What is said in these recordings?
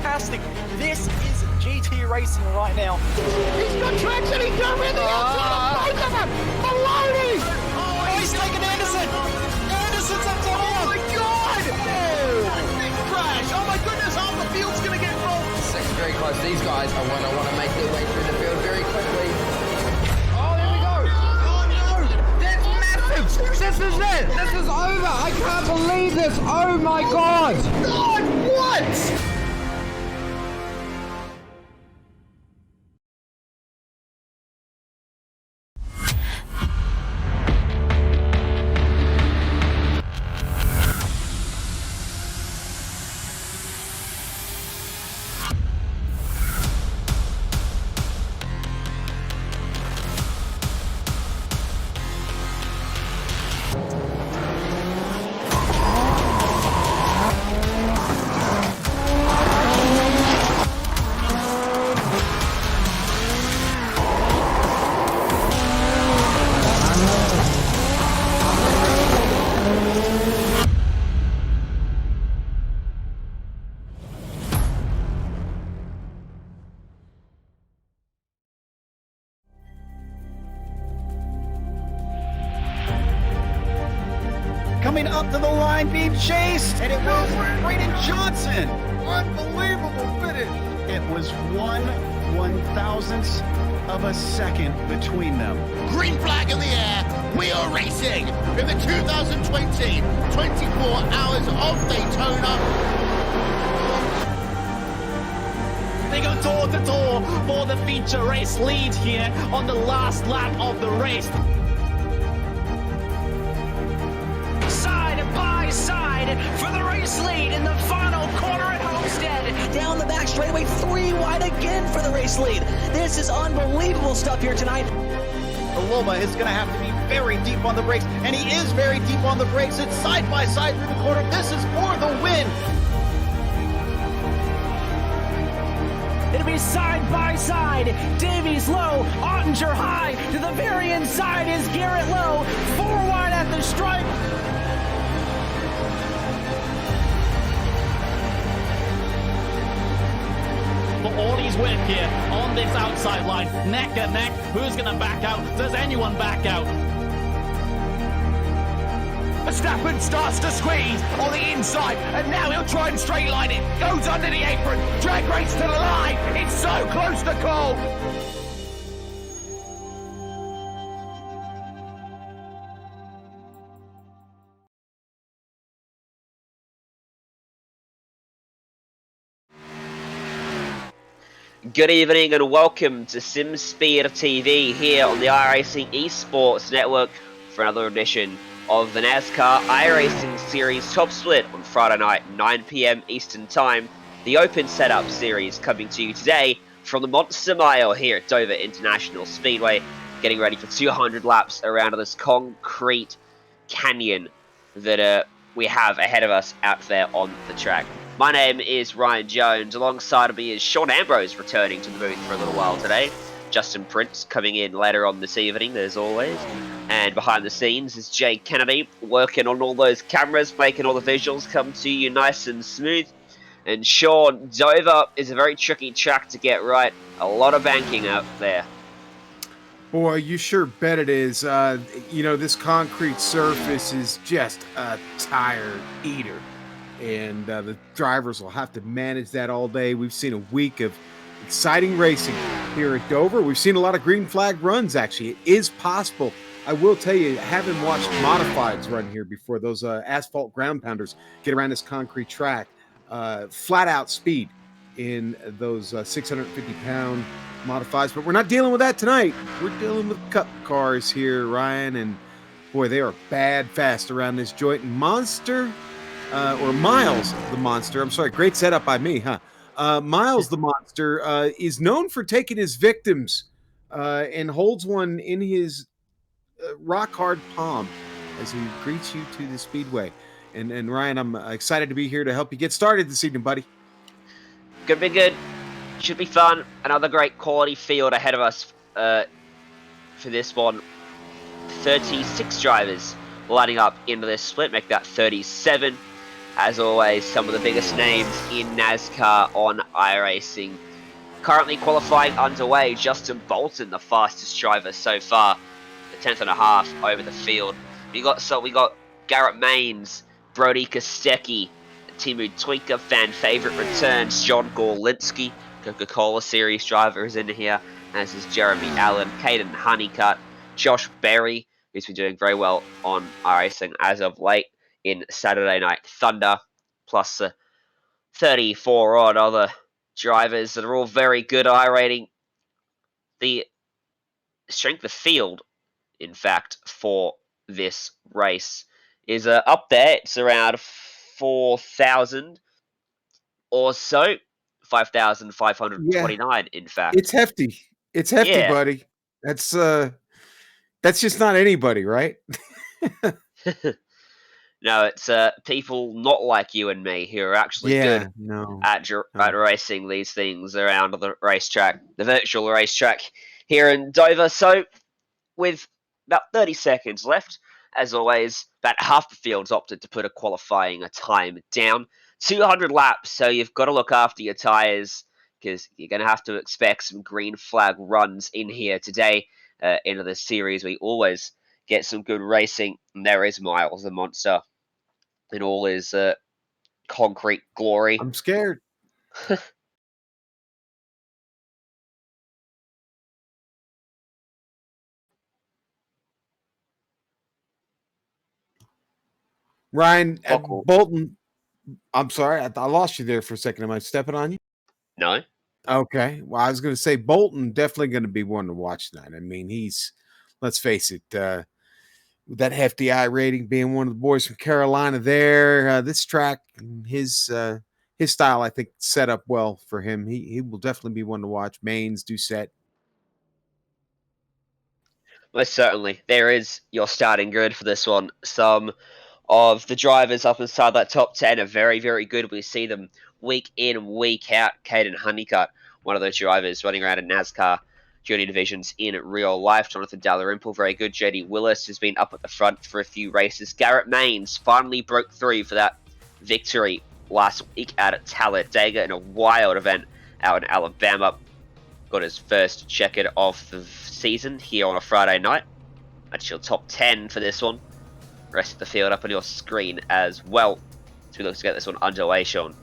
fantastic. This is GT racing right now. He's got traction, he's got everything outside of both of them! Maloney! Oh, he's taking Anderson! Anderson's up top! Oh my god! Big crash! Oh my goodness, half the field's gonna get rolled! Second very close. These guys are want to make their way through the field very quickly. Oh, there we go! Oh no! That's massive! This is it! This is over! I can't believe this! Oh my god! God, what? Coming up to the line, being chased, and it was Braden Johnson. Unbelievable finish! It was 1/1000th of a second between them. Green flag in the air, we are racing in the 2020 24 Hours of Daytona. They go door to door for the feature race lead here on the last lap of the race. Side by side for the race lead in the final corner at Homestead. Down the back straightaway, 3 wide again for the race lead. This is unbelievable stuff here tonight. Loma is going to have to be very deep on the brakes, and he is very deep on the brakes. It's side by side through the corner. This is for the win. It'll be side by side. Davies low, Ottinger high. To the very inside is Garrett low. 4 wide at the stripe. For all he's with here on this outside line, neck and neck. Who's going to back out? Does anyone back out? Verstappen starts to squeeze on the inside, and now he'll try and straight line it. Goes under the apron, drag race to the line. It's so close to call. Good evening and welcome to SimSpeed TV here on the iRacing Esports Network for another edition of the NASCAR iRacing Series Top Split on Friday night, 9 PM Eastern Time. The Open Setup Series coming to you today from the Monster Mile here at Dover International Speedway, getting ready for 200 laps around this concrete canyon that we have ahead of us out there on the track. My name is Ryan Jones. Alongside me is Sean Ambrose returning to the booth for a little while today. Justin Prince coming in later on this evening, as always. And behind the scenes is Jay Kennedy, working on all those cameras, making all the visuals come to you nice and smooth. And Sean, Dover is a very tricky track to get right. A lot of banking out there. Boy, you sure bet it is. You know, this concrete surface is just a tire eater. And the drivers will have to manage that all day. We've seen a week of exciting racing here at Dover. We've seen a lot of green flag runs, actually. It is possible. I will tell you, having watched modifieds run here before, those asphalt ground pounders get around this concrete track, flat out speed in those 650-pound modifieds. But we're not dealing with that tonight. We're dealing with cup cars here, Ryan. And boy, they are bad fast around this joint. Monster... or Miles the Monster, I'm sorry, great setup by me, huh? Miles the Monster is known for taking his victims and holds one in his rock-hard palm as he greets you to the Speedway. And Ryan, I'm excited to be here to help you get started this evening, buddy. Could be good. Should be fun. Another great quality field ahead of us for this one. 36 drivers lining up into this split, make that 37. As always, some of the biggest names in NASCAR on iRacing. Currently qualifying underway, Justin Bolton, the fastest driver so far, a 10th and a half over the field. We got Garrett Maines, Brody Kostecki, Timu Tweaker, fan favorite returns, John Gorlinski, Coca-Cola Series driver is in here, as is Jeremy Allen, Caden Honeycutt, Josh Berry, who's been doing very well on iRacing as of late in Saturday Night Thunder, plus 34 odd other drivers that are all very good iRating. The strength of field, in fact, for this race is up there. It's around 4,000 or so, 5,529 in fact. It's hefty. It's hefty, Yeah. buddy. That's just not anybody, right? No, it's people not like you and me who are actually good no. at racing these things around the racetrack, the virtual racetrack here in Dover. So, with about 30 seconds left, as always, about half the field's opted to put a qualifying time down. 200 laps, so you've got to look after your tyres because you're going to have to expect some green flag runs in here today. Into the series, we always get some good racing, and there is Miles, the monster, in all his concrete glory. I'm scared. Ryan, Cool. Bolton, I'm sorry, I lost you there for a second. Am I stepping on you? No? Okay. Well, I was going to say Bolton definitely going to be one to watch tonight. I mean, let's face it, with that hefty rating, being one of the boys from Carolina there, this track, his style, I think, set up well for him. He will definitely be one to watch. Maines, Doucette. Most certainly. There is your starting grid for this one. Some of the drivers up inside that top 10 are very, very good. We see them week in, week out. Caden Honeycutt, one of those drivers running around in NASCAR junior divisions in real life. Jonathan Dalrymple, very good. JD Willis has been up at the front for a few races. Garrett Maines finally broke through for that victory last week out at Talladega in a wild event out in Alabama. Got his first checkered of the season here on a Friday night. That's your top 10 for this one. Rest of the field up on your screen as well. So we look to get this one underway, Sean.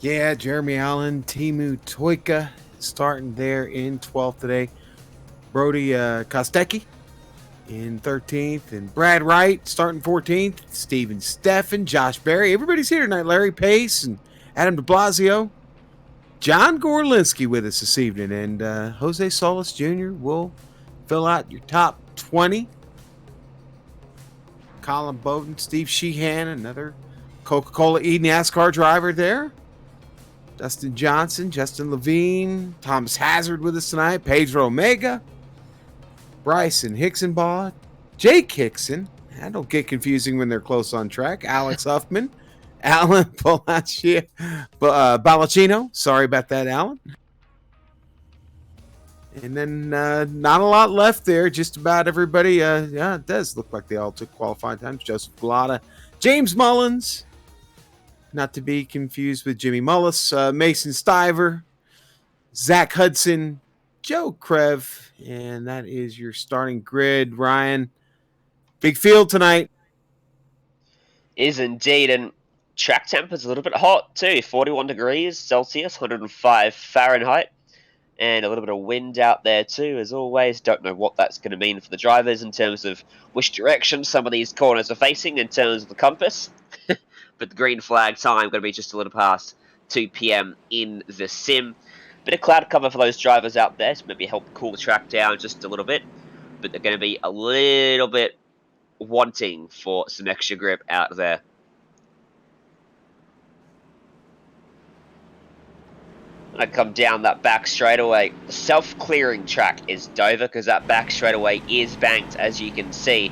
Yeah, Jeremy Allen, Timu Toyka starting there in 12th today. Brody Kostecki in 13th. And Brad Wright starting 14th. Steven Steffen, Josh Berry. Everybody's here tonight. Larry Pace and Adam de Blasio. John Gorlinski with us this evening. And Jose Solis Jr. will fill out your top 20. Colin Bowden, Steve Sheehan, another Coca-Cola NASCAR driver there. Dustin Johnson, Justin Levine, Thomas Hazard with us tonight. Pedro Omega, Bryson Hicksonbaugh, Jake Hickson. I don't get confusing when they're close on track. Alex Huffman, Alan Balacino. Sorry about that, Alan. And then not a lot left there. Just about everybody. Yeah, it does look like they all took qualifying times. Joseph Galata, James Mullins, not to be confused with Jimmy Mullis, Mason Stiver, Zach Hudson, Joe Krev, and that is your starting grid. Ryan, big field tonight. Is indeed, and track temperature's a little bit hot too. 41 degrees Celsius, 105 Fahrenheit. And a little bit of wind out there too, as always. Don't know what that's going to mean for the drivers in terms of which direction some of these corners are facing in terms of the compass. But the green flag time going to be just a little past 2 p.m. in the sim. Bit of cloud cover for those drivers out there, so maybe help cool the track down just a little bit. But they're going to be a little bit wanting for some extra grip out there. I come down that back straightaway. The self-clearing track is Dover because that back straightaway is banked, as you can see.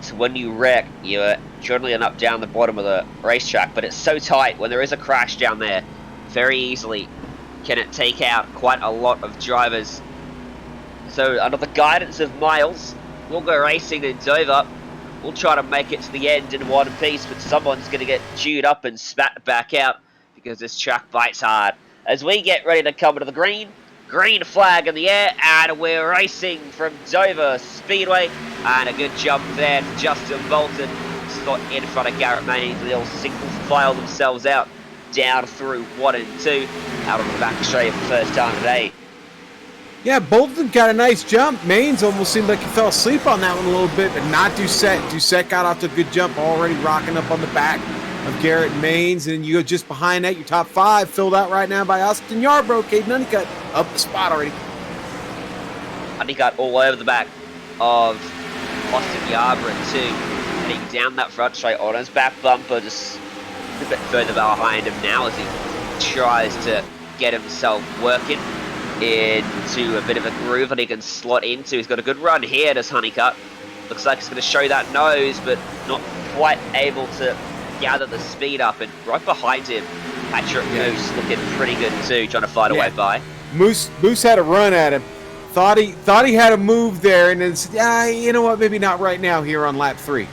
So when you wreck, you generally end up down the bottom of the racetrack, but it's so tight when there is a crash down there, very easily can it take out quite a lot of drivers. So under the guidance of Miles, we'll go racing in Dover. will try to make it to the end in one piece, but someone's going to get chewed up and spat back out because this track bites hard. As we get ready to come to the green flag in the air, and we're racing from Dover Speedway, and a good jump there for Justin Bolton. Got in front of Garrett Maines, and they'll single file themselves out down through 1 and 2 out on the back straight for the first time today. Yeah, Bolton got a nice jump. Maines almost seemed like he fell asleep on that one a little bit, but not Doucette. Doucette got off to a good jump, already rocking up on the back of Garrett Maines, and you go just behind that, your top 5 filled out right now by Austin Yarbrough. Caden Honeycutt up the spot already. Honeycutt all over the back of Austin Yarbrough too, heading down that front straight on his back bumper, just a bit further behind him now as he tries to get himself working into a bit of a groove that he can slot into. He's got a good run here, does Honeycutt. Looks like he's going to show that nose, but not quite able to gather the speed up. And right behind him, Patrick Moose looking pretty good too, trying to fight a way by. Moose had a run at him. Thought he had a move there, and then said, you know what, maybe not right now here on lap 3.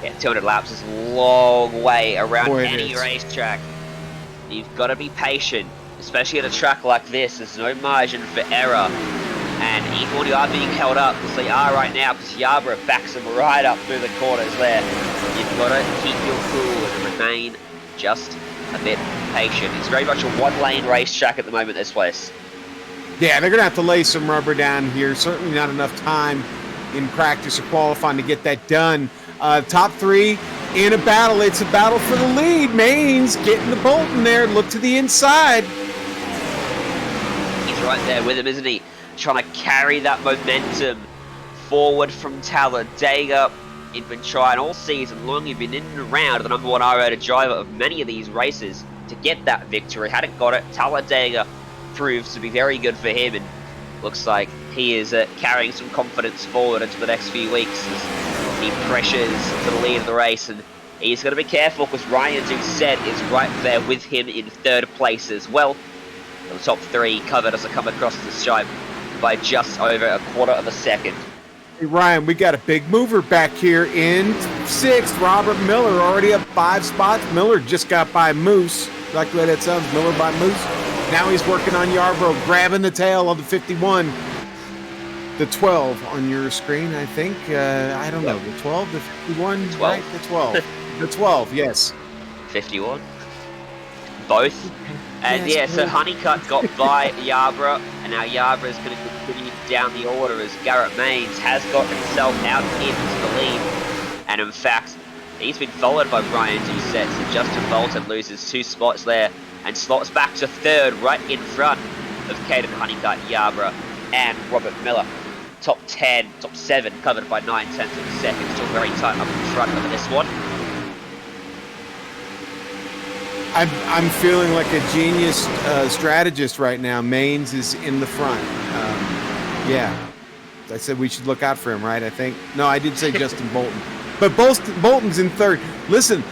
Yeah, 200 laps is a long way around any is. racetrack. You've got to be patient, especially at a track like this. There's no margin for error. And even when you are being held up, as they are right now, because Yarbrough backs them right up through the corners there, you've got to keep your cool and remain just a bit patient. It's very much a one-lane racetrack at the moment, this place. Yeah, they're going to have to lay some rubber down here. Certainly not enough time in practice or qualifying to get that done. Top 3 in a battle. It's a battle for the lead. Maines getting the Bolton there. Look to the inside. He's right there with him, isn't he? Trying to carry that momentum forward from Talladega. He'd been trying all season long. He'd been in and around the #1 R-rated driver of many of these races to get that victory. Hadn't got it. Talladega proves to be very good for him, and looks like he is carrying some confidence forward into the next few weeks as he pressures to the lead of the race. And he's got to be careful because Ryan Doucette is right there with him in 3rd place as well. The top 3 covered as I come across the stripe by just over a quarter of a second. Hey, Ryan, we got a big mover back here in 6th. Robert Miller already up 5 spots. Miller just got by Moose. Like the way that sounds, Miller by Moose. Now he's working on Yarbrough, grabbing the tail of the 51. The 12 on your screen, I think. I don't know. The 12, the 51, 12. right? The 12. The 12, yes. 51. Both. And Yes, yeah, so Honeycutt got by Yarbrough, and now Yarbrough is going to continue down the order as Garrett Maines has got himself out into the lead. And in fact, he's been followed by Ryan Doucette, so Justin Bolton loses 2 spots there and slots back to 3rd, right in front of Caden Honeycutt, Yarbrough, and Robert Miller. Top 10, top 7 covered by 9/10 of a second. Still very tight up in front of this one. I'm feeling like a genius strategist right now. Maines is in the front. Yeah. I said we should look out for him, right? I think. No, I did say Justin Bolton. But Bolton's in 3rd. Listen,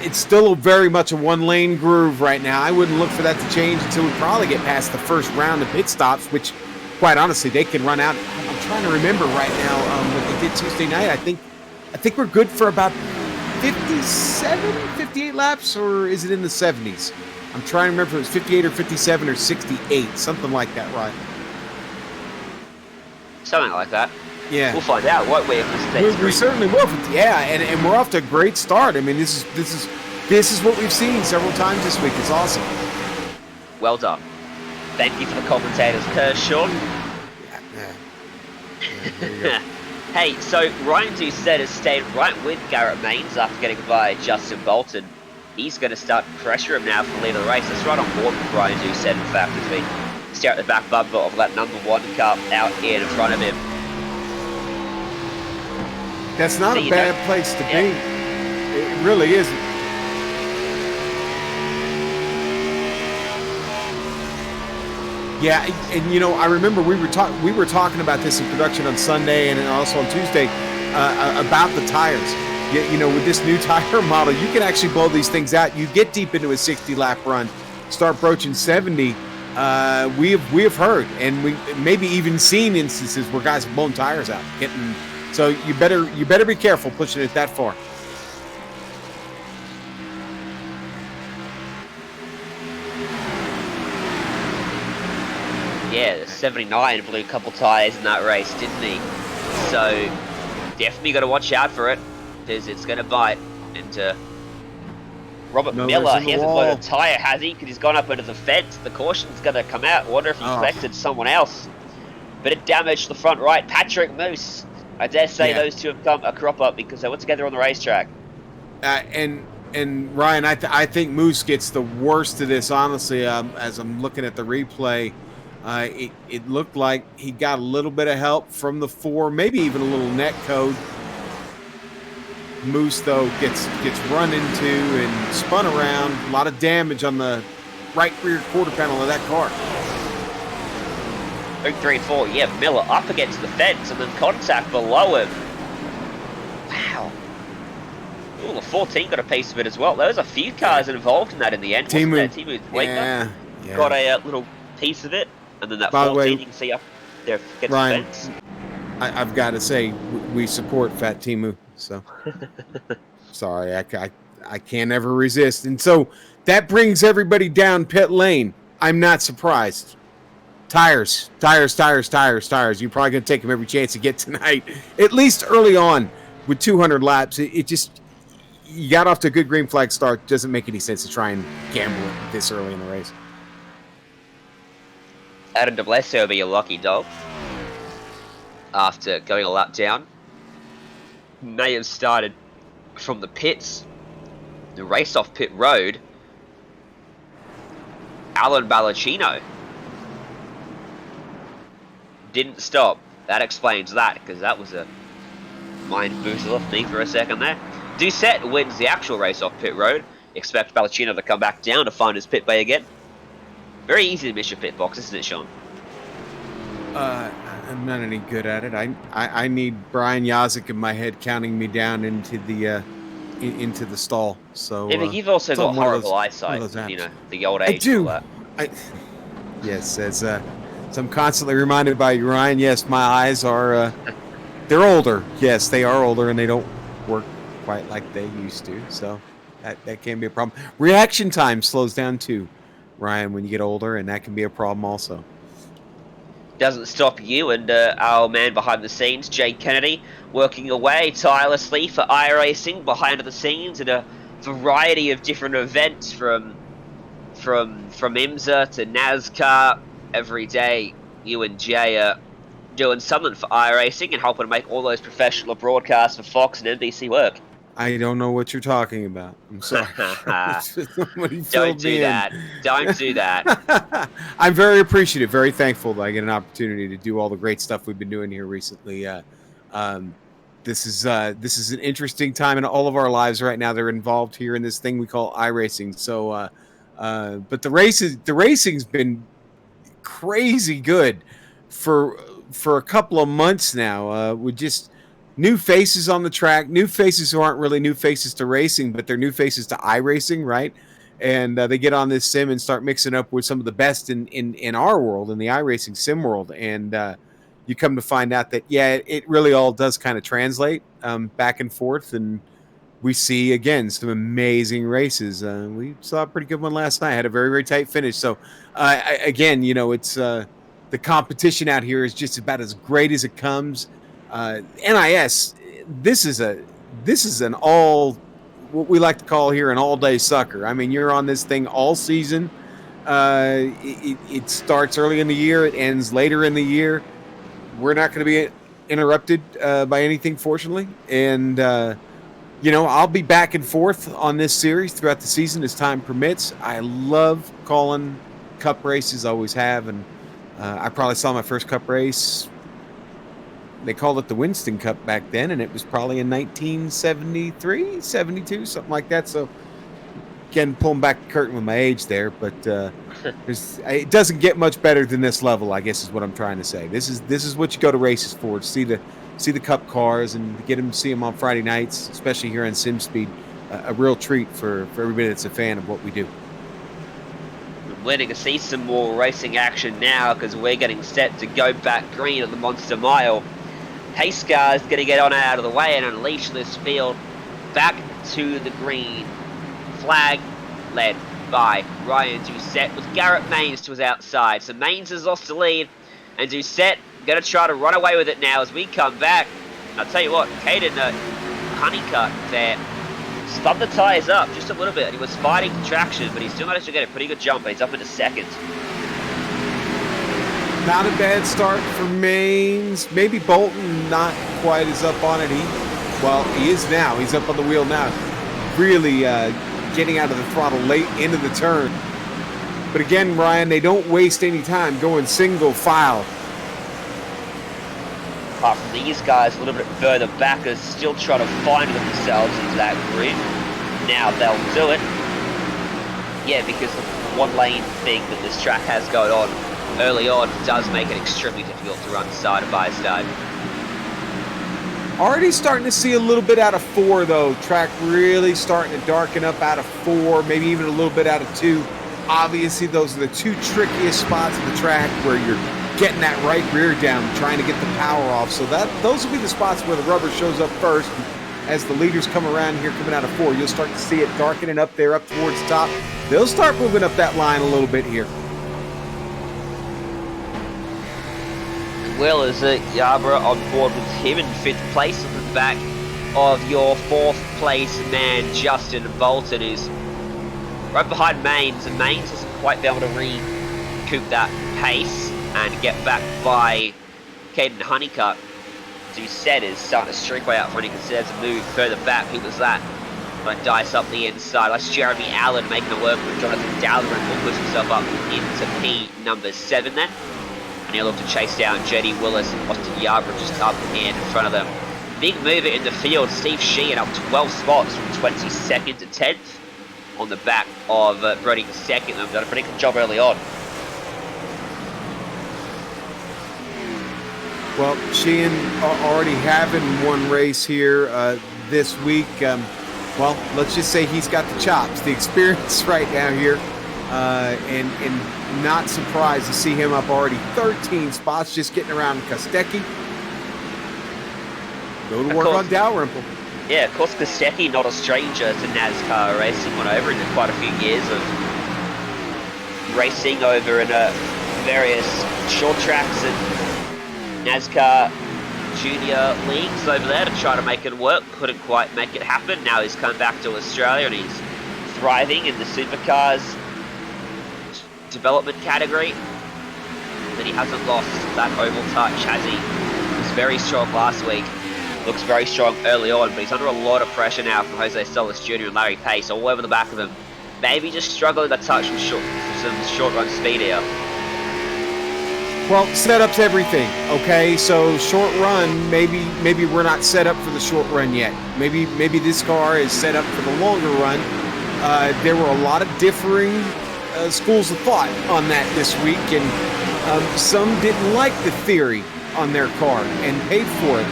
it's still very much a one-lane groove right now. I wouldn't look for that to change until we probably get past the first round of pit stops, which, quite honestly, they can run out. I'm trying to remember right now what they did Tuesday night. I think we're good for about 57, 58 laps, or is it in the 70s? I'm trying to remember if it was 58 or 57 or 68, something like that, right? Something like that. Yeah. We'll find out, won't we? We certainly will. Yeah, and we're off to a great start. I mean, this is what we've seen several times this week. It's awesome. Well done. Thank you for the commentators, Kershaw. Yeah. Hey, so Ryan Doucette has stayed right with Garrett Maines after getting by Justin Bolton. He's going to start to pressure him now for the lead of the race. That's right on board with Ryan Doucette, in fact, as we stare at the back bumper of that #1 car out here in front of him. That's not a bad place to be. It really isn't. Yeah, and you know, I remember we were talking about this in production on Sunday and also on Tuesday about the tires. You know, with this new tire model, you can actually blow these things out. You get deep into a 60-lap run, start broaching 70. We have heard, and we maybe even seen instances where guys have blown tires out, getting So you better be careful pushing it that far. Yeah, the 79 blew a couple tires in that race, didn't he? So definitely got to watch out for it, because it's going to bite. And Robert Miller, he hasn't blown a tire, has he? Because he's gone up into the fence. The caution's going to come out. I wonder if he expected someone else. But it damaged the front right. Patrick Moose. I dare say those two have come a crop up because they were together on the racetrack. And Ryan, I think Moose gets the worst of this, honestly. As I'm looking at the replay, it looked like he got a little bit of help from the 4, maybe even a little net code. Moose, though, gets run into and spun around. A lot of damage on the right rear quarter panel of that car. 3 and 4, yeah, Miller up against the fence and then contact below him. Wow. Ooh, the 14 got a piece of it as well. There was a few cars involved in that in the end. Timu got a little piece of it, and then that 14 you can see up there against Ryan, the fence. I've got to say, we support Fat Timu, so sorry, I can't ever resist. And so that brings everybody down pit lane. I'm not surprised. Tires. You're probably going to take them every chance you get tonight. At least early on with 200 laps, it just, you got off to a good green flag start. Doesn't make any sense to try and gamble it this early in the race. Adam de Blesio will be a lucky dog after going a lap down. May have started from the pits, the race off pit road. Alan Ballacino didn't stop. That explains that, because that was a mind boozler for me for a second there. Doucette wins the actual race off pit road. Expect Ballacino to come back down to find his pit bay again. Very easy to miss your pit box, isn't it, Sean? I'm not any good at it. I need Brian Yazik in my head counting me down into the stall. So yeah, but you've also got horrible eyesight. You know, the old age. I do. And all that. Yes, as so I'm constantly reminded by you, Ryan. Yes, my eyes are. They're older. Yes, they are older, and they don't work quite like they used to. So that can be a problem. Reaction time slows down too, Ryan, when you get older, and that can be a problem also. Doesn't stop you and our man behind the scenes, Jay Kennedy, working away tirelessly for iRacing behind the scenes in a variety of different events from IMSA to NASCAR. Every day, you and Jay are doing something for iRacing and helping to make all those professional broadcasts for Fox and NBC work. I don't know what you're talking about. I'm sorry. Don't do that. Don't do that. I'm very appreciative, very thankful that I get an opportunity to do all the great stuff we've been doing here recently. This is an interesting time in all of our lives right now. They're involved here in this thing we call iRacing. So, but the racing's been crazy good for a couple of months now. With just new faces on the track, new faces who aren't really new faces to racing, but they're new faces to iRacing, right? And they get on this sim and start mixing up with some of the best in our world, in the iRacing sim world. And you come to find out that, yeah, it really all does kind of translate back and forth. And we see, again, some amazing races. We saw a pretty good one last night. Had a very, very tight finish. So, again, you know, it's the competition out here is just about as great as it comes. NIS, this is an all, what we like to call here an all-day sucker. I mean, you're on this thing all season. It starts early in the year. It ends later in the year. We're not going to be interrupted by anything, fortunately. And, you know, I'll be back and forth on this series throughout the season as time permits. I love calling Cup races, always have. And I probably saw my first Cup race. They called it the Winston Cup back then, and it was probably in 1973, 72, something like that. So, again, pulling back the curtain with my age there, but it doesn't get much better than this level, I guess is what I'm trying to say. This is what you go to races for, to see the Cup cars and get them, see them on Friday nights, especially here on SimSpeed. A real treat for everybody that's a fan of what we do. We're going to see some more racing action now because we're getting set to go back green at the Monster Mile. Pace car is going to get on out of the way and unleash this field back to the green. Flag led by Ryan Doucette with Garrett Maines to his outside. So Maines has lost the lead, and Doucette going to try to run away with it now as we come back. And I'll tell you what, Caden Honeycutt there spun the tyres up just a little bit. He was fighting traction, but he still managed to get a pretty good jump, and he's up into second. Not a bad start for Maines. Maybe Bolton not quite as up on it. He is now. He's up on the wheel now. Really getting out of the throttle late into the turn. But again, Ryan, they don't waste any time going single file. Apart from these guys a little bit further back are still trying to find themselves into that grid. Now they'll do it. Yeah, because the one lane thing that this track has going on early on does make it extremely difficult to run side by side. Already starting to see a little bit out of 4, though. Track really starting to darken up out of 4, maybe even a little bit out of 2. Obviously, those are the 2 trickiest spots of the track where you're getting that right rear down, trying to get the power off. So those will be the spots where the rubber shows up first. As the leaders come around here coming out of 4, you'll start to see it darkening up there, up towards the top. They'll start moving up that line a little bit here. Well, as Yarborough on board with him in 5th place on the back of your 4th place man, Justin Bolton, is right behind Maines, and Maines hasn't quite been able to recoup that pace and get back by Caden Honeycutt. Doucette is starting to streak way out front. You can see there's a move further back. Who was that? Like dice up the inside. That's Jeremy Allen making it work with Jonathan Dowler, will push himself up into P number 7 then. And he'll look to chase down Jetty Willis and Austin Yarborough just up in front of them. Big mover in the field, Steve Sheehan up 12 spots from 22nd to 10th on the back of Brody II. They've done a pretty good job early on. Well, Sheehan already having one race here this week. Well, let's just say he's got the chops, the experience right now here. And not surprised to see him up already 13 spots, just getting around Kostecki. Go to work on Dalrymple. Yeah, of course, Kostecki, not a stranger to NASCAR racing, went over in quite a few years of racing over in various short tracks and NASCAR junior leagues over there to try to make it work. Couldn't quite make it happen. Now he's come back to Australia and he's thriving in the supercars development category. But he hasn't lost that oval touch, has he? He was very strong last week. Looks very strong early on, but he's under a lot of pressure now from Jose Solis Jr. and Larry Pace all over the back of him. Maybe just struggling to touch some short run speed here. Well, setup's everything, okay? So short run, maybe we're not set up for the short run yet. Maybe this car is set up for the longer run. There were a lot of differing schools of thought on that this week, and some didn't like the theory on their car and paid for it.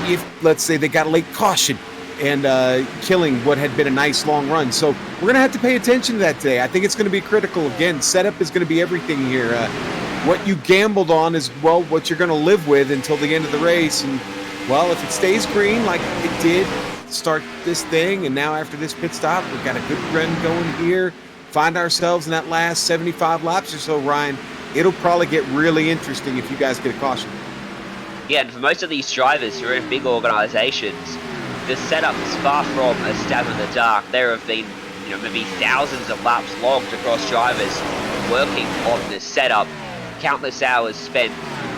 If, let's say, they got a late caution and killing what had been a nice long run. So we're going to have to pay attention to that today. I think it's going to be critical. Again, setup is going to be everything here. What you gambled on is, well, what you're going to live with until the end of the race. And, well, if it stays green like it did, start this thing, and now after this pit stop, we've got a good run going here. Find ourselves in that last 75 laps or so, Ryan. It'll probably get really interesting if you guys get a caution. Yeah, and for most of these drivers who are in big organizations, the setup is far from a stab in the dark. There have been, maybe thousands of laps logged across drivers working on this setup. Countless hours spent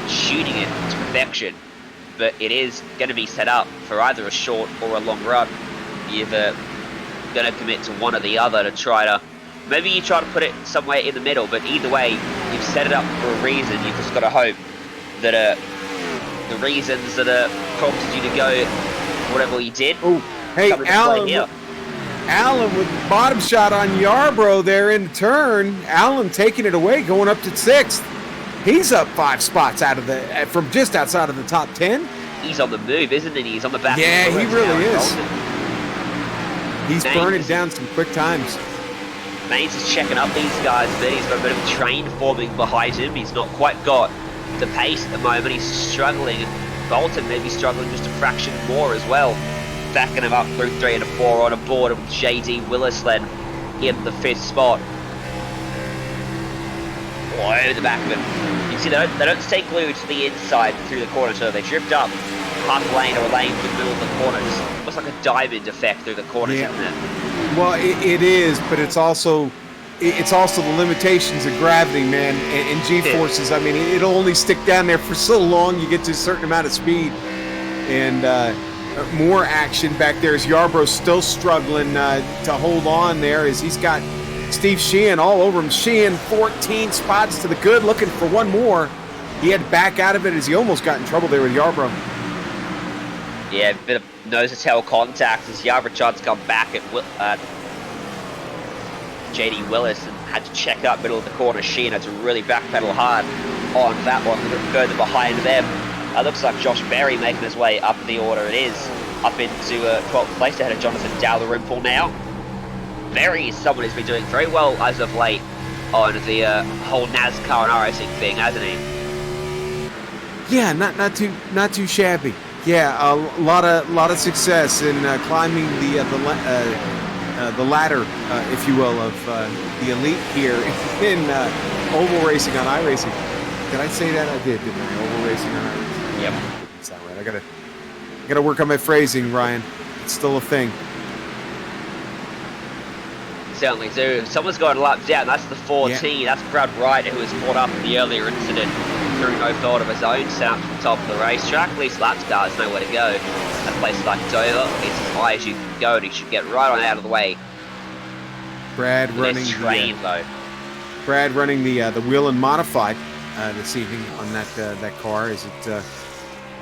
shooting it to perfection. But it is going to be set up for either a short or a long run. You're either going to commit to one or the other to try to... Maybe you try to put it somewhere in the middle, but either way, you've set it up for a reason. You've just got to hope that the reasons that prompted you to go whatever you did. Oh, hey, Allen with the bottom shot on Yarborough there in the turn. Allen taking it away, going up to 6th. He's up 5 spots from just outside of the top 10. He's on the move, isn't he? He's on the back. Yeah, he really is. He's Maines burning down some quick times. Maines is checking up these guys, but he's got a bit of train forming behind him. He's not quite got the pace at the moment. He's struggling Bolton maybe struggling just a fraction more as well. Backing him up through 3 and 4 on a board with JD Willis then in the 5th spot. Oh, over the back of him. You can see they don't stay glued to the inside through the corner, so they drift up half a lane or a lane through the middle of the corner. Just almost like a diamond effect through the corners, isn't it? Well, it is, but it's also the limitations of gravity, man, and G-forces. I mean, it'll only stick down there for so long. You get to a certain amount of speed, and more action back there as Yarbrough's still struggling to hold on there as he's got Steve Sheehan all over him. Sheehan 14 spots to the good, looking for one more. He had to back out of it as he almost got in trouble there with Yarbrough. Yeah, a bit of nose-to-tail contact as Yarbrough tried to come back at JD Willis and had to check up middle of the corner. Sheehan had to really backpedal hard on that one, a little further behind them. Looks like Josh Berry making his way up the order. It is up into 12th place ahead of Jonathan Dalrymple now. Berry is someone who's been doing very well as of late on the whole NASCAR and iRacing thing, hasn't he? Yeah, not too shabby. Yeah, a lot of success in climbing the ladder, if you will, of the elite here in oval racing on iRacing. Did I say that? I did, didn't I? Oval racing on iRacing. Yep. That's not right. I gotta work on my phrasing, Ryan. It's still a thing. Certainly do. Someone's got a lap down. That's the 14. Yeah. That's Brad Wright, who was brought up in the earlier incident through no fault of his own, set up to the top of the racetrack. At least lap stars know where to go. A place like Dover, it's as high as you can go, and he should get right on out of the way. Brad running the wheel and modified this evening on that car, as it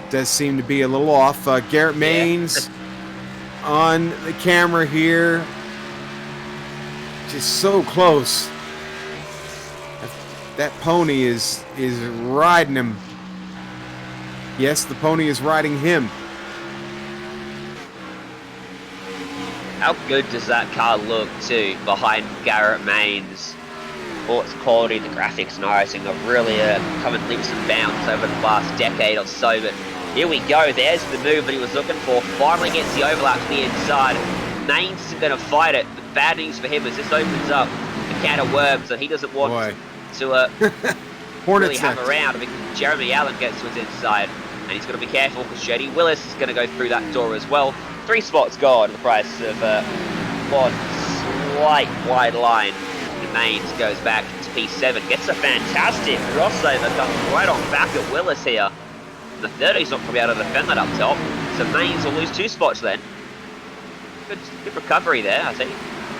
does seem to be a little off. Garrett Maines on the camera here, just so close. That pony is riding him. Yes, the pony is riding him. How good does that car look too behind Garrett Maines? Oh, its quality, the graphics and iRacing have really come in leaps and bounds over the last decade or so. But here we go. There's the move that he was looking for. Finally gets the overlap to the inside. Maines isn't going to fight it. But bad news for him is this opens up a can of worms that he doesn't want to really have around. I mean, Jeremy Allen gets to his inside, and he's got to be careful because JD Willis is going to go through that door as well. 3 spots gone, the price of one slight wide line. Maines goes back to P7, gets a fantastic crossover, comes right on back at Willis here. The 30's not going to be able to defend that up top, so Maines will lose 2 spots then. Good recovery there, I think.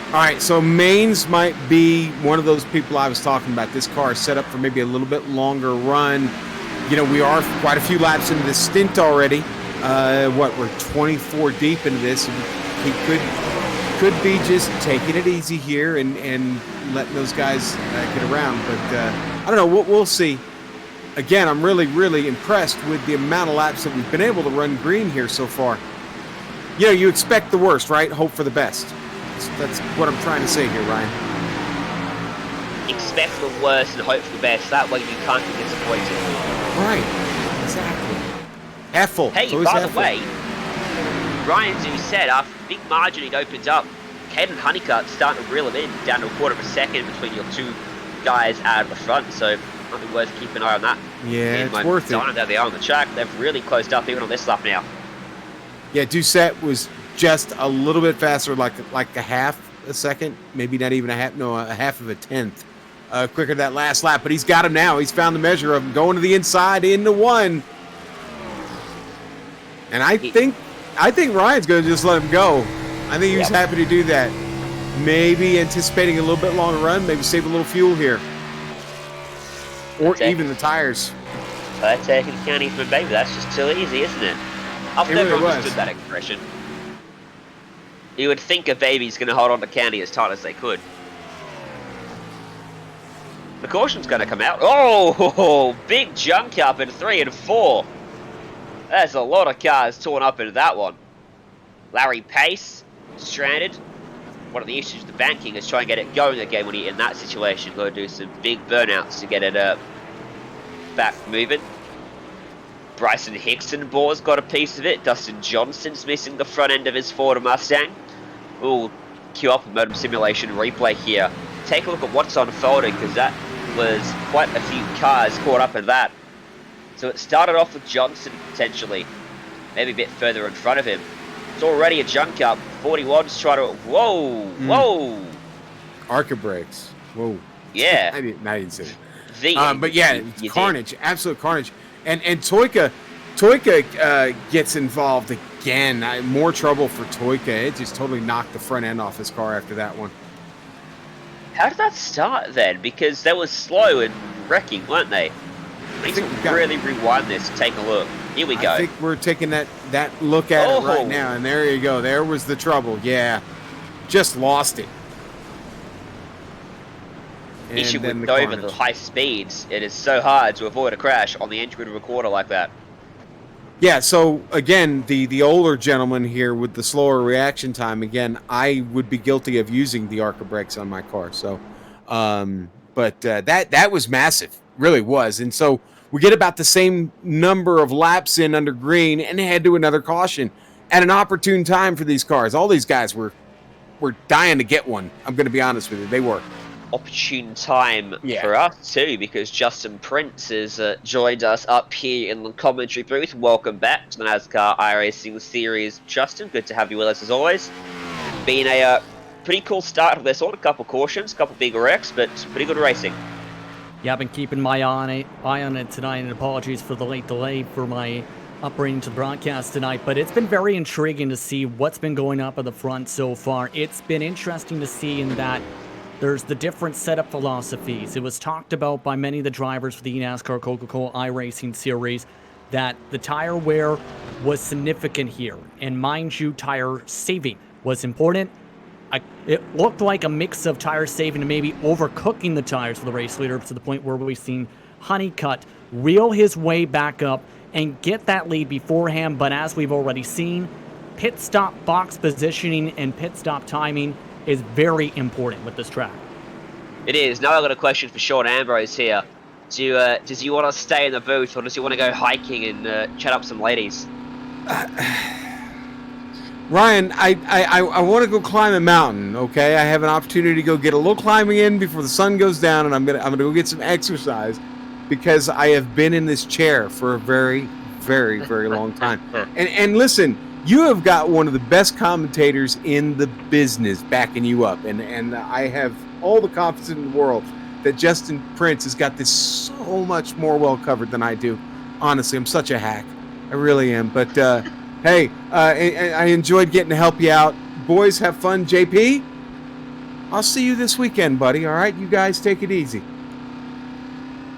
All right, so Maines might be one of those people I was talking about. This car is set up for maybe a little bit longer run. You know, we are quite a few laps into this stint already. We're 24 deep into this. He could be just taking it easy here and letting those guys get around. But I don't know. We'll see. Again, I'm really, really impressed with the amount of laps that we've been able to run green here so far. You know, you expect the worst, right? Hope for the best. That's what I'm trying to say here, Ryan. Expect the worst and hope for the best. That way you can't be disappointed. Right. Exactly. Efful. Hey, by the way, Ryan, as you said, after the big margin it opened up, Caden Honeycutt starting to reel him in down to a quarter of a second between your 2 guys out of the front, so might be worth keeping an eye on that. Yeah, it's worth it. There they are on the track. They've really closed up even on this lap now. Yeah, Doucette was just a little bit faster, like a half a second, maybe not even a half of a tenth quicker that last lap. But he's got him now. He's found the measure of him going to the inside into 1. And I think Ryan's going to just let him go. I think he was happy to do that. Maybe anticipating a little bit longer run, maybe save a little fuel here. Or even the tires. Taking the county from a baby, that's just too easy, isn't it? I've never understood that expression. You would think a baby's going to hold on to candy as tight as they could. The caution's going to come out. Oh, big junk up in 3 and 4. There's a lot of cars torn up into that one. Larry Pace, stranded. One of the issues with the banking is trying to get it going again when you're in that situation. Got to do some big burnouts to get it back moving. Bryson Hickson-Bore's got a piece of it. Dustin Johnson's missing the front end of his Ford Mustang. We'll queue up a modem simulation replay here. Take a look at what's unfolding, because that was quite a few cars caught up in that. So it started off with Johnson potentially, maybe a bit further in front of him. It's already a junk up. 41's trying to... Whoa! Arca brakes. Whoa. Yeah. I didn't say that. But yeah, you carnage. Did. Absolute carnage. And Toyota gets involved again. More trouble for Toyota. It just totally knocked the front end off his car after that one. How did that start then? Because they were slow and wrecking, weren't they? I need to really rewind this and take a look. Here we go. I think we're taking that look at it right now. And there you go. There was the trouble. Yeah. Just lost it. And issue with over the high speeds, it is so hard to avoid a crash on the entry recorder like that. Yeah, so again, the older gentleman here with the slower reaction time, again, I would be guilty of using the Arca brakes on my car. So, but that was massive, really was. And so we get about the same number of laps in under green and head to another caution at an opportune time for these cars. All these guys were dying to get one. I'm going to be honest with you. They were. Opportune time for us too, because Justin Prince has joined us up here in the commentary booth. Welcome back to the NASCAR iRacing Series, Justin. Good to have you with us as always. Been a pretty cool start of this one. A couple cautions, a couple big wrecks, but some pretty good racing. Yeah, I've been keeping my eye on it tonight, and apologies for the late delay for my upbringing to the broadcast tonight, but it's been very intriguing to see what's been going up at the front so far. It's been interesting to see in that there's the different setup philosophies. It was talked about by many of the drivers for the NASCAR Coca-Cola iRacing Series that the tire wear was significant here. And mind you, tire saving was important. It looked like a mix of tire saving and maybe overcooking the tires for the race leader to the point where we've seen Honeycutt reel his way back up and get that lead beforehand. But as we've already seen, pit stop box positioning and pit stop timing is very important with this track. It is. Now I've got a question for Sean Ambrose here. Does he want to stay in the booth, or does he want to go hiking and chat up some ladies? Ryan, I want to go climb a mountain. Okay, I have an opportunity to go get a little climbing in before the sun goes down, and I'm gonna go get some exercise because I have been in this chair for a very, very, very long time. And listen. You have got one of the best commentators in the business backing you up, and I have all the confidence in the world that Justin Prince has got this so much more well covered than I do. Honestly, I'm such a hack. I really am. But hey, I enjoyed getting to help you out. Boys, have fun. JP, I'll see you this weekend, buddy. All right, you guys take it easy.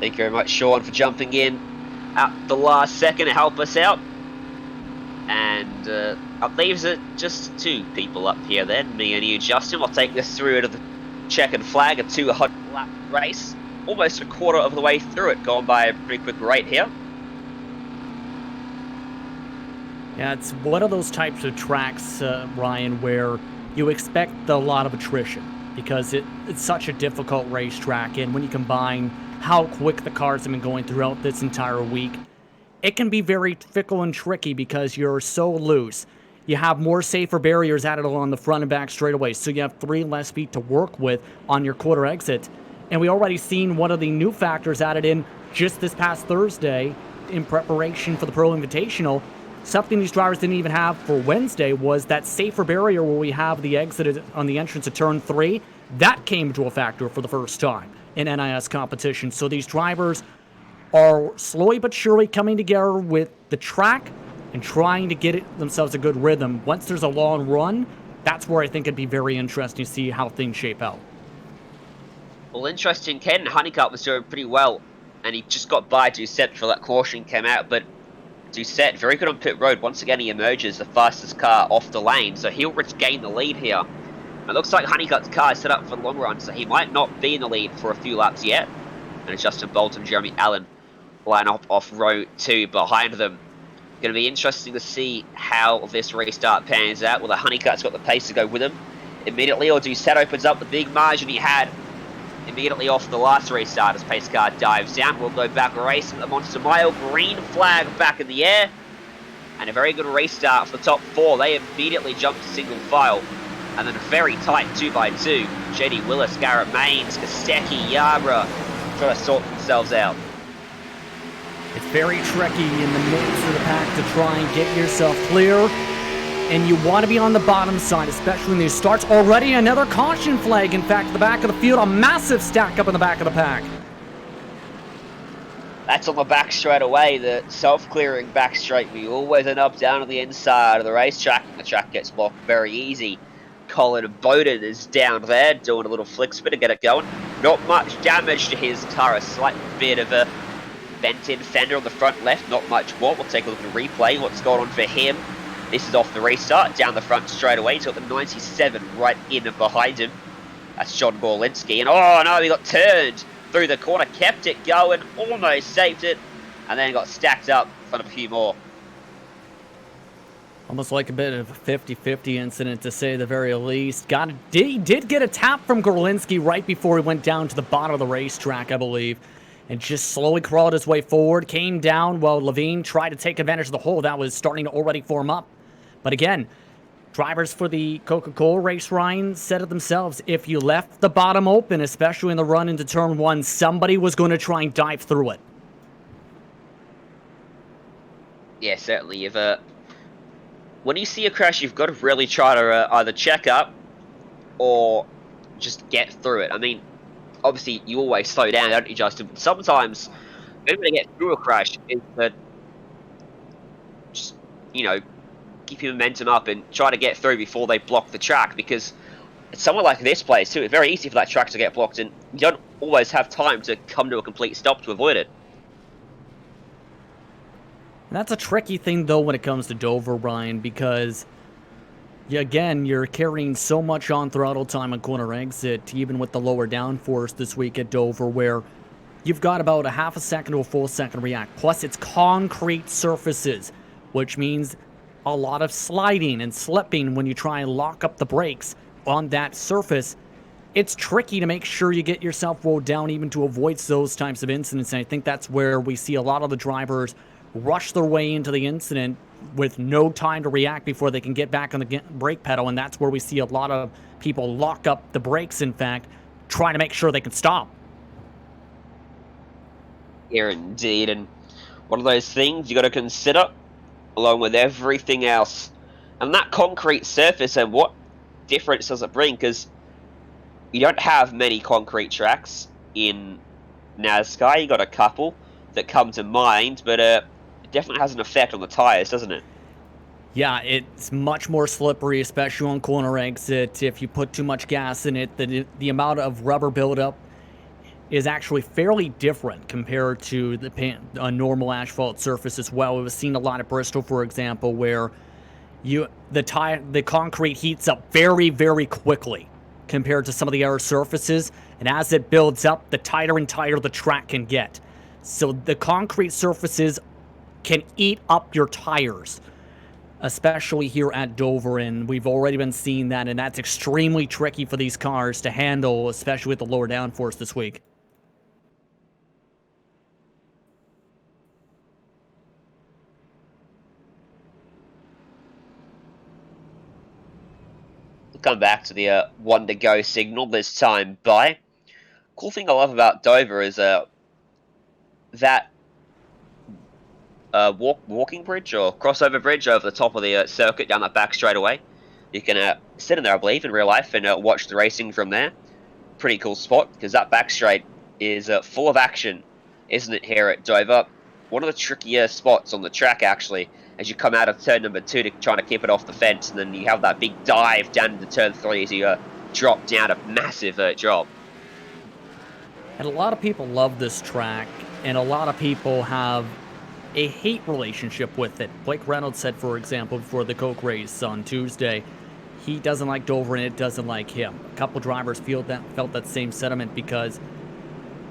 Thank you very much, Sean, for jumping in at the last second to help us out. And that leaves it just two people up here then, me and you, Justin. We'll take this through to the checkered flag, a 200-lap race. Almost a quarter of the way through it, going by a pretty quick rate here. Yeah, it's one of those types of tracks, Ryan, where you expect a lot of attrition because it's such a difficult racetrack. And when you combine how quick the cars have been going throughout this entire week, it can be very fickle and tricky because you're so loose. You have more safer barriers added along the front and back straightaways, so you have 3 less feet to work with on your quarter exit. And we already seen one of the new factors added in just this past Thursday in preparation for the Pro Invitational. Something these drivers didn't even have for Wednesday was that safer barrier where we have the exit on the entrance of turn 3. That came to a factor for the first time in NIS competition. So these drivers are slowly but surely coming together with the track and trying to get themselves a good rhythm. Once there's a long run, that's where I think it'd be very interesting to see how things shape out. Well, interesting, Ken Honeycutt was doing pretty well, and he just got by Doucette before that caution came out, but Doucette, very good on pit road. Once again, he emerges the fastest car off the lane, so he'll regain the lead here. It looks like Honeycutt's car is set up for the long run, so he might not be in the lead for a few laps yet. And it's Justin Bolton, Jeremy Allen line up off row 2 behind them. Going to be interesting to see how this restart pans out. Well, the Honeycutt's got the pace to go with him immediately, or Doucette opens up the big margin he had immediately off the last restart as pace car dives down. We'll go back racing the Monster Mile. Green flag back in the air. And a very good restart for the top 4. They immediately jumped to single file. And then a very tight 2x2. JD Willis, Garrett Maines, Kostecki, Yarborough trying to sort themselves out. It's very tricky in the midst of the pack to try and get yourself clear. And you want to be on the bottom side, especially when these starts. Already another caution flag, in fact, at the back of the field. A massive stack up in the back of the pack. That's on the back straight away, the self-clearing back straight. We always end up down on the inside of the racetrack, and the track gets blocked very easy. Colin Bowden is down there, doing a little flick spin to get it going. Not much damage to his car, a slight bit of a bent-in fender on the front left, not much more. We'll take a look at the replay, what's going on for him. This is off the restart, down the front straight away. He's got the 97 right in and behind him. That's John Gorlinski, and oh no, he got turned through the corner, kept it going, almost saved it, and then got stacked up in front of a few more. Almost like a bit of a 50-50 incident, to say the very least. He did get a tap from Gorlinski right before he went down to the bottom of the racetrack, I believe, and just slowly crawled his way forward, came down while Levine tried to take advantage of the hole that was starting to already form up. But again, drivers for the Coca-Cola race, Ryan, said it themselves. If you left the bottom open, especially in the run into turn 1, somebody was going to try and dive through it. Yeah, certainly. When you see a crash, you've got to really try to either check up or just get through it. I mean, obviously, you always slow down, don't you, Justin? But sometimes, the only way to get through a crash is to just, keep your momentum up and try to get through before they block the track, because it's somewhere like this place too, it's very easy for that track to get blocked and you don't always have time to come to a complete stop to avoid it. That's a tricky thing though when it comes to Dover, Ryan, because again, you're carrying so much on throttle time and corner exit, even with the lower downforce this week at Dover, where you've got about a half a second to a full second to react. Plus it's concrete surfaces, which means a lot of sliding and slipping when you try and lock up the brakes on that surface. It's tricky to make sure you get yourself rolled down even to avoid those types of incidents, and I think that's where we see a lot of the drivers rush their way into the incident with no time to react before they can get back on the brake pedal, and that's where we see a lot of people lock up the brakes, in fact, trying to make sure they can stop. Yeah, indeed, and one of those things you got to consider along with everything else. And that concrete surface, and what difference does it bring? Because you don't have many concrete tracks in NASCAR. You got a couple that come to mind, but it definitely has an effect on the tires, doesn't it? Yeah, it's much more slippery, especially on corner exit. If you put too much gas in it, the amount of rubber buildup is actually fairly different compared to a normal asphalt surface as well. We've seen a lot at Bristol, for example, where the concrete heats up very, very quickly compared to some of the other surfaces, and as it builds up, the tighter and tighter the track can get. So the concrete surfaces can eat up your tires, especially here at Dover, and we've already been seeing that, and that's extremely tricky for these cars to handle, especially with the lower downforce this week. Come back to the 1 to go signal this time by. Cool thing I love about Dover is that walking bridge or crossover bridge over the top of the circuit down that back straightaway. You can sit in there, I believe, in real life and watch the racing from there. Pretty cool spot, because that back straight is full of action, isn't it, here at Dover? One of the trickier spots on the track, actually, as you come out of turn number 2 to try to keep it off the fence, and then you have that big dive down into turn 3 as you drop down a massive drop. And a lot of people love this track, and a lot of people have a hate relationship with it. Blake Reynolds said, for example, before the Coke race on Tuesday, he doesn't like Dover and it doesn't like him. A couple drivers felt that same sentiment because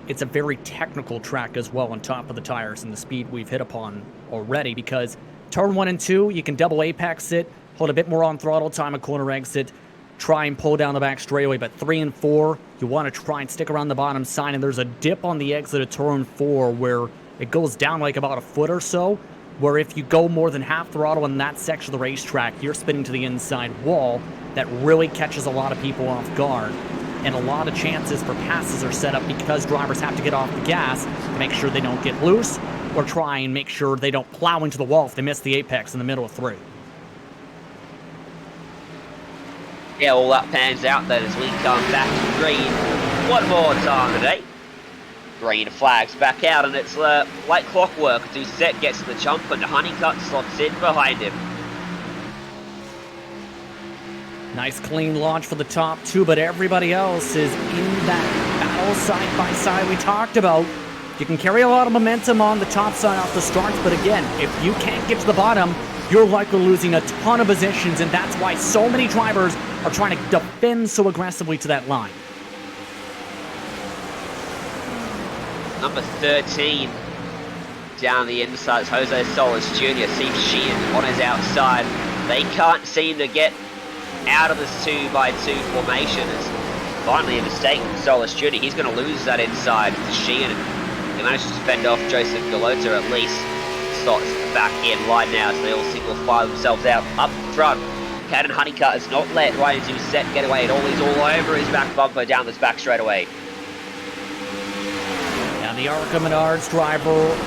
it's a very technical track as well on top of the tires and the speed we've hit upon already, because turn 1 and 2, you can double apex it, hold a bit more on throttle time and corner exit. try and pull down the back straightaway, but 3 and 4, you want to try and stick around the bottom side, and there's a dip on the exit of turn 4 where it goes down like about a foot or so, where if you go more than half throttle in that section of the racetrack, you're spinning to the inside wall. That really catches a lot of people off guard. And a lot of chances for passes are set up because drivers have to get off the gas to make sure they don't get loose or try and make sure they don't plow into the wall if they miss the apex in the middle of 3. Yeah, all that pans out then as we come back to green one more time today. Green flags back out, and it's like clockwork. Doucette gets the jump and Honeycutt slots in behind him. Nice clean launch for the top 2, but everybody else is in that battle side by side we talked about. You can carry a lot of momentum on the top side off the starts, but again, if you can't get to the bottom, you're likely losing a ton of positions, and that's why so many drivers are trying to defend so aggressively to that line. Number 13 down the inside is Jose Solis Jr. Seems Sheehan on his outside. They can't seem to get out of this 2x2 formation. It's finally a mistake from Solis Jr. He's going to lose that inside to Sheehan. He managed to fend off Joseph Galota at least. Slots back in line now as they all single file themselves out up front. Caden Honeycutt has not let Ryan Doucette get away at all. He's all over his back bumper down this back straightaway. Now the Arca Menards driver,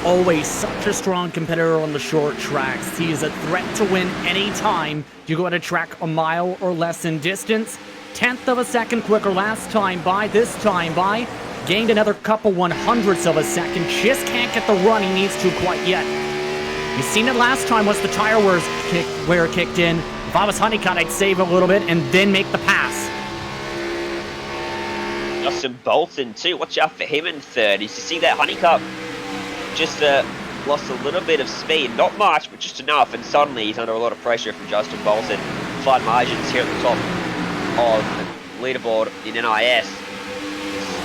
always such a strong competitor on the short tracks. He is a threat to win any time you go at a track a mile or less in distance. 10th of a second quicker last time by, this time by. Gained another couple 100ths of a second. Just can't get the run he needs to quite yet. You've seen it last time once the tire wear kicked in. If I was Honeycutt, I'd save a little bit and then make the pass. Justin Bolton too, watch out for him in 3rd. You see that Honeycutt just lost a little bit of speed, not much, but just enough, and suddenly he's under a lot of pressure from Justin Bolton. Flight margins here at the top of the leaderboard in NIS.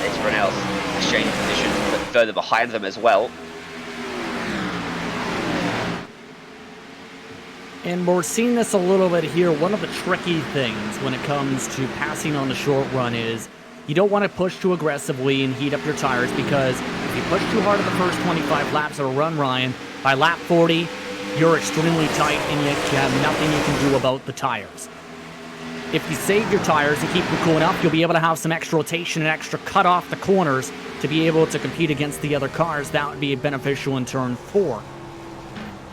It's Brunel's exchange position, but further behind them as well. And we're seeing this a little bit here. One of the tricky things when it comes to passing on the short run is you don't want to push too aggressively and heat up your tires, because if you push too hard at the first 25 laps of a run, Ryan, by lap 40, you're extremely tight and you have nothing you can do about the tires. If you save your tires and keep them cooling up, you'll be able to have some extra rotation and extra cut off the corners to be able to compete against the other cars. That would be beneficial in turn 4.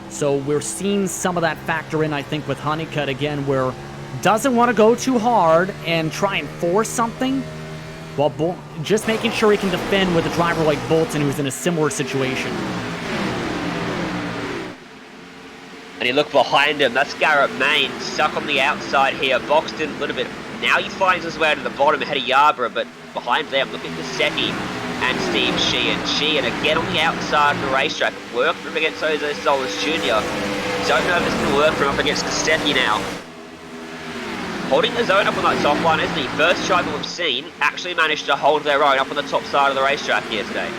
So we're seeing some of that factor in, I think, with Honeycutt again, where doesn't want to go too hard and try and force something, while just making sure he can defend with a driver like Bolton, who's in a similar situation. And you look behind him, that's Garrett Main, stuck on the outside here, boxed in a little bit. Now he finds his way to the bottom ahead of Yarborough, but behind them, look at Giuseppe and Steve Sheehan. Sheehan again on the outside of the racetrack, worked from against Jose Solis Jr. Don't know if it's going to work from up against Giuseppe now. Holding the zone up on that top line, isn't he? First driver we've seen actually managed to hold their own up on the top side of the racetrack here today.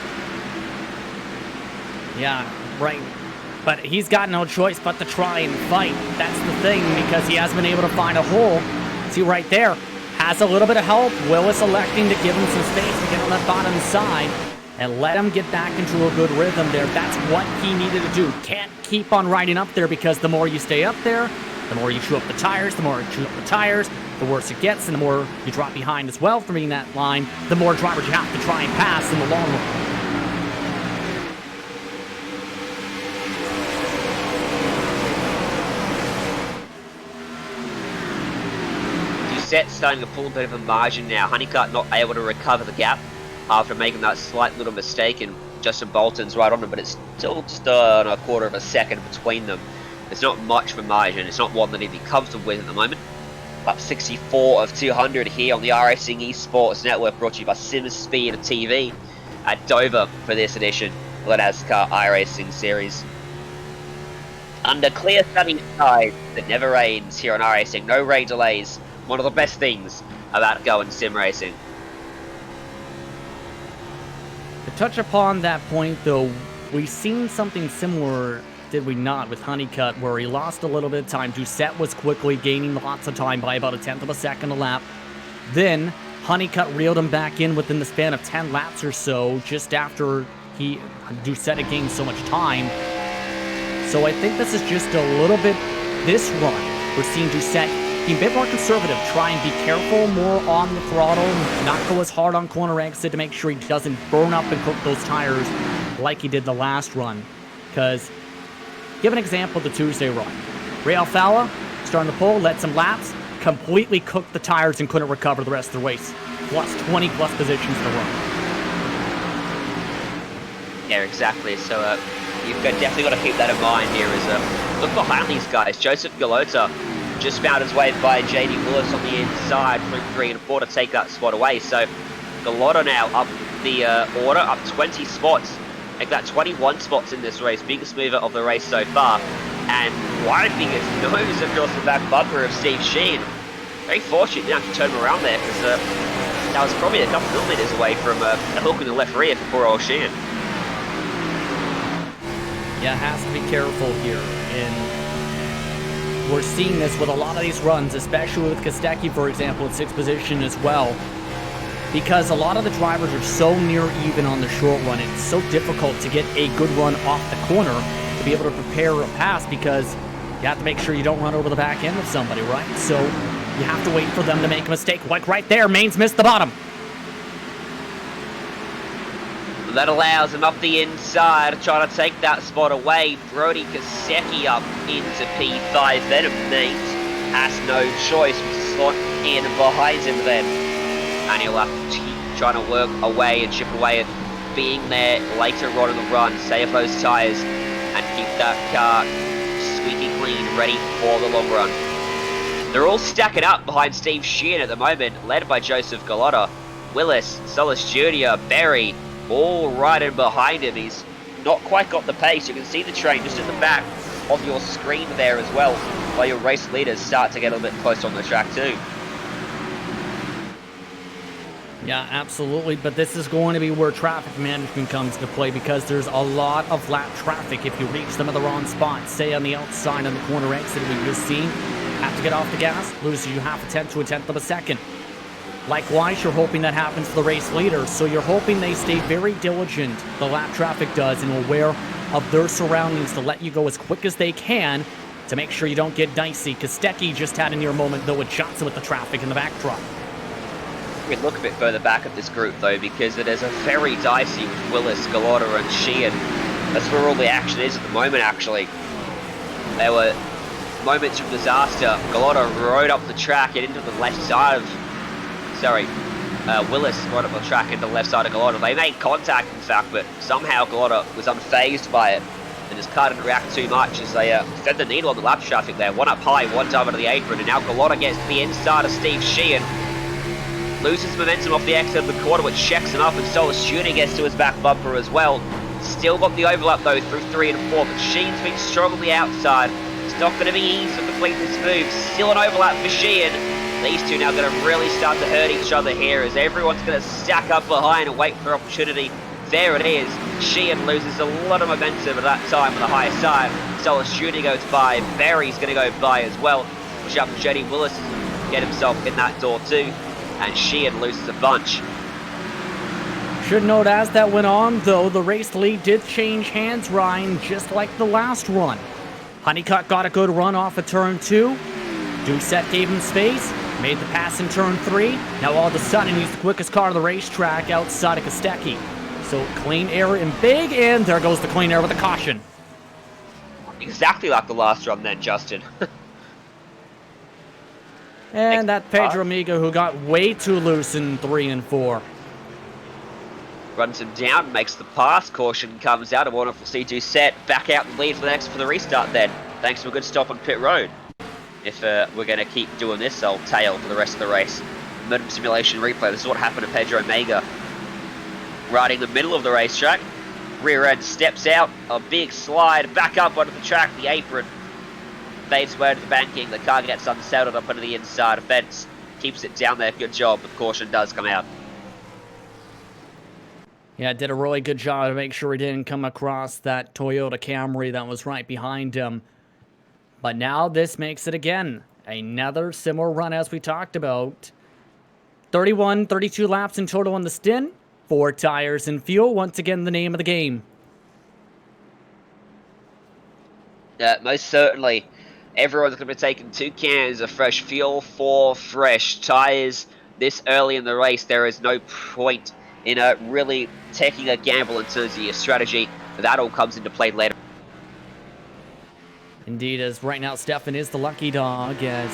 Yeah, right. But he's got no choice but to try and fight. That's the thing, because he has been able to find a hole. See right there, has a little bit of help. Willis electing to give him some space to get on that bottom side and let him get back into a good rhythm there. That's what he needed to do. Can't keep on riding up there, because the more you stay up there, the more you chew up the tires, the worse it gets, and the more you drop behind as well from being that line, the more drivers you have to try and pass in the long run. Doucette's starting to pull a bit of a margin now. Honeycutt not able to recover the gap after making that slight little mistake, and Justin Bolton's right on him, but it's still just on a quarter of a second between them. It's not much of a margin. It's not one that he'd be comfortable with at the moment. Lap 64 of 200 here on the iRacing Esports Network, brought to you by Sim Speed TV at Dover for this edition of the NASCAR iRacing Series. Under clear sunny skies that never rains here on iRacing. No rain delays. One of the best things about going sim racing. To touch upon that point, though, we've seen something similar did we not, with Honeycutt, where he lost a little bit of time. Doucette was quickly gaining lots of time by about 1/10 of a second a lap. Then Honeycutt reeled him back in within the span of 10 laps or so, just after Doucette had gained so much time. So I think this is just a little bit, this run, we're seeing Doucette be a bit more conservative, try and be careful more on the throttle, not go as hard on corner exit to make sure he doesn't burn up and cook those tires like he did the last run. Because, give an example of the Tuesday run. Ray Alfala, starting the pole, led some laps, completely cooked the tires and couldn't recover the rest of the race. Plus 20 plus positions to run. Yeah, exactly. So you've definitely got to keep that in mind here. Look behind these guys. Joseph Galota just found his way by JD Willis on the inside through 3 and 4 to take that spot away. So Galota now up the order, up 20 spots. Make that 21 spots in this race. Biggest mover of the race so far. And wiping his nose across the back bumper of Steve Sheehan. Very fortunate he didn't have to turn him around there, because that was probably a couple millimeters away from a hook in the left rear for poor old Sheehan. Yeah, has to be careful here. And we're seeing this with a lot of these runs, especially with Kostecki, for example, at 6th position as well. Because a lot of the drivers are so near even on the short run, it's so difficult to get a good run off the corner to be able to prepare a pass, because you have to make sure you don't run over the back end of somebody, right? So you have to wait for them to make a mistake. Like right there, Maines missed the bottom. That allows him up the inside to try to take that spot away. Brody Kostecki up into P5. Then Maines has no choice but to slot in behind him then. And he'll have to keep trying to work away and chip away at being there later on in the run, save those tyres, and keep that car squeaky clean, ready for the long run. They're all stacking up behind Steve Sheehan at the moment, led by Joseph Galota. Willis, Solis Jr., Berry, all right in behind him. He's not quite got the pace. You can see the train just at the back of your screen there as well, while your race leaders start to get a little bit closer on the track too. Yeah, absolutely, but this is going to be where traffic management comes into play, because there's a lot of lap traffic if you reach them at the wrong spot. Say on the outside on the corner exit we just seen, have to get off the gas, loses you 0.5 to 1/10 of a second. Likewise, you're hoping that happens to the race leader, so you're hoping they stay very diligent, the lap traffic does, and aware of their surroundings to let you go as quick as they can to make sure you don't get dicey. Kostecki just had a near moment, though, with Johnson with the traffic in the backdrop. We can look a bit further back at this group though, because it is a very dicey with Willis, Galota and Sheehan. That's where all the action is at the moment actually. There were moments of disaster. Galota rode up the track and into the left side of... Willis rode up the track into the left side of Galota. They made contact in fact, but somehow Galota was unfazed by it and his car didn't react too much as they fed the needle on the lap traffic there. One up high, one over to the apron, and now Galota gets to the inside of Steve Sheehan. Loses momentum off the exit of the corner, which checks him up, and Solis Jr. gets to his back bumper as well. Still got the overlap though through 3 and 4, but Sheehan's been strong on the outside. It's not going to be easy to complete this move. Still an overlap for Sheehan. These two now going to really start to hurt each other here, as everyone's going to stack up behind and wait for opportunity. There it is. Sheehan loses a lot of momentum at that time on the high side. Solis Jr. goes by. Berry's going to go by as well. Watch out for JD Willis to get himself in that door too. And Sheehan loses a bunch. Should note as that went on, though, the race lead did change hands, Ryan, just like the last run. Honeycutt got a good run off of turn 2. Doucette gave him space, made the pass in turn 3. Now all of a sudden he's the quickest car on the racetrack outside of Kostecki. So clean air and big, and there goes the clean air with a caution. Exactly like the last run then, Justin. And that Pedro Amiga, who got way too loose in 3 and 4. Runs him down, makes the pass. Caution comes out. A wonderful C2 set. Back out and lead for the restart then. Thanks to a good stop on pit road. If we're going to keep doing this, I'll tail for the rest of the race. Momentum simulation replay. This is what happened to Pedro Amiga. Riding the middle of the racetrack. Rear end steps out. A big slide. Back up onto the track. The apron. Fades way to the banking. The car gets unsettled up onto the inside fence. Keeps it down there. Good job. But caution does come out. Yeah, did a really good job to make sure he didn't come across that Toyota Camry that was right behind him. But now this makes it again. Another similar run as we talked about. 31, 32 laps in total on the stint. 4 tires and fuel. Once again, the name of the game. Most certainly. Everyone's going to be taking 2 cans of fresh fuel, 4 fresh tires. This early in the race, there is no point in really taking a gamble in terms of your strategy. That all comes into play later. Indeed, as right now Stefan is the lucky dog, as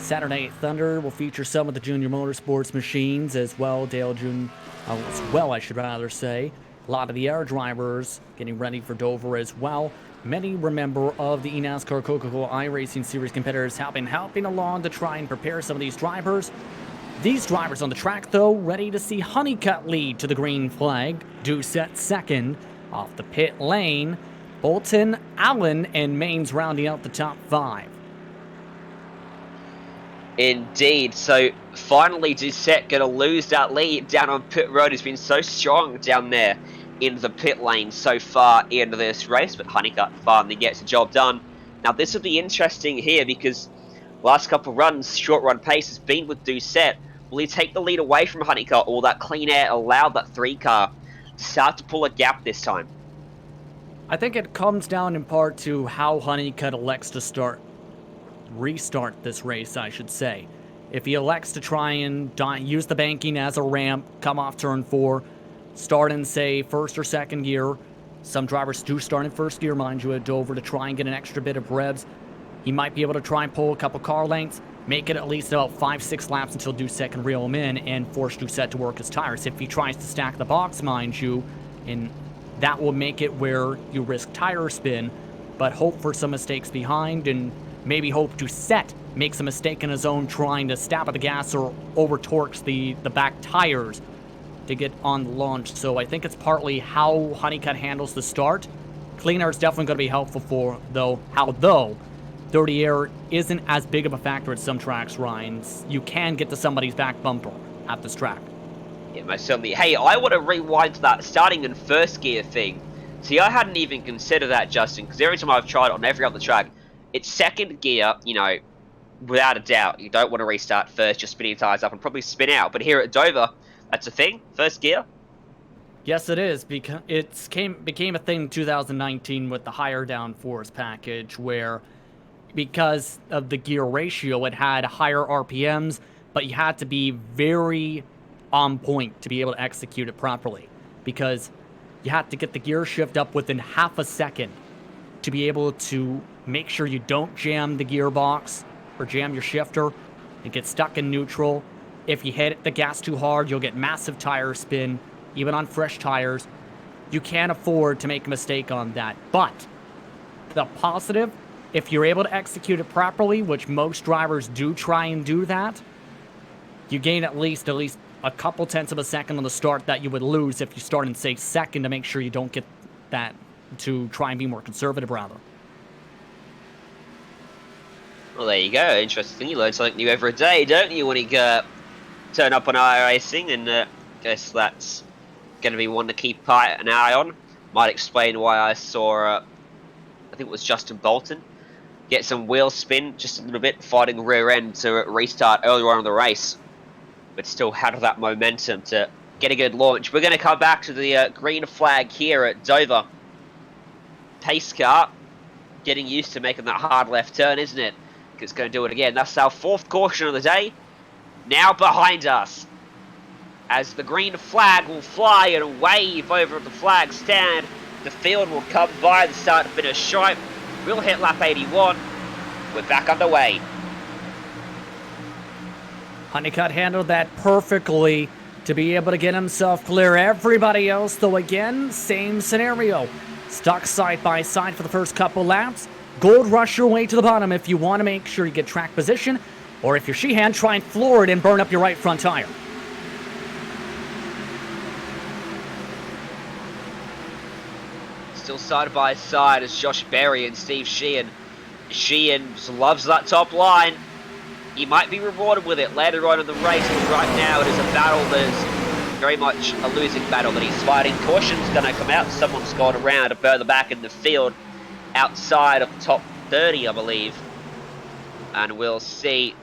Saturday Thunder will feature some of the Junior Motorsports machines as well. I should rather say. A lot of the air drivers getting ready for Dover as well. Many remember of the NASCAR Coca-Cola iRacing Series competitors have been helping along to try and prepare some of these drivers. These drivers on the track, though, ready to see Honeycutt lead to the green flag. Doucette second. Off the pit lane, Bolton, Allen, and Maines rounding out the top 5. Indeed. So finally Doucette going to lose that lead down on pit road. He's been so strong down there in the pit lane so far into this race, but Honeycutt finally gets the job done. Now this will be interesting here because last couple runs, short run pace has been with Doucette. Will he take the lead away from Honeycutt, or that clean air allowed that 3 car to start to pull a gap this time? I think it comes down in part to how Honeycutt elects to restart this race, I should say. If he elects to try and use the banking as a ramp, come off turn 4, start in, say, first or second gear. Some drivers do start in first gear, mind you, at Dover to try and get an extra bit of revs. He might be able to try and pull a couple car lengths, make it at least about 5-6 laps until Doucette can reel him in and force Doucette to work his tires. If he tries to stack the box, mind you, and that will make it where you risk tire spin, but hope for some mistakes behind, and maybe hope Doucette makes a mistake in his own trying to stab at the gas or over-torques the back tires to get on the launch. So I think it's partly how Honeycutt handles the start. Clean air is definitely going to be helpful though dirty air isn't as big of a factor at some tracks, Ryan. You can get to somebody's back bumper at this track. Yeah, most certainly. Hey, I want to rewind to that starting in first gear thing. See, I hadn't even considered that, Justin, because every time I've tried it on every other track, it's second gear, you know, without a doubt. You don't want to restart first, just spinning tires up and probably spin out. But here at Dover, that's a thing, first gear. Yes, it is, because it became a thing in 2019 with the higher downforce package, where because of the gear ratio, it had higher RPMs, but you had to be very on point to be able to execute it properly, because you had to get the gear shift up within half a second to be able to make sure you don't jam the gearbox or jam your shifter and get stuck in neutral. If you hit the gas too hard, you'll get massive tire spin, even on fresh tires. You can't afford to make a mistake on that. But the positive, if you're able to execute it properly, which most drivers do try and do that, you gain at least a couple tenths of a second on the start that you would lose if you start in, say, second, to make sure you don't get that, to try and be more conservative, rather. Well, there you go. Interesting. You learn something new every day, don't you, when you turn up on iRacing, and guess that's going to be one to keep an eye on. Might explain why I saw, I think it was Justin Bolton, get some wheel spin just a little bit, fighting rear end to restart earlier on in the race, but still had that momentum to get a good launch. We're going to come back to the green flag here at Dover. Pace car getting used to making that hard left turn, isn't it? It's going to do it again. That's our 4th caution of the day. Now behind us, as the green flag will fly and wave over at the flag stand. The field will come by the start to finish stripe. We'll hit lap 81. We're back underway. Honeycutt handled that perfectly to be able to get himself clear. Everybody else, though, again, same scenario. Stuck side by side for the first couple laps. Gold rush your way to the bottom if you want to make sure you get track position, or if you're Sheehan, try and floor it and burn up your right front tire. Still side by side as Josh Berry and Steve Sheehan. Sheehan loves that top line. He might be rewarded with it later on in the race, but right now it is a battle that is very much a losing battle that he's fighting. Caution's going to come out. Someone's gone around further back in the field, outside of the top 30, I believe. And we'll see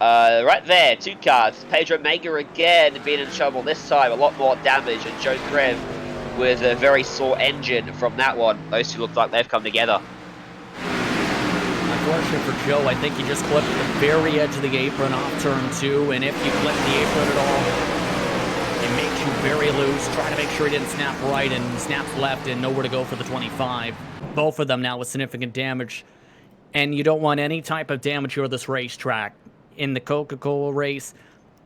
right there, 2 cars. Pedro Mega again being in trouble this time, a lot more damage, and Joe Krev with a very sore engine from that one. Those two look like they've come together. Unfortunate for Joe, I think he just clipped the very edge of the apron off turn 2, and if you clip the apron at all, it makes you very loose. Try to make sure he didn't snap right, and he snaps left and nowhere to go for the 25. Both of them now with significant damage, and you don't want any type of damage here at this racetrack. In the Coca-Cola race,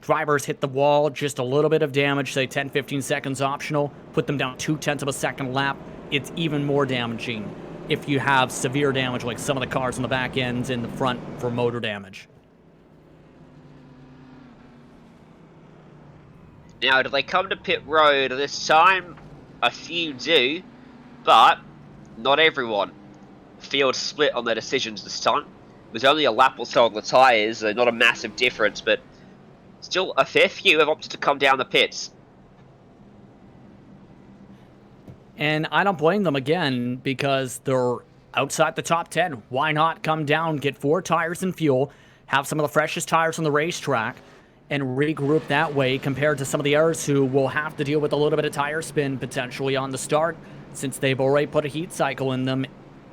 drivers hit the wall, just a little bit of damage, say 10-15 seconds optional, put them down 0.2 of a second lap. It's even more damaging if you have severe damage like some of the cars on the back ends in the front for motor damage. Now, do they come to pit road this time? A few do, but not everyone. Field split on their decisions this time. It was only a lap or so on the tyres, not a massive difference, but still a fair few have opted to come down the pits. And I don't blame them again, because they're outside the top 10. Why not come down, get 4 tires and fuel, have some of the freshest tires on the racetrack, and regroup that way compared to some of the others who will have to deal with a little bit of tire spin potentially on the start, since they've already put a heat cycle in them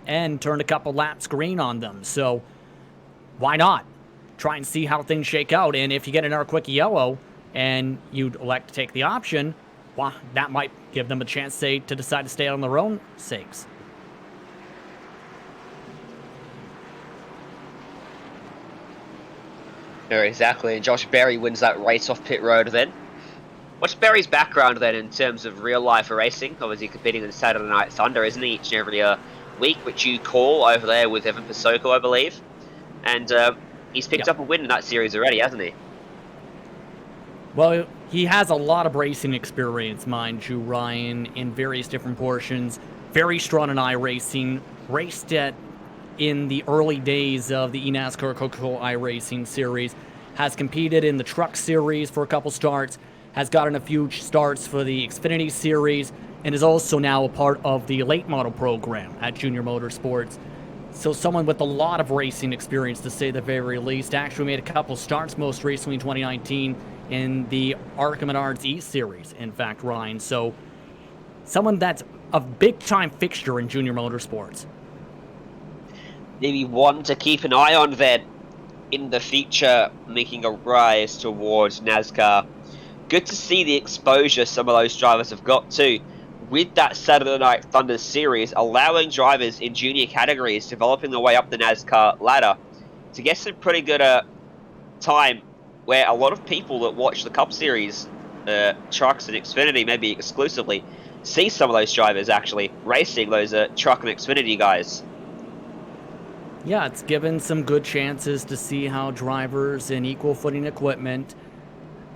and turned a couple laps green on them. So why not try and see how things shake out? And if you get another quick yellow and you'd elect to take the option, well, that might give them a chance, say, to decide to stay on their own sakes. Yeah, exactly. And Josh Berry wins that race off pit road then. What's Berry's background then in terms of real life racing? Obviously competing in Saturday Night Thunder, isn't he, each and every week, which you call over there with Evan Pasoko, I believe. And he's picked up a win in that series already, hasn't he? Well, he has a lot of racing experience, mind you, Ryan, in various different portions. Very strong in iRacing. Raced in the early days of the NASCAR Coca-Cola iRacing series. Has competed in the Truck Series for a couple starts. Has gotten a few starts for the Xfinity Series. And is also now a part of the late model program at Junior Motorsports. So someone with a lot of racing experience, to say the very least. Actually made a couple starts, most recently in 2019 in the ARCA Menards E-Series, in fact, Ryan. So someone that's a big-time fixture in Junior Motorsports. Maybe one to keep an eye on then in the future, making a rise towards NASCAR. Good to see the exposure some of those drivers have got too. With that Saturday Night Thunder series, allowing drivers in junior categories developing their way up the NASCAR ladder to get some pretty good time, where a lot of people that watch the Cup Series, trucks and Xfinity maybe exclusively, see some of those drivers actually racing those truck and Xfinity guys. Yeah, it's given some good chances to see how drivers in equal footing equipment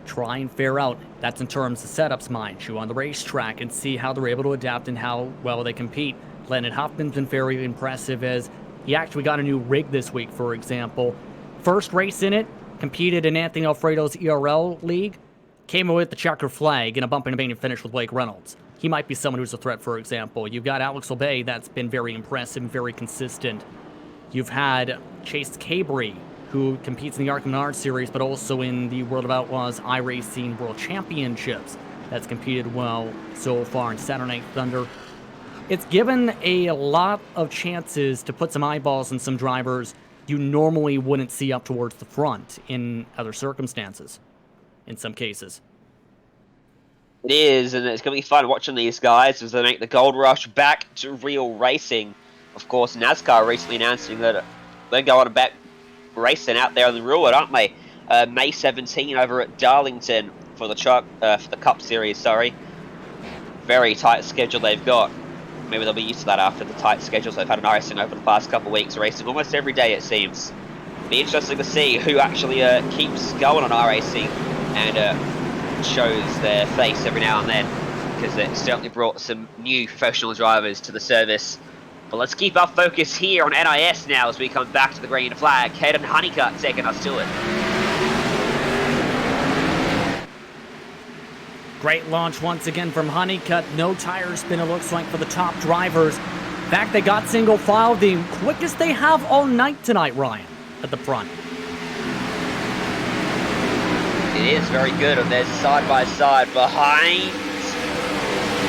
try and fare out. That's in terms of setups, mind you, on the racetrack, and see how they're able to adapt and how well they compete. Lennon Huffman's been very impressive, as he actually got a new rig this week, for example. First race in it, competed in Anthony Alfredo's ERL league, came away with the checker flag and a bump and bang finish with Blake Reynolds. He might be someone who's a threat, for example. You've got Alex Obey, that's been very impressive and very consistent. You've had Chase Cabry, who competes in the ARCA Menards series, but also in the World of Outlaws iRacing World Championships. That's competed well so far in Saturday Night Thunder. It's given a lot of chances to put some eyeballs on some drivers you normally wouldn't see up towards the front in other circumstances, in some cases. It is, and it's going to be fun watching these guys as they make the gold rush back to real racing. Of course, NASCAR recently announcing that they're going back racing out there on the real world, aren't they? May 17 over at Darlington for the Cup Series, sorry. Very tight schedule they've got. Maybe they'll be used to that after the tight schedules they've had in iRacing over the past couple of weeks, racing almost every day, it seems. Be interesting to see who actually keeps going on iRacing and shows their face every now and then, because it certainly brought some new professional drivers to the service. But let's keep our focus here on NIS now as we come back to the green flag. Hayden Honeycutt taking us to it. Great launch once again from Honeycutt. No tire spin, it looks like, for the top drivers. In fact, they got single file, the quickest they have all night tonight, Ryan, at the front. It is very good, and there's side by side behind.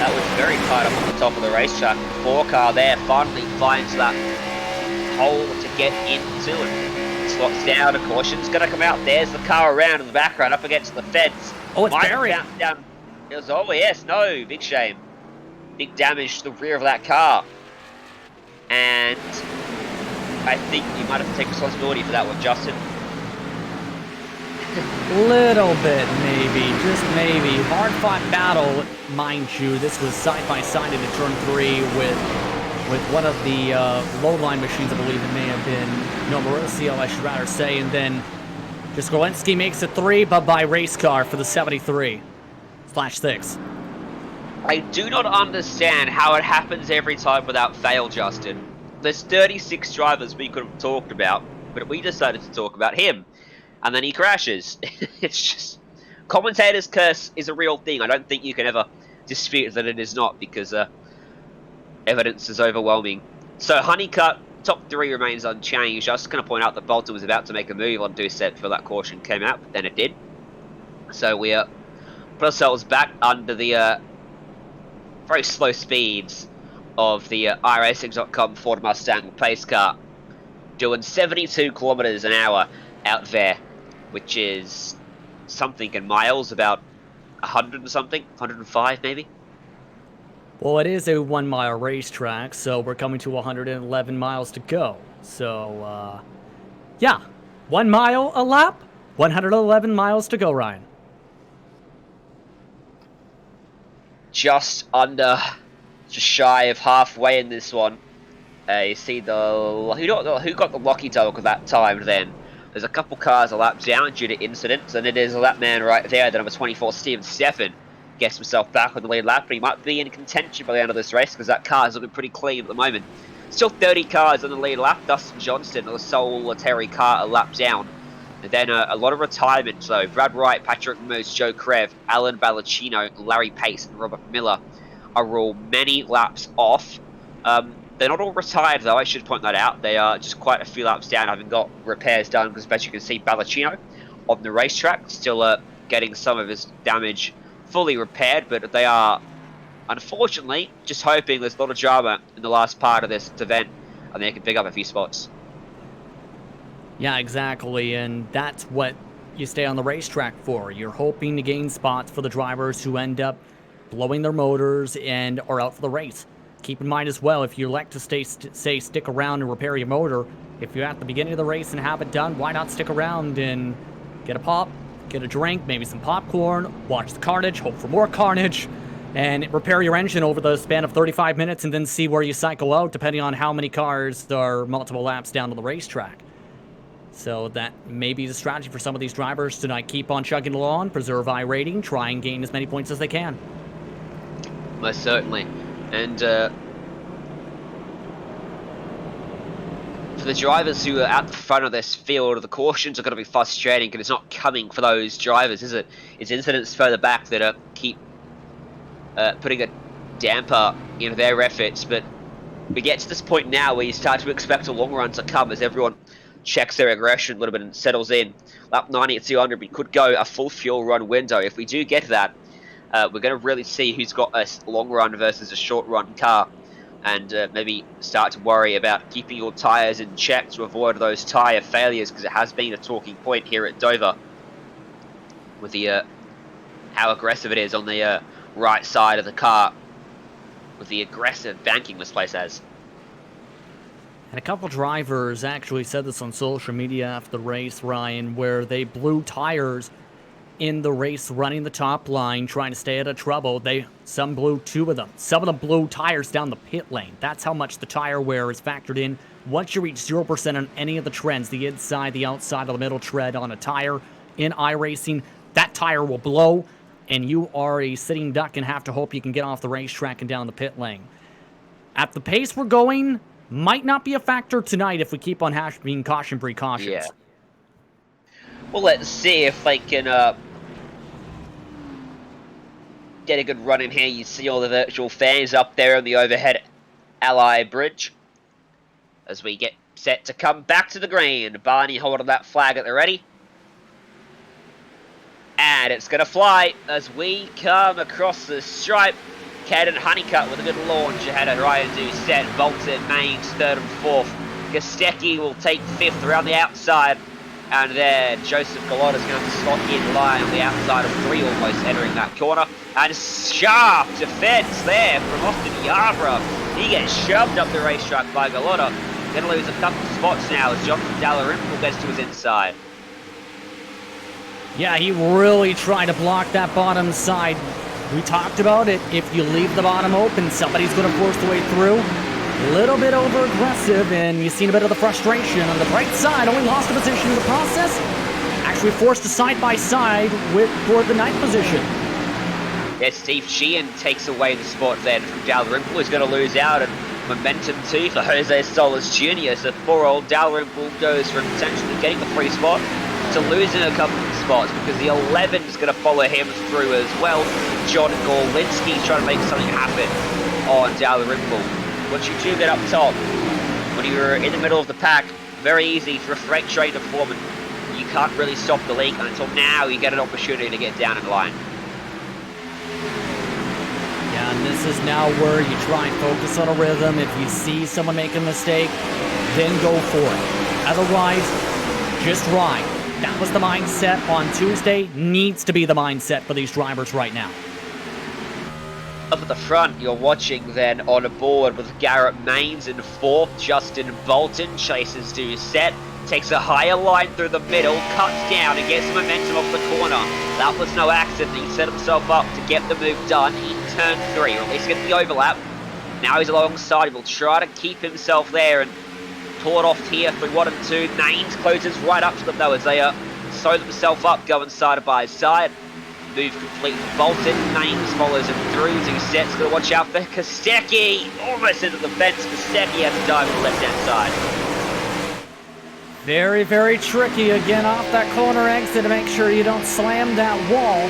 That was very tight up on the top of the racetrack. The 4-car there finally finds that hole to get into it. Slots down, a caution's going to come out. There's the car around in the background up against the fence. Oh, it's buried. It was, oh yes, no, big shame. Big damage to the rear of that car. And I think you might have to take responsibility for that one, Justin. Little bit, maybe, just maybe. Hard-fought battle, mind you. This was side-by-side into turn 3 with one of the low-line machines, I believe it may have been. No, Marosio, I should rather say. And then Jaskowski makes it 3, but by race car for the 73/6. I do not understand how it happens every time without fail, Justin. There's 36 drivers we could have talked about, but we decided to talk about him. And then he crashes. It's just... Commentator's curse is a real thing. I don't think you can ever dispute that it is not, because evidence is overwhelming. So Honeycutt, top 3 remains unchanged. I was going to point out that Bolton was about to make a move on Doucette before that caution came out, but then it did. So we put ourselves back under the very slow speeds of the iRacing.com Ford Mustang pace car, doing 72 kilometers an hour out there, which is something in miles, about 100 and something, 105 maybe. Well, it is a 1-mile racetrack, so we're coming to 111 miles to go. So, yeah, 1 mile a lap, 111 miles to go, Ryan. Just shy of halfway in this one. You see who got the lucky dog at that time then. There's a couple cars a lap down due to incidents, and it is that man right there, the number 24, Steven Steffen, gets himself back on the lead lap, but he might be in contention by the end of this race, because that car is looking pretty clean at the moment. Still 30 cars on the lead lap. Dustin Johnston, the solitary car a lap down. And then a lot of retirement, so Brad Wright, Patrick Moose, Joe Krev, Alan Ballacino, Larry Pace, and Robert Miller are all many laps off. They're not all retired, though, I should point that out. They are just quite a few laps down, having got repairs done, because as you can see, Ballacino on the racetrack, still getting some of his damage fully repaired, but they are, unfortunately, just hoping there's a lot of drama in the last part of this event, and they can pick up a few spots. Yeah, exactly, and that's what you stay on the racetrack for. You're hoping to gain spots for the drivers who end up blowing their motors and are out for the race. Keep in mind as well, if you elect to stick around and repair your motor, if you're at the beginning of the race and have it done, why not stick around and get a pop, get a drink, maybe some popcorn, watch the carnage, hope for more carnage, and repair your engine over the span of 35 minutes and then see where you cycle out, depending on how many cars are multiple laps down to the racetrack. So that may be the strategy for some of these drivers tonight. Keep on chugging along, preserve iRating, try and gain as many points as they can. Most certainly. And for the drivers who are at the front of this field, the cautions are going to be frustrating because it's not coming for those drivers, is it? It's incidents further back that keep putting a damper in their efforts. But we get to this point now where you start to expect a long run to come as everyone checks their aggression a little bit and settles in. Lap 90 at 200, we could go a full fuel run window. If we do get that, we're going to really see who's got a long run versus a short run car, and maybe start to worry about keeping your tyres in check to avoid those tyre failures, because it has been a talking point here at Dover with the how aggressive it is on the right side of the car, with the aggressive banking this place has. And a couple drivers actually said this on social media after the race, Ryan, where they blew tires in the race running the top line, trying to stay out of trouble. Some blew 2 of them. Some of them blew tires down the pit lane. That's how much the tire wear is factored in. Once you reach 0% on any of the treads, the inside, the outside, or the middle tread on a tire in iRacing, that tire will blow, and you are a sitting duck and have to hope you can get off the racetrack and down the pit lane. At the pace we're going, might not be a factor tonight if we keep on being caution precautions. Yeah. Well, let's see if they can get a good run in here. You see all the virtual fans up there on the overhead Ally Bridge. As we get set to come back to the green. Barney holding that flag at the ready. And it's going to fly as we come across the stripe. Caden Honeycutt with a good launch ahead of Ryan Doucette. Bolton, Mains, 3rd and 4th. Gostecki will take 5th around the outside. And then Joseph Gallotta's going to have to slot in line on the outside of 3, almost entering that corner. And sharp defense there from Austin Yarborough. He gets shoved up the racetrack by Gallotta. Going to lose a couple of spots now as Jonathan Dalrymple gets to his inside. Yeah, he really tried to block that bottom side. We talked about it. If you leave the bottom open, somebody's going to force the way through. A little bit over-aggressive, and you've seen a bit of the frustration. On the bright side, only lost a position in the process. Actually forced a side-by-side toward the 9th position. Yeah, Steve Sheehan takes away the spot then from Dalrymple, who's going to lose out, and momentum too for Jose Solis Jr. So poor Dalrymple goes from potentially getting the 3 spot to losing a couple of spots because the 11 is going to follow him through as well. John Gorlinski trying to make something happen on Dalrymple. Once you do get up top, when you're in the middle of the pack, very easy for a freight train to form, and you can't really stop the leak until now you get an opportunity to get down in line. Yeah, and this is now where you try and focus on a rhythm. If you see someone make a mistake, then go for it. Otherwise, just ride. That was the mindset on Tuesday. Needs to be the mindset for these drivers right now. Up at the front, you're watching then on a board with Garrett Mains in 4th. Justin Bolton chases Doucette, takes a higher line through the middle, cuts down and gets momentum off the corner. That was no accident. He set himself up to get the move done in turn 3, or at least get the overlap. Now he's alongside. He will try to keep himself there and pull it off here through 1 and 2. Mains closes right up to them though as they sew themselves up, going side by side. Move complete for Bolton. Mains follows him through. Doucette's going to watch out for Kostecki. Almost into the fence. Kostecki has to dive on the left-hand side. Very, very tricky again off that corner exit to make sure you don't slam that wall.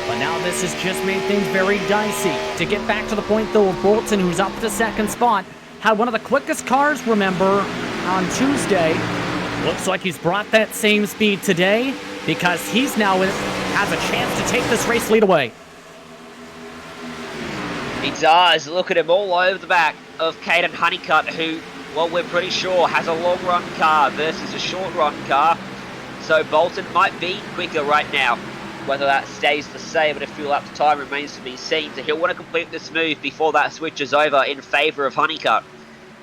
But now this has just made things very dicey. To get back to the point though of Bolton, who's up to 2nd spot, had one of the quickest cars, remember, on Tuesday. Looks like he's brought that same speed today because he's now has a chance to take this race lead away. He does. Look at him all over the back of Caden Honeycutt, who, well, we're pretty sure has a long run car versus a short run car. So Bolton might be quicker right now. Whether that stays the same at a few laps time remains to be seen. So he'll want to complete this move before that switches over in favour of Honeycutt.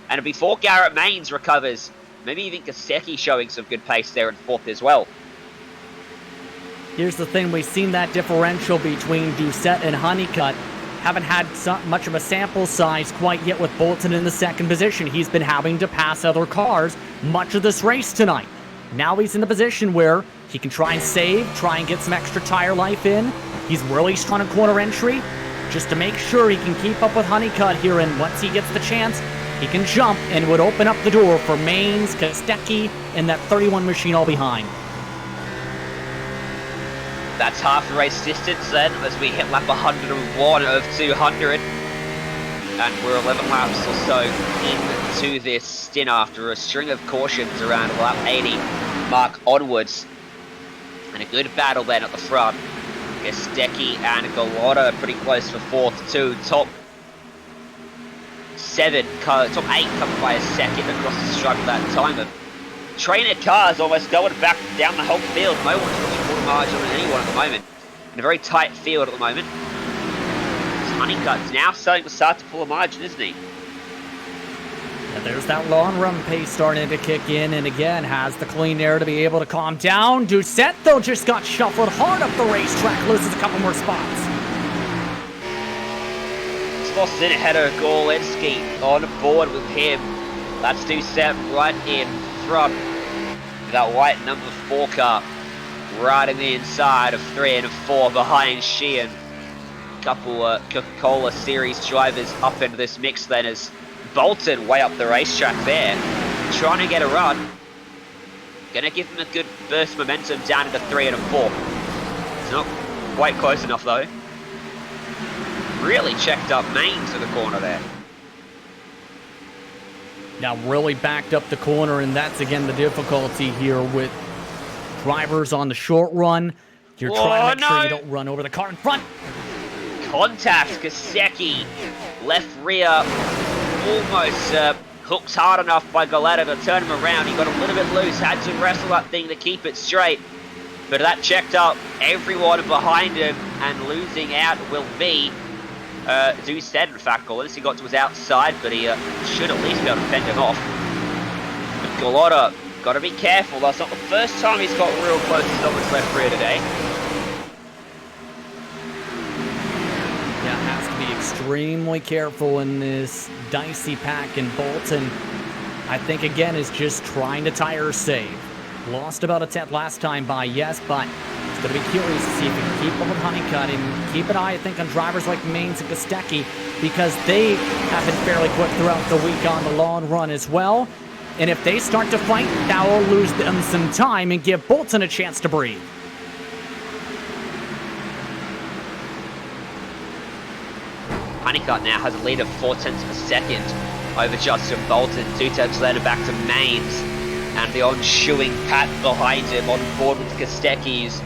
And before Garrett Mains recovers, maybe even Kostecki showing some good pace there in 4th as well. Here's the thing, we've seen that differential between Doucette and Honeycutt. Haven't had much of a sample size quite yet with Bolton in the 2nd position. He's been having to pass other cars much of this race tonight. Now he's in a position where he can try and save, try and get some extra tire life in. He's really strong on corner entry just to make sure he can keep up with Honeycutt here, and once he gets the chance, he can jump and would open up the door for Mains, Kostecki, and that 31 machine all behind. That's half the race distance then as we hit lap 101 of 200. And we're 11 laps or so into this stint after a string of cautions around lap 80 mark onwards. And a good battle then at the front. Kostecki and Gallotta pretty close for 4th too. Top 8 coming by a second across the stripe at that time. And trainer cars almost going back down the whole field. No one's really full margin on anyone at the moment. In a very tight field at the moment. Honeycutt's now starting to pull a margin, isn't he? Yeah, there's that long run pace starting to kick in, and again has the clean air to be able to calm down. Doucette though just got shuffled hard up the racetrack, loses a couple more spots. Lost in ahead of Gorlinski on board with him. That's Doucette right in front. That white number 4 car right in the inside of 3 and 4 behind Sheehan. Couple Coca-Cola Series drivers up into this mix then as Bolton way up the racetrack there, trying to get a run. Gonna give him a good burst of momentum down into 3 and 4. It's not quite close enough though. really checked up mains in the corner there. Now really backed up the corner, and that's again the difficulty here with drivers on the short run. You're trying to make sure you don't run over the car in front. Contact, Kostecki, left rear, almost hooks hard enough by Goleta to turn him around. He got a little bit loose, had to wrestle that thing to keep it straight. But that checked up everyone behind him, and losing out will be Doucette, in fact. Goleta got to his outside, but he should at least be able to fend him off. But Goleta, got to be careful. That's not the first time he's got real close to someone's left rear today. Yeah, has to be extremely careful in this dicey pack, and Bolton, I think, again, is just trying to tire save. Lost about a 10th last time by, yes, but it's going to be curious to see if he can keep up with Honeycutt, and keep an eye, I think, on drivers like Maines and Kostecki, because they have been fairly quick throughout the week on the long run as well. And if they start to fight, that will lose them some time and give Bolton a chance to breathe. Honeycutt now has a lead of 0.4 of a second over Justin Bolton. 2 tenths later back to Maines, and the ensuing Pat behind him on board with Kostecki's.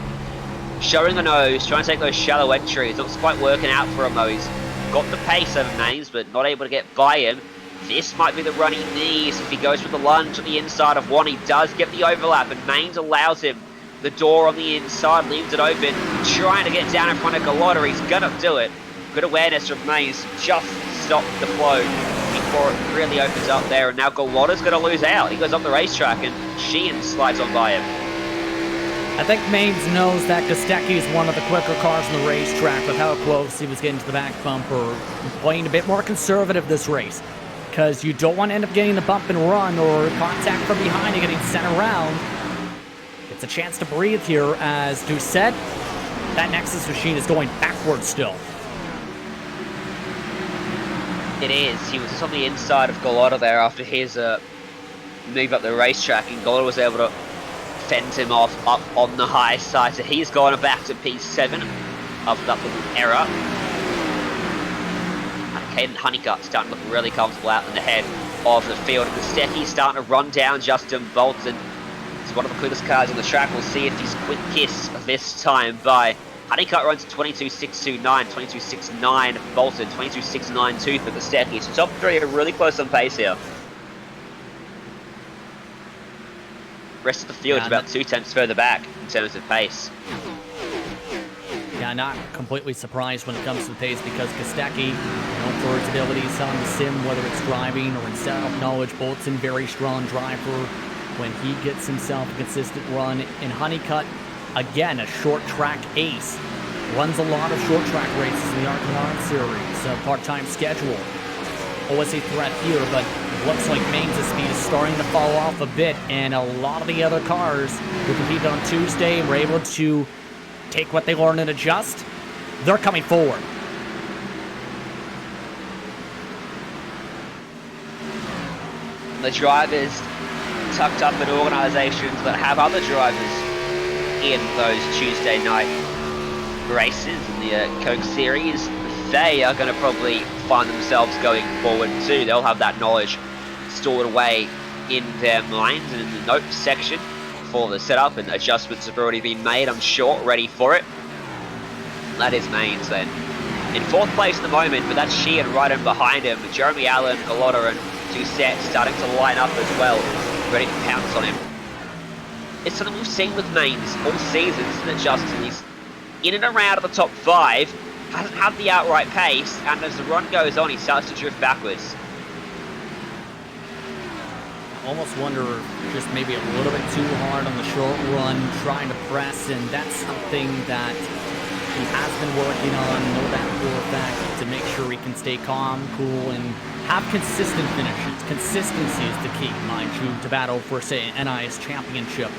Showing the nose, trying to take those shallow entries. Looks quite working out for him though. He's got the pace over Maines, but not able to get by him. This might be the run he needs. If he goes for the lunge on the inside of one, he does get the overlap, and Maines allows him the door on the inside, leaves it open, trying to get down in front of Goleta. He's gonna do it. Good awareness from Maines, just stop the flow before it really opens up there, and now Goleta's gonna lose out. He goes up the racetrack, and Sheehan slides on by him. I think Maines knows that Kostecki is one of the quicker cars on the racetrack with how close he was getting to the back bumper, playing a bit more conservative this race, because you don't want to end up getting the bump and run or contact from behind and getting sent around. It's a chance to breathe here as Doucette, that Nexus machine is going backwards still. It is. He was just on the inside of Goleta there after his move up the racetrack, and Goleta was able to fend him off up on the high side. So he's gone back to P7 after that little error. And Caden Honeycutt starting to look really comfortable out in the head of the field. And Kostecki's starting to run down Justin Bolton. He's one of the quickest cars on the track. We'll see if he's quick kiss this time by. Honeycutt runs 22.629, 22.69 Bolton, 22.692 for Kostecki. So top three are really close on pace here. Rest of the field is about 2 tenths further back in terms of pace. Yeah, not completely surprised when it comes to the pace, because Kostecki, known for his abilities on the sim, whether it's driving or in setup knowledge, Bolton, very strong driver when he gets himself a consistent run. In Honeycutt, again, a short track ace. Runs a lot of short track races in the Arcanard series, a part-time schedule. Always a threat here, but it looks like Maines' speed is starting to fall off a bit, and a lot of the other cars who competed on Tuesday were able to take what they learned and adjust. They're coming forward. The drivers tucked up in organisations that have other drivers in those Tuesday night races in the Coke Series, they are going to probably find themselves going forward too. They'll have that knowledge stored away in their minds and in the notes section for the setup, and adjustments have already been made, I'm sure, ready for it. That is Maines then. In 4th place at the moment, but that's Sheehan right in behind him. Jeremy Allen, Goleta, and Doucette starting to line up as well, ready to pounce on him. It's something we've seen with Maines all season, isn't it, Justin? He's in and around at the top 5, hasn't had the outright pace, and as the run goes on, he starts to drift backwards. I almost wonder just maybe a little bit too hard on the short run, trying to press, and that's something that he has been working on, know that for a fact, to make sure he can stay calm, cool, and have consistent finishes. Consistency is the key, mind you, to battle for, say, an NIS championship.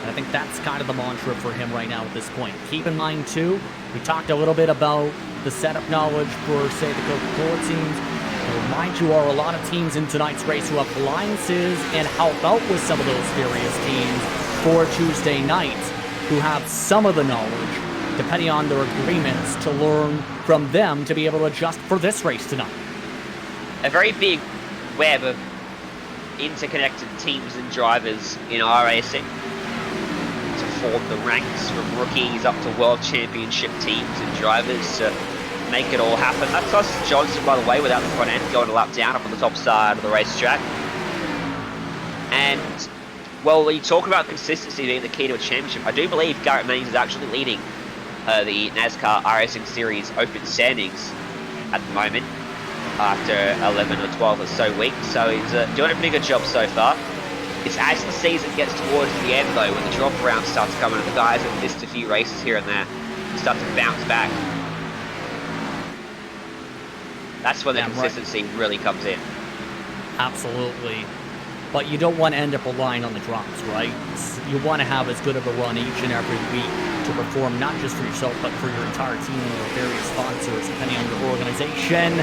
And I think that's kind of the mantra for him right now at this point. Keep in mind, too, we talked a little bit about the setup knowledge for, say, the Coca-Cola teams. I'll remind you, are a lot of teams in tonight's race who have alliances and help out with some of those various teams for Tuesday night, who have some of the knowledge depending on their agreements, to learn from them to be able to adjust for this race tonight. A very big web of interconnected teams and drivers in iRacing to form the ranks from rookies up to world championship teams and drivers to make it all happen. That's us Johnson, by the way, without the front end, going a lap down up on the top side of the racetrack. And, well, when you talk about consistency being the key to a championship, I do believe Garrett Maines is actually leading the NASCAR iRacing Series open standings at the moment after 11 or 12 or so weeks. So he's doing a pretty good job so far. It's as the season gets towards the end, though, when the drop round starts coming, and the guys have missed a few races here and there start to bounce back. That's when the consistency really comes in. Absolutely. But you don't want to end up relying on the drops, right? You want to have as good of a run each and every week to perform, not just for yourself, but for your entire team and your various sponsors, depending on your organization.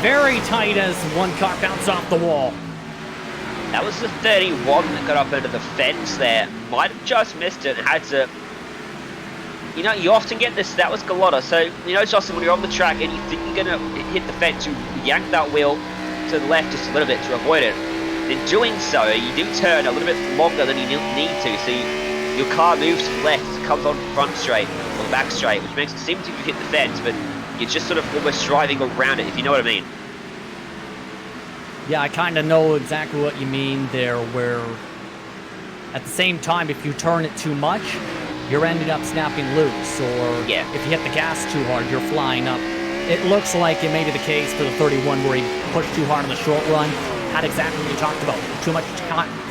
Very tight as one car bounced off the wall. That was the 31 that got up into the fence there. Might have just missed it and had to... You know, you often get this, that was Gallotta. So, you know, Justin, when you're on the track and you think you're going to hit the fence, you yank that wheel to the left just a little bit to avoid it. In doing so, you do turn a little bit longer than you need to, so your car moves to the left, comes on the front straight, or the back straight, which makes it seem as if you hit the fence, but you're just sort of almost driving around it, if you know what I mean. Yeah, I kind of know exactly what you mean there, where at the same time, if you turn it too much, you're ending up snapping loose, or if you hit the gas too hard, you're flying up. It looks like it may be the case for the 31 where he pushed too hard on the short run, had exactly what you talked about, too much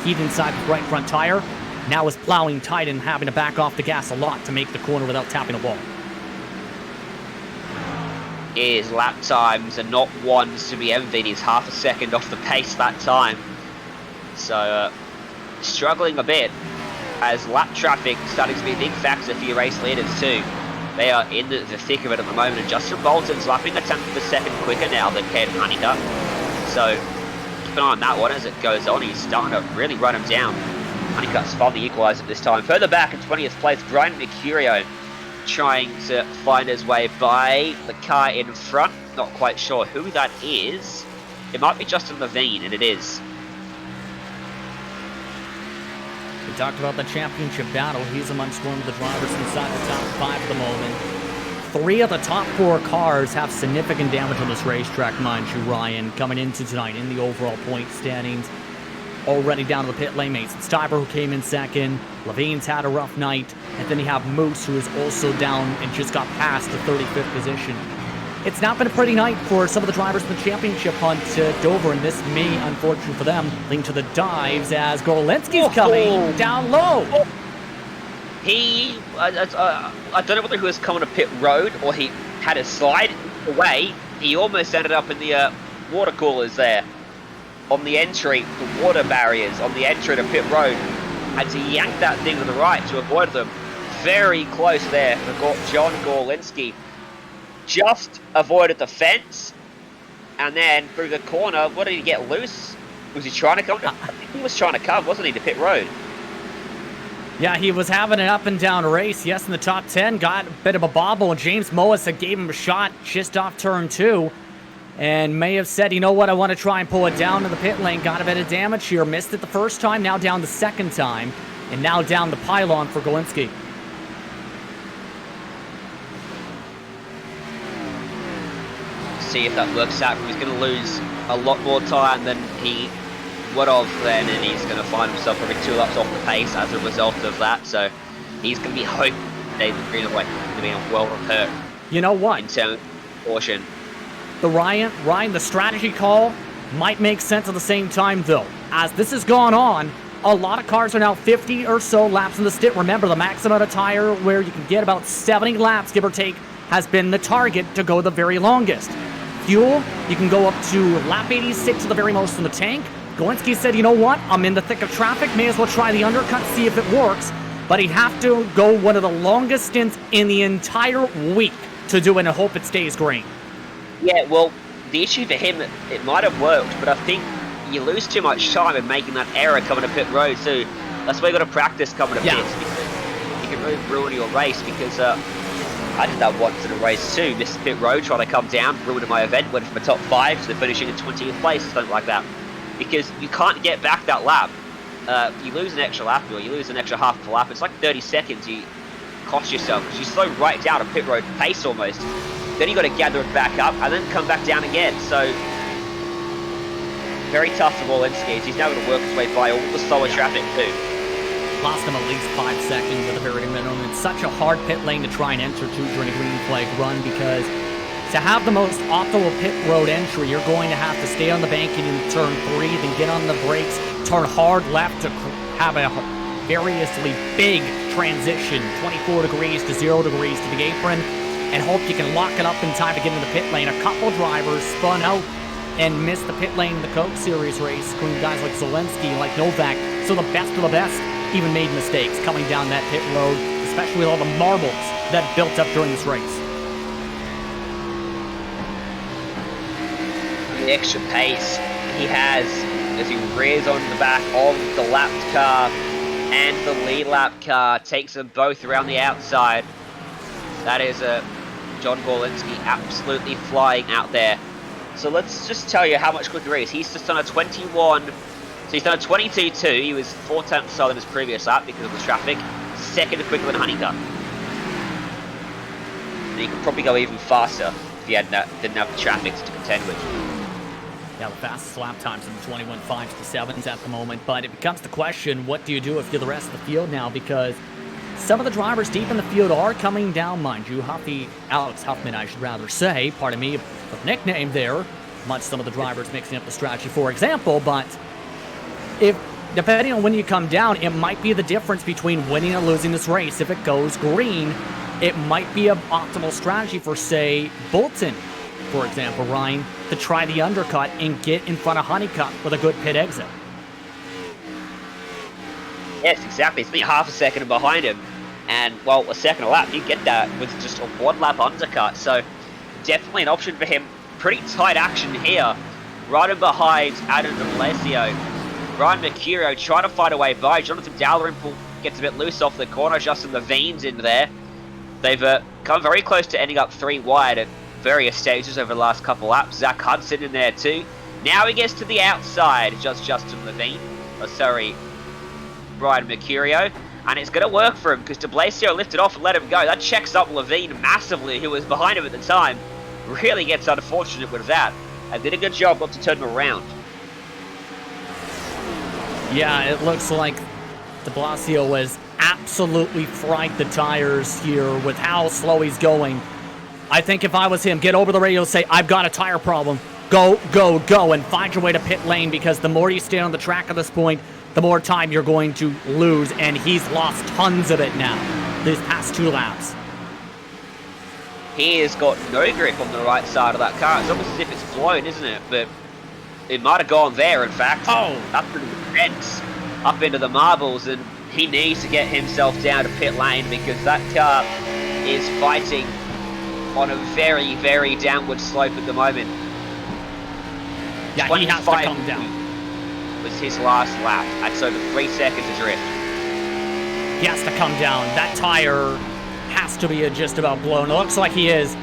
heat inside the right front tire, now is plowing tight and having to back off the gas a lot to make the corner without tapping the wall. His lap times are not ones to be envied. He's half a second off the pace that time. So, struggling a bit as lap traffic starting to be a big factor for your race leaders too. They are in the thick of it at the moment, and Justin Bolton's lapping a tenth of a second quicker now than Caden Honeycutt. So, keep an eye on that one as it goes on. He's starting to really run him down. Honeycutt's found the equaliser this time. Further back in 20th place, Brian Mercurio trying to find his way by the car in front. Not quite sure who that is. It might be Justin Levine, and it is. We talked about the championship battle. He's amongst one of the drivers inside the top 5 at the moment. 3 of the top 4 cars have significant damage on this racetrack, mind you, Ryan, coming into tonight in the overall point standings. Already down to the pit lane mates. It's Stiber who came in second. Levine's had a rough night. And then you have Moose, who is also down and just got past the 35th position. It's not been a pretty night for some of the drivers in the championship hunt to Dover, and this may, unfortunately for them, link to the dives as Gorlinski's coming down low. He, I don't know whether he was coming to pit road or he had a slide away. He almost ended up in the water coolers there on the entry, the water barriers on the entry to pit road. Had to yank that thing to the right to avoid them. Very close there for John Gorlinski. Just avoided the fence, and then through the corner, what did he get loose? Was he trying to come? I think he was trying to come, wasn't he, to pit road? Yeah, he was having an up and down race. Yes, in the top 10, got a bit of a bobble, and James Moas gave him a shot just off turn 2, and may have said, you know what, I want to try and pull it down to the pit lane. Got a bit of damage here. Missed it the first time, now down the second time, and now down the pylon for Gorlinski. See if that works out. He's going to lose a lot more time than he would have then, and he's going to find himself probably 2 laps off the pace as a result of that. So he's going to be hoping David Greenaway to be a world of hurt. You know what? In terms of caution. Ryan, the strategy call might make sense at the same time, though. As this has gone on, a lot of cars are now 50 or so laps in the stint. Remember, the max amount of tire where you can get about 70 laps, give or take, has been the target to go the very longest. Fuel, you can go up to lap 86 at the very most in the tank. Gorlinski said, you know what, I'm in the thick of traffic, may as well try the undercut, see if it works. But he'd have to go one of the longest stints in the entire week to do it and hope it stays green. Yeah, well, the issue for him, it might have worked, but I think you lose too much time in making that error coming to pit road too. That's why you got to practice coming to pits, because you can really ruin your race, because I did that once in a race too. Missed pit road, trying to come down, ruined my event, went from a top 5 to finishing in 20th place, something like that. Because you can't get back that lap. You lose an extra lap, or you lose an extra half of a lap. It's like 30 seconds you cost yourself because you slow right down a pit road pace almost. Then you got to gather it back up and then come back down again. So very tough for Wolinski. He's now going to work his way by all the slower traffic too. Lost him at least 5 seconds at the very minimum. It's such a hard pit lane to try and enter to during a green flag run because to have the most optimal pit road entry, you're going to have to stay on the banking in turn 3, then get on the brakes, turn hard left to have a variously big transition, 24 degrees to 0 degrees to the apron, and hope you can lock it up in time to get into the pit lane. A couple drivers spun out and missed the pit lane in the Cup Series race, including guys like Zelensky, like Novak. So the best of the best even made mistakes coming down that pit road, especially with all the marbles that built up during this race. The extra pace he has as he rears on the back of the lapped car and the lead lap car, takes them both around the outside. That is John Gorlinski absolutely flying out there. So let's just tell you how much quicker he is. He's just done a 21, so he's done a 22.2. He was 4 tenths slower than his previous lap because of the traffic. Second quicker than Honeycutt. And he could probably go even faster if he didn't have the traffic to contend with. Yeah, the fastest lap times in the 21.5s to 7s at the moment, but it becomes the question, what do you do if you're the rest of the field now? Because some of the drivers deep in the field are coming down, mind you. Alex Huffman, I should rather say, pardon me, the nickname there, much some of the drivers mixing up the strategy, for example, but if depending on when you come down, it might be the difference between winning or losing this race. If it goes green, it might be an optimal strategy for, say, Bolton, for example, Ryan, to try the undercut and get in front of Honeycutt with a good pit exit. Yes, exactly. It's been half a second behind him. And, well, a second a lap, you get that with just a 1 lap undercut. So, definitely an option for him. Pretty tight action here. Right in behind Adam de Blasio. Ryan Mercurio trying to fight away by. Jonathan Dalrymple gets a bit loose off the corner, adjusting the veins in there. They've come very close to ending up 3 wide at various stages over the last couple laps. Zach Hudson in there too. Now he gets to the outside, just Justin Levine. Ryan Mercurio. And it's going to work for him because de Blasio lifted off and let him go. That checks up Levine massively, who was behind him at the time. Really gets unfortunate with that. And did a good job not to turn him around. Yeah, it looks like de Blasio has absolutely fried the tires here with how slow he's going. I think if I was him, get over the radio and say, I've got a tire problem. Go, go, go, and find your way to pit lane because the more you stay on the track at this point, the more time you're going to lose, and he's lost tons of it now, these past 2 laps. He has got no grip on the right side of that car. It's almost as if it's blown, isn't it? But it might have gone there, in fact. Oh! Up into the fence, up into the marbles, and he needs to get himself down to pit lane because that car is fighting on a very, very downward slope at the moment. Yeah, he has to come down. Was his last lap. That's over 3 seconds adrift. He has to come down. That tire has to be just about blown. It looks like he is.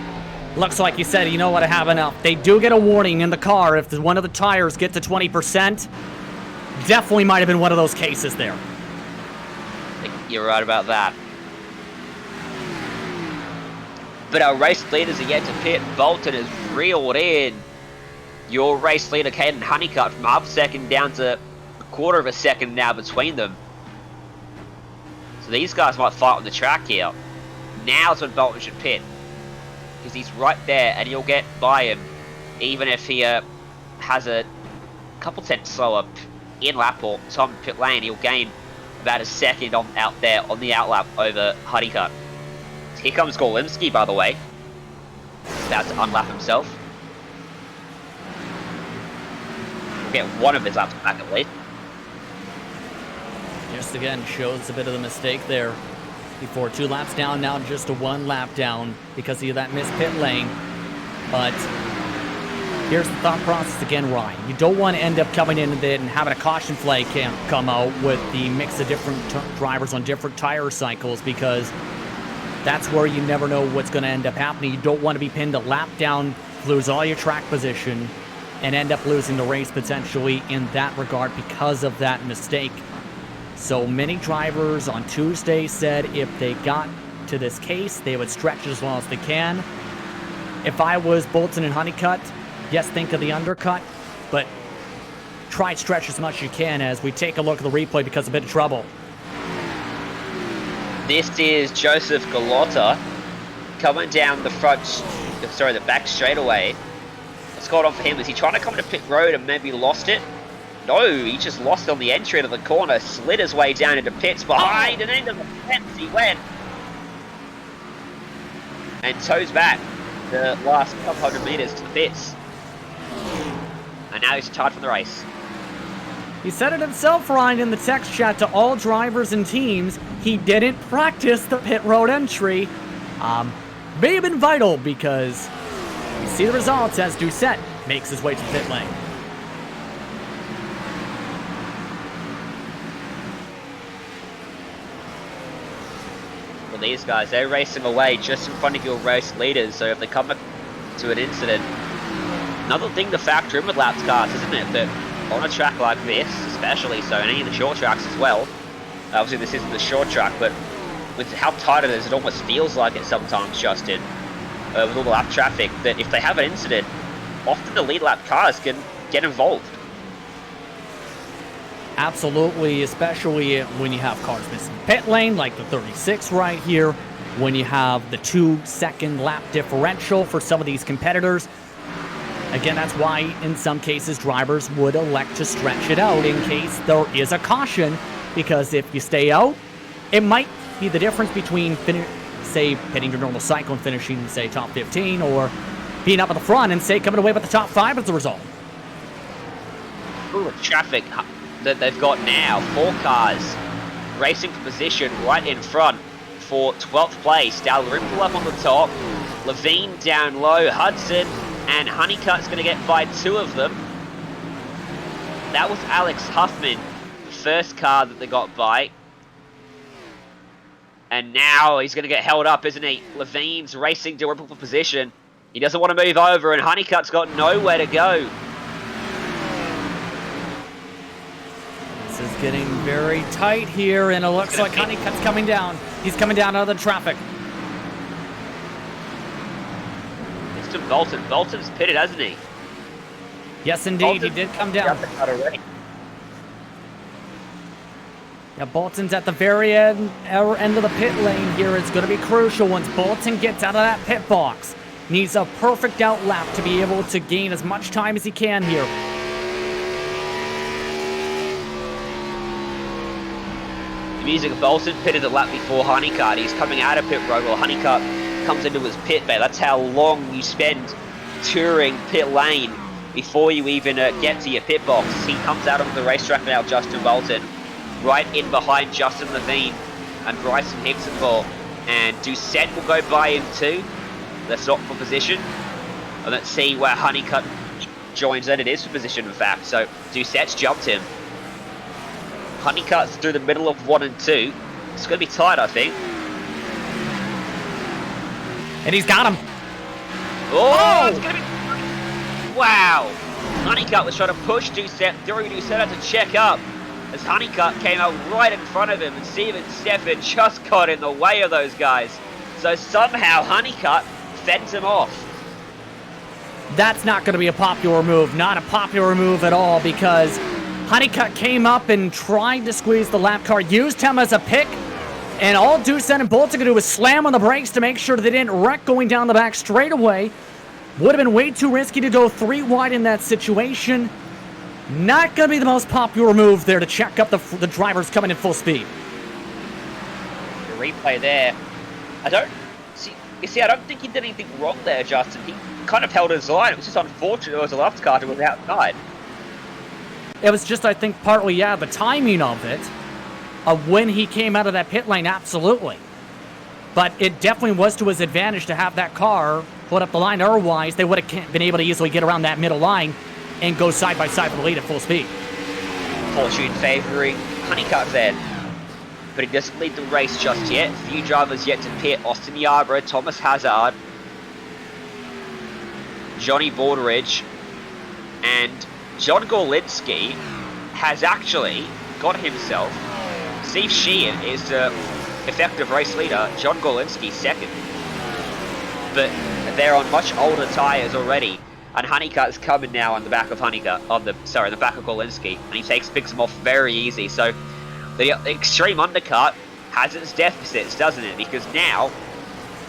Looks like he said, you know what, I have enough. They do get a warning in the car if one of the tires gets to 20%. Definitely might have been one of those cases there. I think you're right about that. But our race leaders are yet to pit. Bolton has reeled in your race leader, Caden Honeycutt, from half a second down to a quarter of a second now between them. So these guys might fight on the track here. Now's when Bolton should pit. Because he's right there and you'll get by him. Even if he has a couple tenths slower in lap or time pit lane, he'll gain about a second out there on the outlap over Honeycutt. So here comes Gorlinski, by the way. He's about to unlap himself. Get one of his laps back at least. Just again shows a bit of the mistake there. Before 2 laps down, now just a 1 lap down because of that missed pit lane. But here's the thought process again, Ryan. You don't want to end up coming in and having a caution flag come out with the mix of different drivers on different tire cycles because that's where you never know what's going to end up happening. You don't want to be pinned a lap down, lose all your track position, and end up losing the race potentially in that regard because of that mistake. So many drivers on Tuesday said if they got to this case, they would stretch it as long as they can. If I was Bolton and Honeycutt, yes, think of the undercut, but try to stretch as much as you can as we take a look at the replay because of a bit of trouble. This is Joseph Gallotta coming down the the back straightaway. What's going on for him? Is he trying to come to pit road and maybe lost it? No, he just lost it on the entry into the corner, slid his way down into pits behind and into the fence he went. And toes back the last couple hundred meters to the pits. And now he's retired from the race. He said it himself, Ryan, in the text chat to all drivers and teams. He didn't practice the pit road entry. May have been vital because you see the results as Doucette makes his way to the pit lane. Well, these guys, they're racing away just in front of your race leaders, so if they come to an incident, another thing to factor in with laps cars, isn't it, that on a track like this, especially, so in any of the short tracks as well, obviously this isn't the short track, but with how tight it is, it almost feels like it sometimes, Justin, with all the lap traffic, that if they have an incident, often the lead lap cars can get involved. Absolutely, especially when you have cars missing pit lane, like the 36 right here, when you have the 2-second lap differential for some of these competitors. Again, that's why in some cases drivers would elect to stretch it out in case there is a caution, because if you stay out, it might be the difference between, say, pitting your normal cycle and finishing, say, top 15, or being up at the front and, say, coming away with the top 5 as a result. Ooh, the traffic that they've got now, 4 cars racing for position right in front for 12th place. Dalrymple up on the top, Levine down low, Hudson and Honeycutt's going to get by 2 of them. That was Alex Huffman, the first car that they got by. And now he's going to get held up, isn't he? Levine's racing Dalrymple for position. He doesn't want to move over, and Honeycutt's got nowhere to go. This is getting very tight here, and it looks like Honeycutt's coming down. He's coming down out of the traffic. It's to Bolton. Bolton's pitted, hasn't he? Yes, indeed, he did come down. Yeah, Bolton's at the very end of the pit lane here. It's going to be crucial once Bolton gets out of that pit box. Needs a perfect out lap to be able to gain as much time as he can here. The music of Bolton pitted a lap before Honeycutt. He's coming out of pit road while Honeycutt comes into his pit bay. That's how long you spend touring pit lane before you even get to your pit box. He comes out onto the racetrack now, Justin Bolton, right in behind Justin Levine and Bryson Hicksonville. And Doucette will go by him too. That's not for position. And let's see where Honeycutt joins in. It is for position, in fact. So Doucette's jumped him. Honeycutt's through the middle of 1 and 2. It's going to be tight, I think. And he's got him. Oh! It's going to be... Wow! Honeycutt was trying to push Doucette through. Doucette had to check up as Honeycutt came out right in front of him, and Steven Steffen just got in the way of those guys. So somehow Honeycutt fends him off. That's not going to be a popular move. Not a popular move at all, because Honeycutt came up and tried to squeeze the lap car, used him as a pick, and all Doucette and Bolton could do was slam on the brakes to make sure they didn't wreck going down the back straightaway. Would have been way too risky to go 3 wide in that situation. Not going to be the most popular move there to check up the drivers coming in full speed. The replay there. I don't think he did anything wrong there, Justin. He kind of held his line. It was just unfortunate there was a left car that was outside. It was just, I think, partly, yeah, the timing of it, of when he came out of that pit lane, absolutely. But it definitely was to his advantage to have that car put up the line. Otherwise, they would have been able to easily get around that middle line and go side by side for the lead at full speed. Fortune favoring Honeycutt then. but he doesn't lead the race just yet. A few drivers yet to pit. Austin Yarborough, Thomas Hazard, Johnny Borderidge, and John Gorlinski has actually got himself. Steve Sheehan is the effective race leader. John Gorlinski second. But they're on much older tyres already. And Honeycutt is coming now on the back of Honeycutt, on the back of Gorlinski, and he picks him off very easy. So the extreme undercut has its deficits, doesn't it? Because now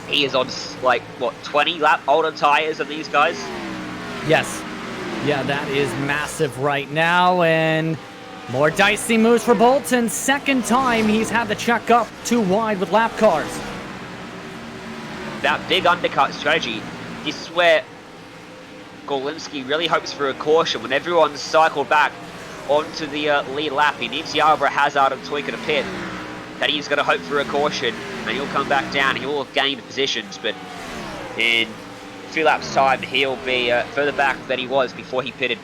he is on like what 20 lap older tyres than these guys. Yes, yeah, that is massive right now, and more dicey moves for Bolton. Second time he's had to check up too wide with lap cars. That big undercut strategy, this is where Gorlinski really hopes for a caution. When everyone's cycled back onto the lead lap, he needs Yarborough, Hazard and Toyota to pit. That he's going to hope for a caution, and he'll come back down. He will have gained positions, but in a few laps' time, he'll be further back than he was before he pitted.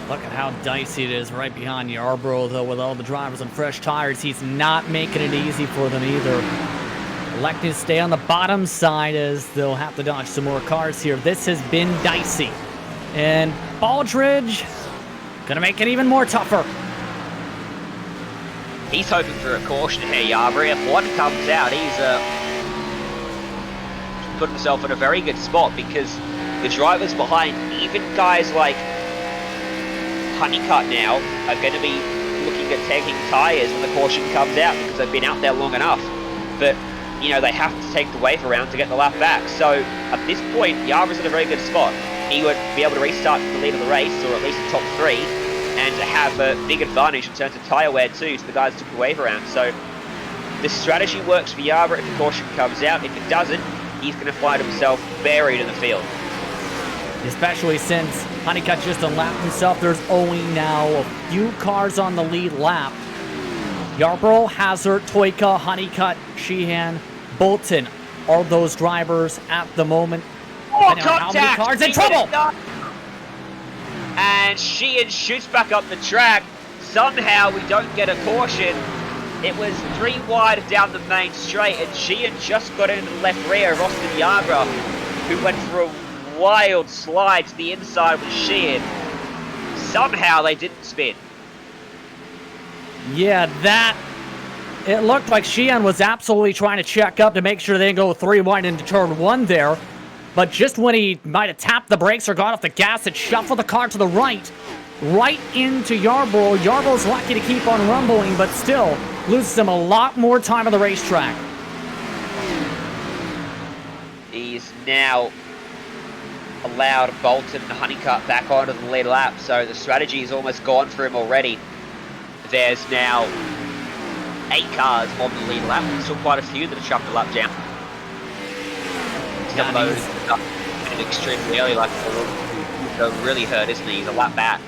Look at how dicey it is right behind Yarborough, though, with all the drivers on fresh tires. He's not making it easy for them either. Electing to stay on the bottom side as they'll have to dodge some more cars here. This has been dicey. And Baldridge gonna make it even more tougher. He's hoping for a caution here, Yarborough. If one comes out, he's put himself in a very good spot because the drivers behind, even guys like Honeycutt now, are going to be looking at taking tyres when the caution comes out because they've been out there long enough. But you know, they have to take the wave around to get the lap back. So at this point, Yarborough's in a very good spot. He would be able to restart the lead of the race, or at least the top three, and have a big advantage in terms of tyre wear too, so the guys took the wave around. So this strategy works for Yarborough if the caution comes out. If it doesn't, he's going to find himself buried in the field. Especially since Honeycutt just unlapped himself. There's only now a few cars on the lead lap. Yarborough, Hazard, Toyota, Honeycutt, Sheehan, Bolton are those drivers at the moment. Oh, how many cars in trouble? And Sheehan shoots back up the track. Somehow we don't get a caution. It was 3 wide down the main straight, and Sheehan just got into the left rear of Austin Yarborough, who went for a wild slide to the inside with Sheehan. Somehow they didn't spin. Yeah, it looked like Sheehan was absolutely trying to check up to make sure they didn't go 3 wide into turn 1 there. But just when he might have tapped the brakes or got off the gas, it shuffled the car to the right into Yarborough. Yarborough's lucky to keep on rumbling, but still loses him a lot more time on the racetrack. He's now allowed Bolton and Honeycutt back onto the lead lap, so the strategy is almost gone for him already. There's now 8 cars on the lead lap. There's still quite a few that have chucked a lap down. Some of those are extremely early, like really hurt, isn't he? He's a lap back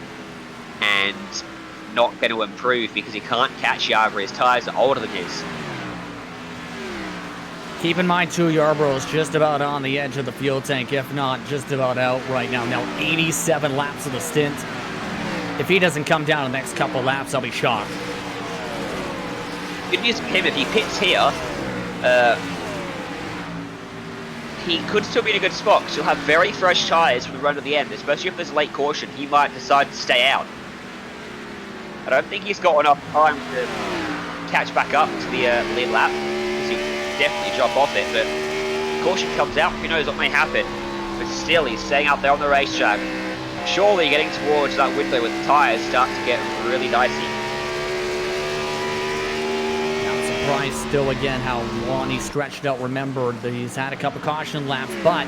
and not going to improve because he can't catch Yarborough. His tyres are older than his. Keep in mind, too, Yarborough's just about on the edge of the fuel tank, if not just about out right now. Now 87 laps of the stint. If he doesn't come down in the next couple of laps, I'll be shocked. Good news for him, if he pits here, he could still be in a good spot because he'll have very fresh tyres for the run to the end, especially if there's a late caution. He might decide to stay out. I don't think he's got enough time to catch back up to the lead lap because he definitely drop off it, but caution comes out, who knows what may happen. But still, he's staying out there on the racetrack. Surely getting towards that window with the tyres start to get really dicey. Surprised still again how long he's stretched out. Remember, he's had a couple caution laps, but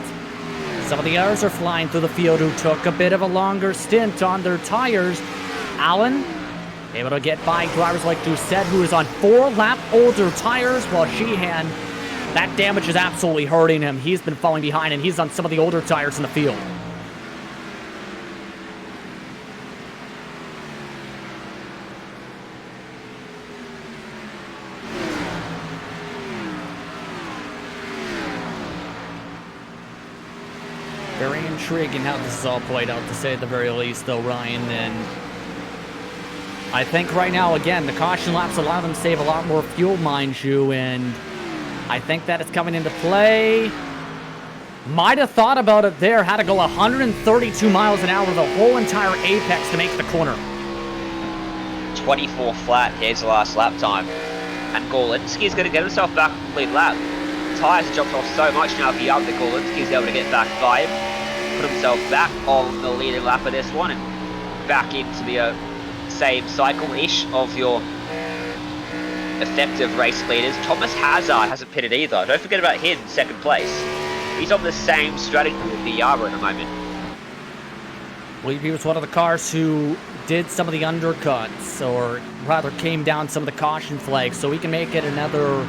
some of the others are flying through the field who took a bit of a longer stint on their tires. Allen able to get by drivers like Doucette, who is on 4 lap older tires, while Sheehan, that damage is absolutely hurting him. He's been falling behind, and he's on some of the older tires in the field. Very intriguing how this is all played out, to say at the very least, though, Ryan. And I think right now, again, the caution laps allow them to save a lot more fuel, mind you, and I think that is coming into play. Might have thought about it there. Had to go 132 miles an hour the whole entire apex to make the corner. 24 flat, here's the last lap time. And Gorlinski's going to get himself back on the lead lap. Tyres have dropped off so much now for Yab that Gorlinski's able to get back by him. Put himself back on the leading lap of this one and back into the same cycle-ish of your effective race leaders. Thomas Hazard hasn't pitted either. Don't forget about him in second place. He's on the same strategy with the Yaba at the moment. I believe he was one of the cars who did some of the undercuts, or rather came down some of the caution flags, so we can make it another,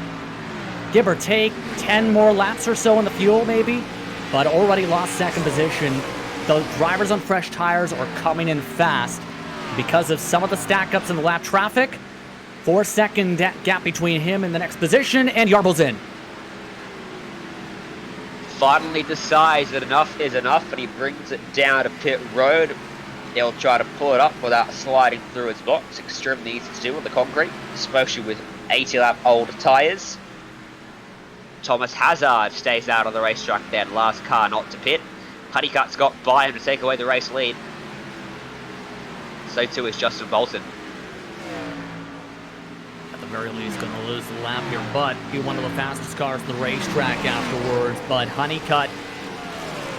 give or take, 10 more laps or so in the fuel maybe, but already lost second position. The drivers on fresh tires are coming in fast because of some of the stack-ups in the lap traffic. 4-second gap between him and the next position, and Yarbrough's in. Finally decides that enough is enough, and he brings it down to pit road. He'll try to pull it up without sliding through his box. Extremely easy to do on the concrete, especially with 80-lap old tyres. Thomas Hazard stays out on the racetrack then, last car not to pit. Honeycutt's got by him to take away the race lead. So too is Justin Bolton. At the very least, going to lose the lap here, but be one of the fastest cars on the racetrack afterwards. But Honeycutt,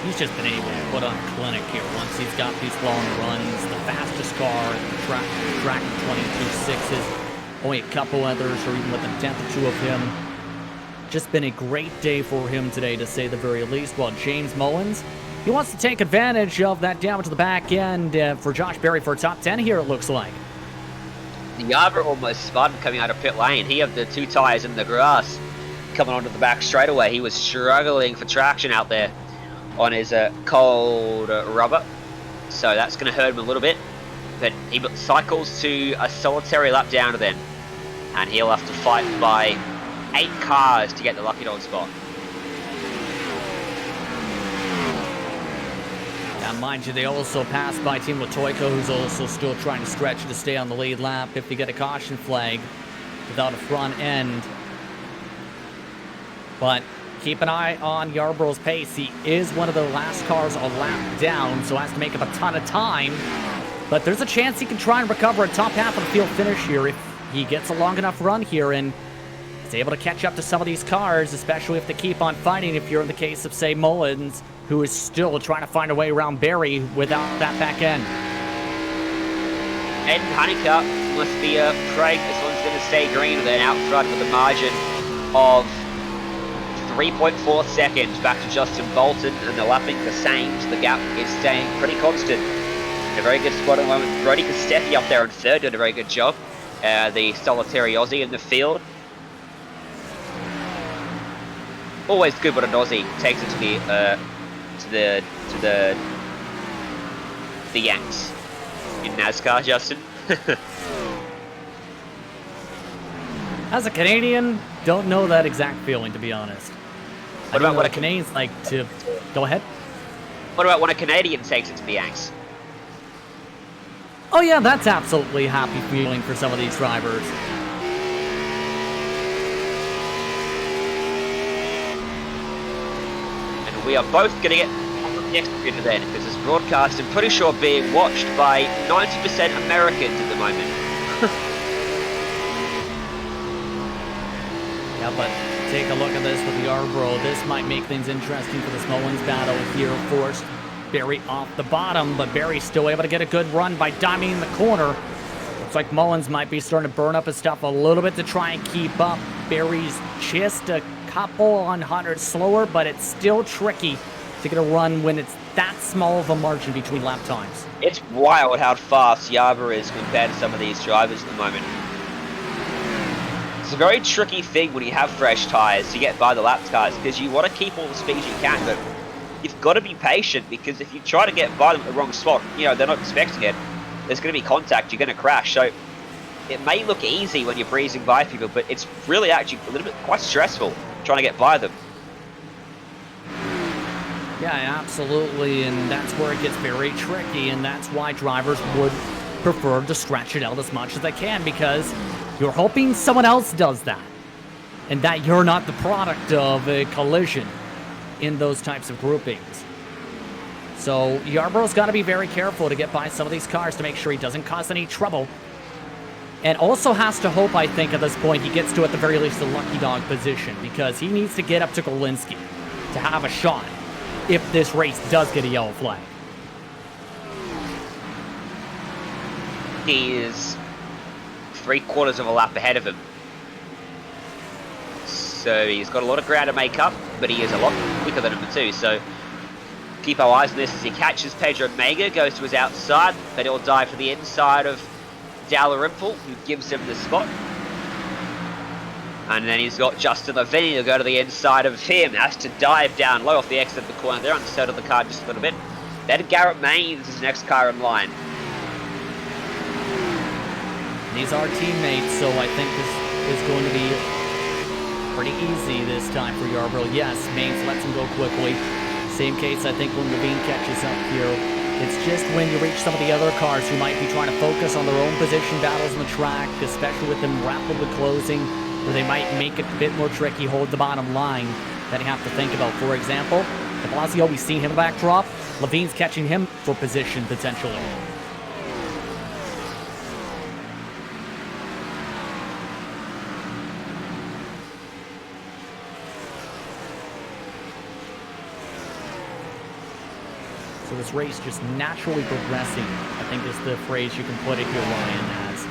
he's just been able to put on a clinic here once he's got these long runs. The fastest car at the track in 22.6s. Only a couple others, or even with a tenth or two of him. Just been a great day for him today, to say the very least. While James Mullins, he wants to take advantage of that damage to the back end for Josh Berry for a top 10 here, it looks like. The Yarbrough almost spun coming out of pit lane. He had the two tyres in the grass coming onto the back straightaway. He was struggling for traction out there on his cold rubber, so that's going to hurt him a little bit. But he cycles to a solitary lap down to then, and he'll have to fight by 8 cars to get the lucky dog spot. Now, mind you, they also passed by Team Latoyko, who's also still trying to stretch to stay on the lead lap if they get a caution flag without a front end. But keep an eye on Yarbrough's pace. He is one of the last cars a lap down, so has to make up a ton of time. But there's a chance he can try and recover a top half of the field finish here if he gets a long enough run here and is able to catch up to some of these cars, especially if they keep on fighting. If you're in the case of, say, Mullins, who is still trying to find a way around Berry without that back end. And Honeycutt must be praying this one's going to stay green, then out front with a margin of 3.4 seconds back to Justin Bolton, and the lapping the same, so the gap is staying pretty constant. A very good spot at the moment. Brody Castetti up there in third, did a very good job. The solitary Aussie in the field. Always good when an Aussie takes it to the Yanks in NASCAR, Justin. As a Canadian, don't know that exact feeling, to be honest. What about what a Canadians like to go ahead? What about when a Canadian takes it to the Yanks? Oh yeah, that's absolutely happy feeling for some of these drivers. And we are both going to get on the next computer then, because this broadcast, I'm pretty sure, being watched by 90% Americans at the moment. Yeah, but take a look at this with the Yarbrough. This might make things interesting for this Mullins battle here, of course. Berry off the bottom, but Berry's still able to get a good run by diming the corner. Looks like Mullins might be starting to burn up his stuff a little bit to try and keep up. Berry's just a couple on 100 slower, but it's still tricky to get a run when it's that small of a margin between lap times. It's wild how fast Yarbrough is compared to some of these drivers at the moment. It's a very tricky thing when you have fresh tyres to get by the lap cars, because you want to keep all the speed you can, but you've got to be patient, because if you try to get by them at the wrong spot, you know, they're not expecting it, there's going to be contact, you're going to crash. So it may look easy when you're breezing by people, but it's really actually a little bit quite stressful trying to get by them. Yeah, absolutely, and that's where it gets very tricky, and that's why drivers would prefer to stretch it out as much as they can because you're hoping someone else does that and that you're not the product of a collision in those types of groupings. So Yarborough's got to be very careful to get by some of these cars to make sure he doesn't cause any trouble. And also has to hope, I think, at this point, he gets to, at the very least, the lucky dog position because he needs to get up to Golinski to have a shot if this race does get a yellow flag. He is 3/4 of a lap ahead of him. So he's got a lot of ground to make up, but he is a lot quicker than him too. So keep our eyes on this as he catches Pedro Mega, goes to his outside, but he'll dive to the inside of Dalrymple, who gives him the spot. And then he's got Justin Lavini to go to the inside of him. Has to dive down low off the exit of the corner there, unsettled the car just a little bit. Then Garrett Maines is the next car in line. These are teammates, so I think this is going to be pretty easy this time for Yarborough. Yes, Maines lets him go quickly. Same case, I think, when Levine catches up here. It's just when you reach some of the other cars who might be trying to focus on their own position battles on the track, especially with them rapidly closing, where they might make it a bit more tricky, hold the bottom line, that you have to think about. For example, de Blasio, we've seen him backdrop. Levine's catching him for position, potentially. So this race just naturally progressing, I think is the phrase you can put it here, Ryan, as.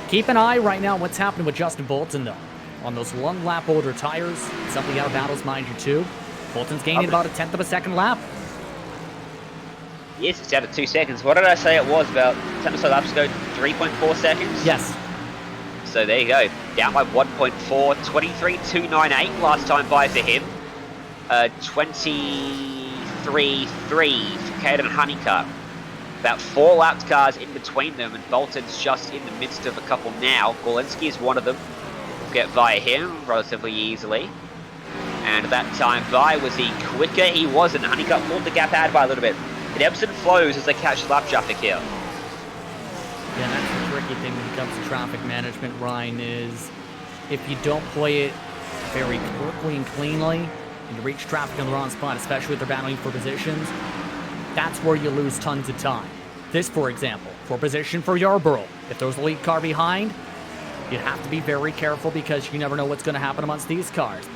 Keep an eye right now on what's happening with Justin Bolton, though. On those one lap older tires, something out of battles, mind you, too. Bolton's gaining about 1/10 of a second lap. Yes, it's down to 2 seconds. What did I say it was about 10 or so laps ago? 3.4 seconds? Yes. So there you go. Down by 1.4, 23.298 last time by for him. 23.3 for Caden Honeycutt. About 4 lapped cars in between them, and Bolton's just in the midst of a couple now. Golinski is one of them. We'll get via him relatively easily. And that time by, was he quicker? He wasn't. Honeycutt pulled the gap out by a little bit. It ebbs and flows as they catch lap traffic here. Yeah, that's the tricky thing when it comes to traffic management, Ryan, is if you don't play it very quickly and cleanly, and you reach traffic in the wrong spot, especially if they're battling for positions, that's where you lose tons of time. This, for example, for position for Yarborough. If there was a lead car behind, you have to be very careful because you never know what's going to happen amongst these cars.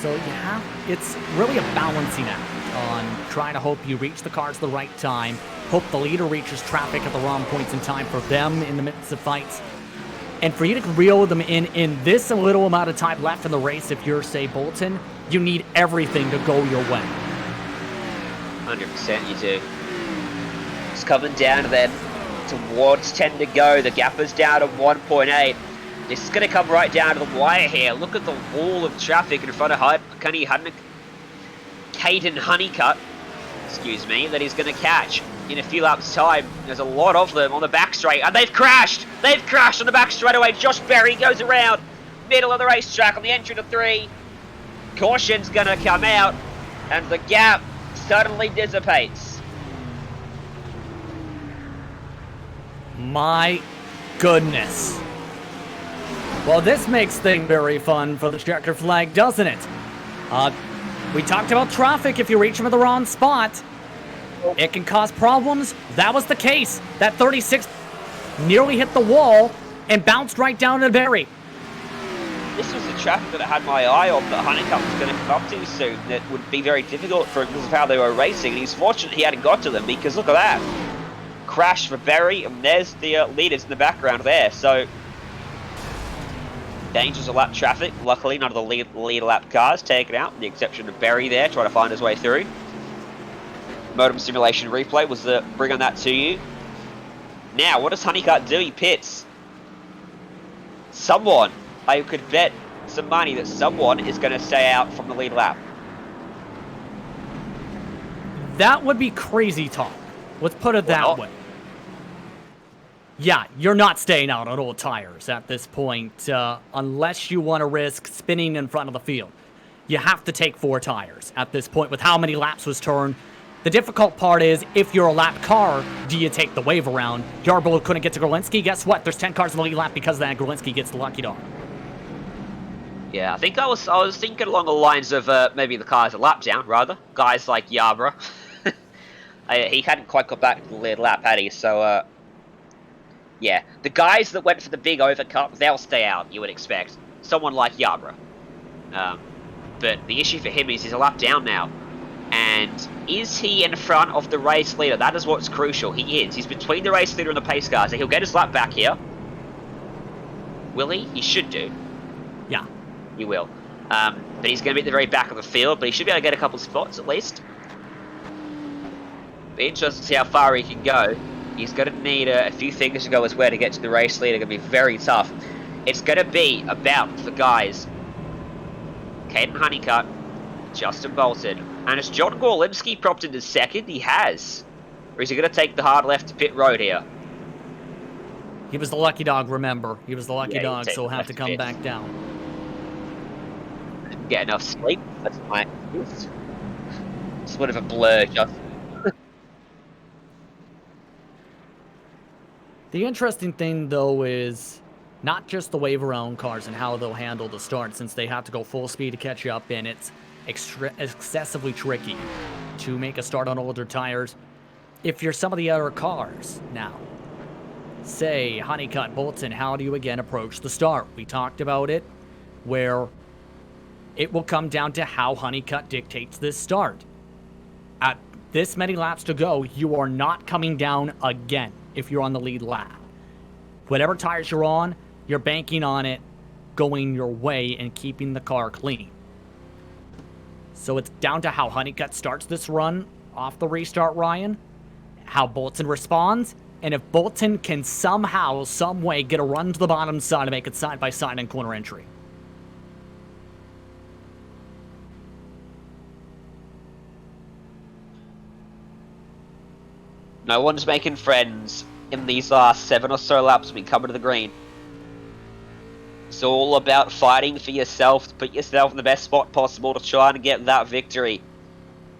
So it's really a balancing act on trying to hope you reach the cars at the right time, hope the leader reaches traffic at the wrong points in time for them in the midst of fights, and for you to reel them in this little amount of time left in the race. If you're, say, Bolton, you need everything to go your way. 100% you do. It's coming down then towards 10 to go. The gap is down to 1.8. This is going to come right down to the wire here. Look at the wall of traffic in front of Caden Honeycutt, that he's going to catch in a few laps' time. There's a lot of them on the back straight, and they've crashed! They've crashed on the back straightaway. Josh Berry goes around, middle of the racetrack on the entry to 3. Caution's going to come out, and the gap suddenly dissipates. My goodness. Well, this makes things very fun for the checker flag, doesn't it? We talked about traffic. If you reach them at the wrong spot, it can cause problems. That was the case. That 36 nearly hit the wall and bounced right down to Berry. This was the traffic that I had my eye on that Honeycutt was going to come up to soon. That would be very difficult for him because of how they were racing. And he's fortunate he hadn't got to them because look at that. Crash for Berry, and there's the leaders in the background there. So dangers of lap traffic. Luckily, none of the lead lap cars taken out, with the exception of Berry there, trying to find his way through. Modem simulation replay was the bring on that to you. Now, what does Honeycutt do? He pits. Someone, I could bet some money that someone is going to stay out from the lead lap. That would be crazy talk. Let's put it that way. Yeah, you're not staying out on old tires at this point, unless you want to risk spinning in front of the field. You have to take 4 tires at this point with how many laps was turned. The difficult part is, if you're a lap car, do you take the wave around? Yarborough couldn't get to Grulinski. Guess what? There's 10 cars in the lead lap because of that. Grulinski gets the lucky dog. Yeah, I think I was thinking along the lines of maybe the cars a lap down, rather. Guys like Yarborough. He hadn't quite got back to the lead lap, had he? So, yeah. The guys that went for the big overcut, they'll stay out, you would expect. Someone like Yarborough. But the issue for him is he's a lap down now. And is he in front of the race leader? That is what's crucial. He is. He's between the race leader and the pace car, so he'll get his lap back here. Will he? He should do. Yeah. He will. But he's going to be at the very back of the field, but he should be able to get a couple of spots at least. Be interesting to see how far he can go. He's going to need a few things to go as well to get to the race leader. Going to be very tough. It's going to be about the guys. Caden Honeycutt, Justin Bolton. And has John Gorlimski propped into second? He has. Or is he going to take the hard left to pit road here? He was the lucky dog, remember. He was the lucky dog, so he'll have to come pit. back down. Didn't get enough sleep. That's my excuse. It's sort of a blur, Justin. The interesting thing, though, is not just the wave around cars and how they'll handle the start, since they have to go full speed to catch up, and it's excessively tricky to make a start on older tires. If you're some of the other cars now, say Honeycutt, Bolton, how do you again approach the start? We talked about it, where it will come down to how Honeycutt dictates this start. At this many laps to go, you are not coming down again if you're on the lead lap. Whatever tires you're on, you're banking on it going your way and keeping the car clean. So it's down to how Honeycutt starts this run off the restart, Ryan, how Bolton responds, and if Bolton can somehow, some way, get a run to the bottom side and make it side-by-side in corner entry. No one's making friends in these last 7 or so laps when we come to the green. It's all about fighting for yourself to put yourself in the best spot possible to try and get that victory.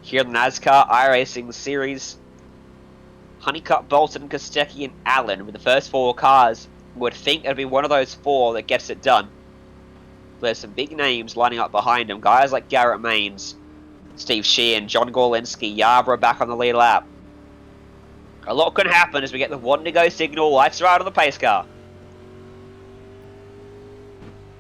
Here in the NASCAR iRacing Series, Honeycutt, Bolton, Kostecki, and Allen with the first 4 cars. Would think it'd be one of those 4 that gets it done. There's some big names lining up behind him. Guys like Garrett Maines, Steve Sheehan, John Gorlinski, Yarborough back on the lead lap. A lot can happen as we get the 1 to go signal. Lights are out on the pace car.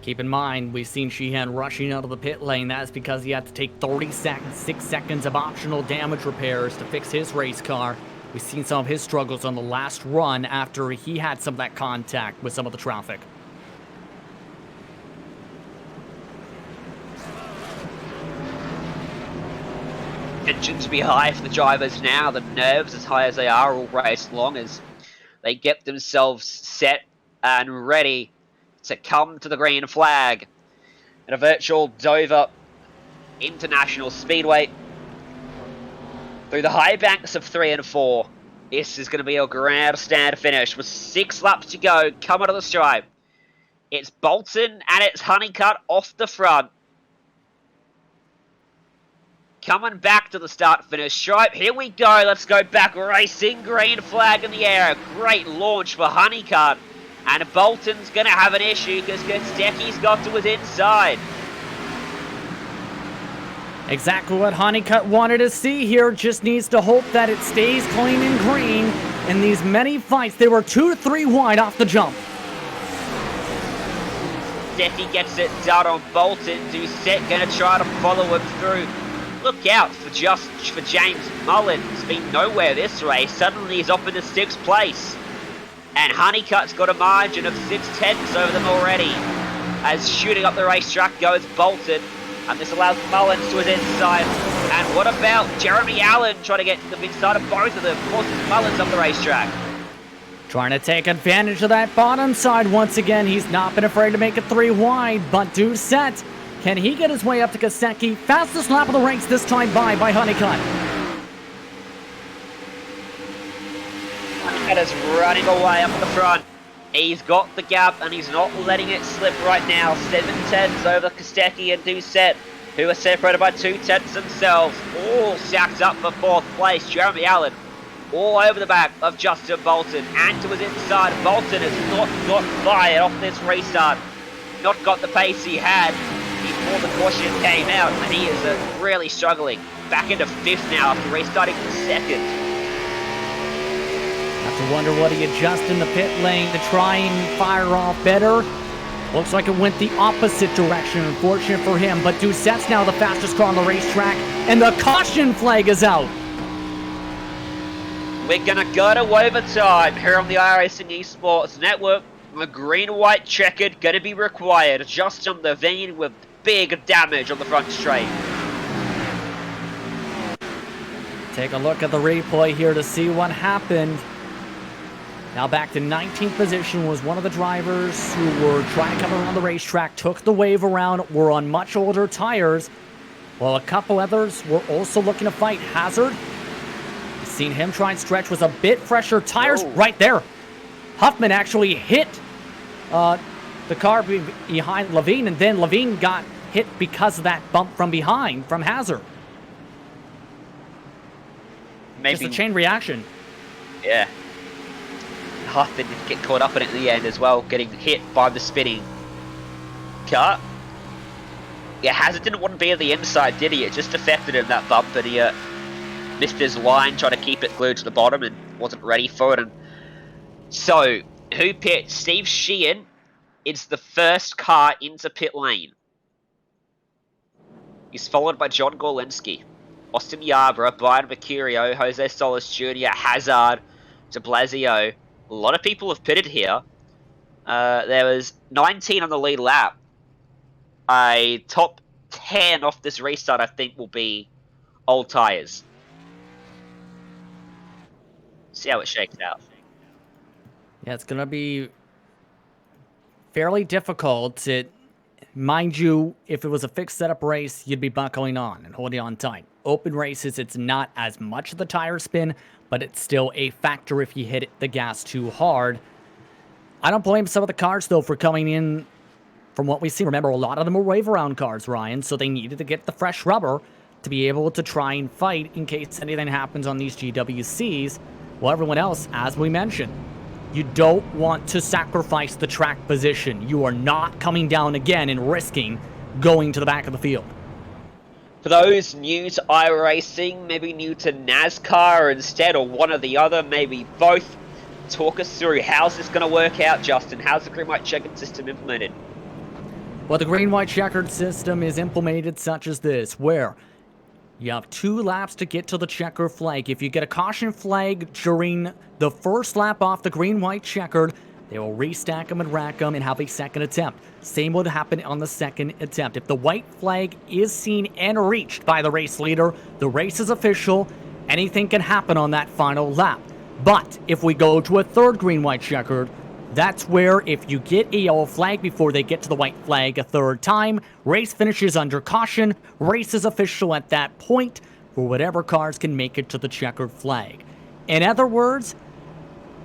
Keep in mind, we've seen Sheehan rushing out of the pit lane. That's because he had to take 6 seconds of optional damage repairs to fix his race car. We've seen some of his struggles on the last run after he had some of that contact with some of the traffic. Tension to be high for the drivers now. The nerves as high as they are all race long as they get themselves set and ready to come to the green flag at a virtual Dover International Speedway. Through the high banks of 3 and 4, this is going to be a grandstand finish with 6 laps to go. Coming to the stripe, it's Bolton and it's Honeycutt off the front. Coming back to the start-finish stripe. Here we go. Let's go back racing. Green flag in the air. Great launch for Honeycutt. And Bolton's going to have an issue because Kostecki's got to his inside. Exactly what Honeycutt wanted to see here. Just needs to hope that it stays clean and green. In these many fights, they were 2 to 3 wide off the jump. Kostecki gets it done on Bolton. Doucette going to try to follow him through. Look out for James Mullen. He's been nowhere this race. Suddenly he's up in the 6th place. And Honeycutt's got a margin of 6/10 over them already. As shooting up the racetrack goes Bolton. And this allows Mullins to his inside. And what about Jeremy Allen trying to get to the inside of both of them? Forces Mullins up the racetrack. Trying to take advantage of that bottom side once again. He's not been afraid to make it 3 wide. But Doucette, can he get his way up to Kostecki? Fastest lap of the race this time by Honeycutt. Honeycutt is running away up the front. He's got the gap and he's not letting it slip right now. 7/10 over Kostecki and Doucette. who are separated by 2/10 themselves, all stacked up for 4th place. Jeremy Allen all over the back of Justin Bolton, and to his inside. Bolton has not got fired off this restart, not got the pace he had before the caution came out, and he is really struggling. Back into 5th now after restarting to 2nd. Have to wonder what he adjusts in the pit lane to try and fire off better. Looks like it went the opposite direction, unfortunate for him, but Doucette's now the fastest car on the racetrack, and the caution flag is out. We're gonna go to overtime here on the iRacing Esports Network. The green-white checkered gonna be required. Justin Levine with big damage on the front straight. Take a look at the replay here to see what happened. Now back to 19th position was one of the drivers who were trying to come around the racetrack, took the wave around, were on much older tires, while a couple others were also looking to fight. Hazard, seen him try and stretch with a bit fresher tires. Right there. Huffman actually hit the car behind Levine, and then Levine got hit because of that bump from behind from Hazard. Maybe just a chain reaction. Yeah. Huffman did get caught up in it in the end as well, getting hit by the spinning car. Yeah, Hazard didn't want to be on the inside, did he? It just affected him, that bump, but he missed his line, trying to keep it glued to the bottom and wasn't ready for it. And so, who pit? Steve Sheehan is the first car into pit lane. He's followed by John Gorlinski, Austin Yarborough, Brian Mercurio, Jose Solis Jr., Hazard, de Blasio. A lot of people have pitted here. There was 19 on the lead lap. A top 10 off this restart, I think, will be old tyres. See how it shakes out. Yeah, it's going to be fairly difficult. Mind you, if it was a fixed setup race, you'd be buckling on and holding on tight. Open races, it's not as much of the tire spin, but it's still a factor if you hit the gas too hard. I don't blame some of the cars, though, for coming in from what we see. Remember, a lot of them were wave-around cars, Ryan, so they needed to get the fresh rubber to be able to try and fight in case anything happens on these GWCs. Well, everyone else, as we mentioned, you don't want to sacrifice the track position. You are not coming down again and risking going to the back of the field. For those new to iRacing, maybe new to NASCAR instead, or one or the other, maybe both, talk us through how's this going to work out, Justin? How's the green-white checkered system implemented? Well, the green-white checkered system is implemented such as this, where you have 2 laps to get to the checker flag. If you get a caution flag during the first lap off the green-white checkered, they will restack them and rack them and have a second attempt. Same would happen on the second attempt. If the white flag is seen and reached by the race leader, the race is official. Anything can happen on that final lap. But if we go to a third green-white checkered, that's where if you get a yellow flag before they get to the white flag a third time, race finishes under caution, race is official at that point for whatever cars can make it to the checkered flag. In other words,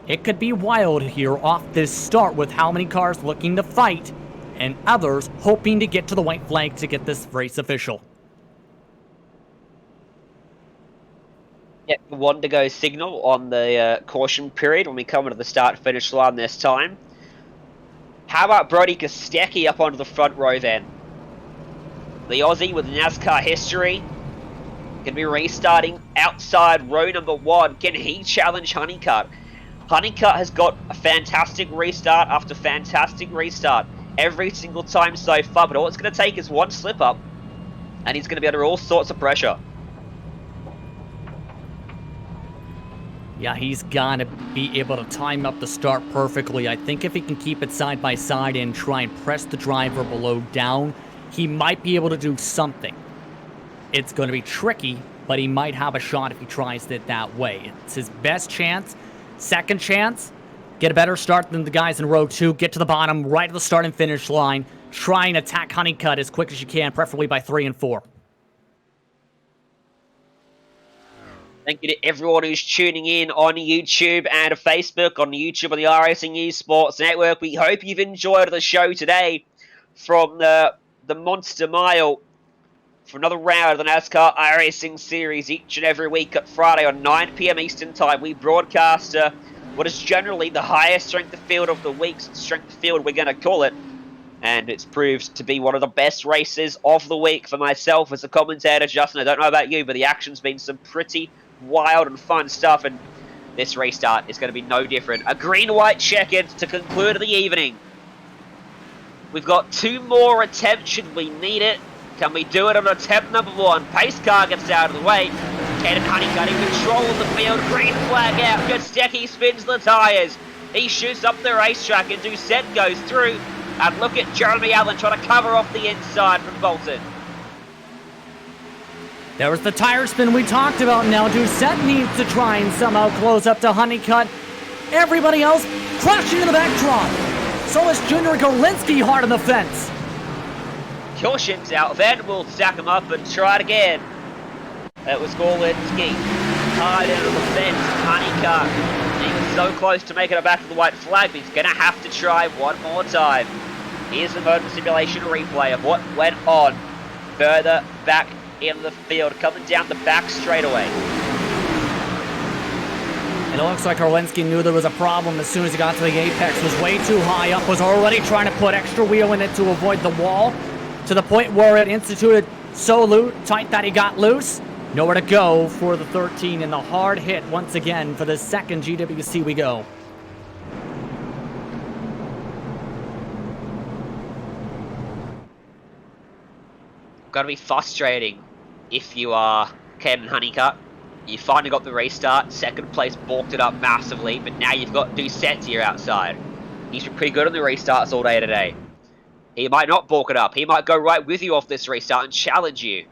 it could be wild here off this start with how many cars looking to fight and others hoping to get to the white flag to get this race official. Yeah, one to go signal on the caution period when we come into the start-finish line this time. How about Brody Kostecki up onto the front row then? The Aussie with NASCAR history going to be restarting outside row number 1. Can he challenge Honeycutt? Honeycutt has got a fantastic restart after fantastic restart every single time so far, but all it's going to take is one slip-up, and he's going to be under all sorts of pressure. Yeah, he's got to be able to time up the start perfectly. I think if he can keep it side by side and try and press the driver below down, he might be able to do something. It's going to be tricky, but he might have a shot if he tries it that way. It's his best chance. Second chance, get a better start than the guys in row 2. Get to the bottom, right at the start and finish line. Try and attack Honeycutt as quick as you can, preferably by 3 and 4. Thank you to everyone who's tuning in on YouTube and Facebook, on YouTube on the iRacing Esports Network. We hope you've enjoyed the show today from the Monster Mile for another round of the NASCAR iRacing Series each and every week at Friday on 9 p.m. Eastern Time. We broadcast what is generally the highest strength of field of the week's strength of field, we're going to call it. And it's proved to be one of the best races of the week for myself as a commentator. Justin, I don't know about you, but the action's been some pretty wild and fun stuff, and this restart is going to be no different. A green-white checkered to conclude the evening. We've got 2 more attempts should we need it. Can we do it on attempt number 1? Pace car gets out of the way. Caden Honeycutt in control of the field. Green flag out. Kostecki spins the tyres. He shoots up the racetrack and Doucette goes through. And look at Jeremy Allen trying to cover off the inside from Bolton. There was the tire spin we talked about. Now Doucette needs to try and somehow close up to Honeycutt. Everybody else crashing in the backdrop. So is Junior Golinski hard on the fence. Caution's out then. We'll stack him up and try it again. It was Golinski. Hard into the fence. Honeycutt. He was so close to making it back to the white flag, but he's going to have to try one more time. Here's the motor simulation replay of what went on further back in the field, coming down the back straightaway. And it looks like Orlinski knew there was a problem as soon as he got to the apex. Was way too high up, was already trying to put extra wheel in it to avoid the wall, to the point where it instituted so tight that he got loose. Nowhere to go for the 13, and the hard hit once again for the second GWC we go. Got to be frustrating if you are Caden Honeycutt. You finally got the restart. Second place balked it up massively, but now you've got Doucette to your outside. He's been pretty good on the restarts all day today. He might not balk it up. He might go right with you off this restart and challenge you.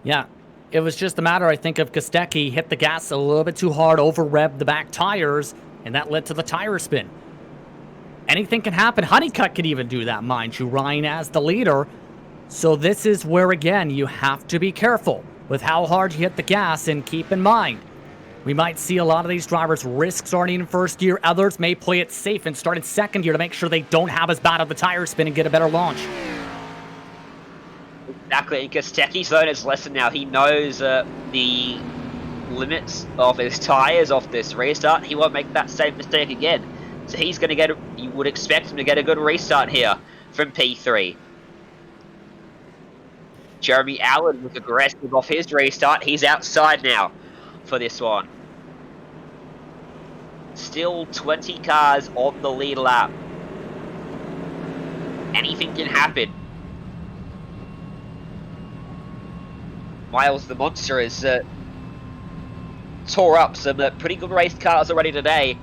Yeah, it was just a matter, I think, of Kostecki hit the gas a little bit too hard, over-revved the back tires, and that led to the tire spin. Anything can happen. Honeycutt could even do that, mind you, Ryan, as the leader. So this is where, again, you have to be careful with how hard you hit the gas, and keep in mind, we might see a lot of these drivers risk starting in first gear. Others may play it safe and start in second gear to make sure they don't have as bad of the tire spin and get a better launch. Exactly, and Kostecki's learned his lesson now. He knows the limits of his tyres off this restart. He won't make that same mistake again. So he's going to get, you would expect him to get a good restart here from P3. Jeremy Allen was aggressive off his restart. He's outside now for this one. Still 20 cars on the lead lap. Anything can happen. Miles the Monster has tore up some pretty good race cars already today.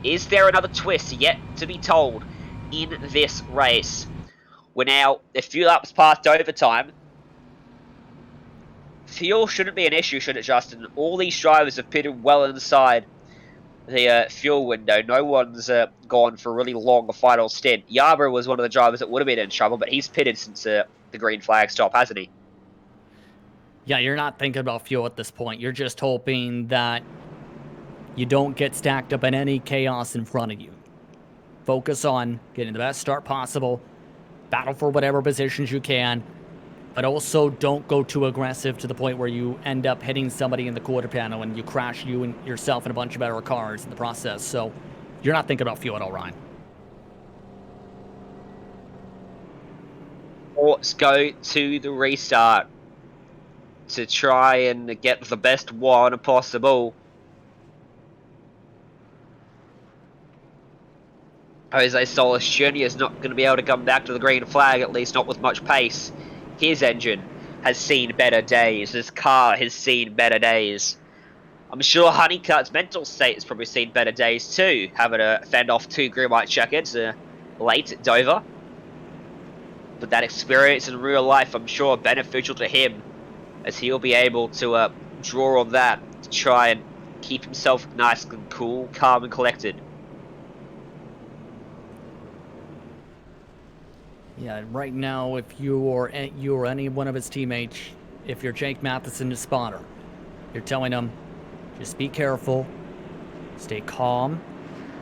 Is there another twist yet to be told in this race? We're now a few laps past overtime. Fuel shouldn't be an issue, should it, Justin? All these drivers have pitted well inside the fuel window. No one's gone for a really long final stint. Yarborough was one of the drivers that would have been in trouble, but he's pitted since the green flag stop, hasn't he? Yeah, you're not thinking about fuel at this point. You're just hoping that you don't get stacked up in any chaos in front of you. Focus on getting the best start possible. Battle for whatever positions you can. But also don't go too aggressive to the point where you end up hitting somebody in the quarter panel and you crash you and yourself and a bunch of other cars in the process. So you're not thinking about fuel at all, Ryan. Let's go to the restart to try and get the best one possible. Jose Solis Jr. is not going to be able to come back to the green flag, at least not with much pace. His engine has seen better days. His car has seen better days. I'm sure Honeycutt's mental state has probably seen better days too, having to fend off 2 green-white checkers late at Dover. But that experience in real life, I'm sure, beneficial to him, as he'll be able to draw on that to try and keep himself nice and cool, calm and collected. Yeah, right now, if you or any one of his teammates, if you're Jake Matheson, the spotter, you're telling him, just be careful, stay calm,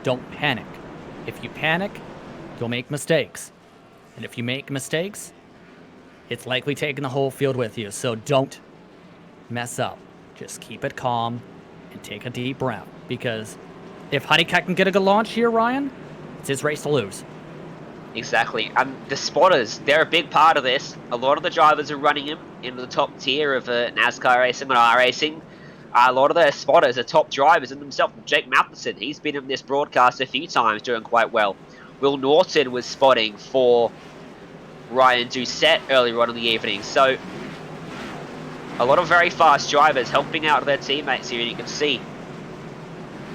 don't panic. If you panic, you'll make mistakes. And if you make mistakes, it's likely taking the whole field with you. So don't mess up. Just keep it calm and take a deep breath. Because if Honeycutt can get a good launch here, Ryan, it's his race to lose. Exactly. And the spotters, they're a big part of this. A lot of the drivers are running him into the top tier of NASCAR racing and iRacing. A lot of their spotters are top drivers in themselves. Jake Matheson, he's been in this broadcast a few times, doing quite well. Will Norton was spotting for Ryan Doucette earlier on in the evening. So a lot of very fast drivers helping out their teammates here, and you can see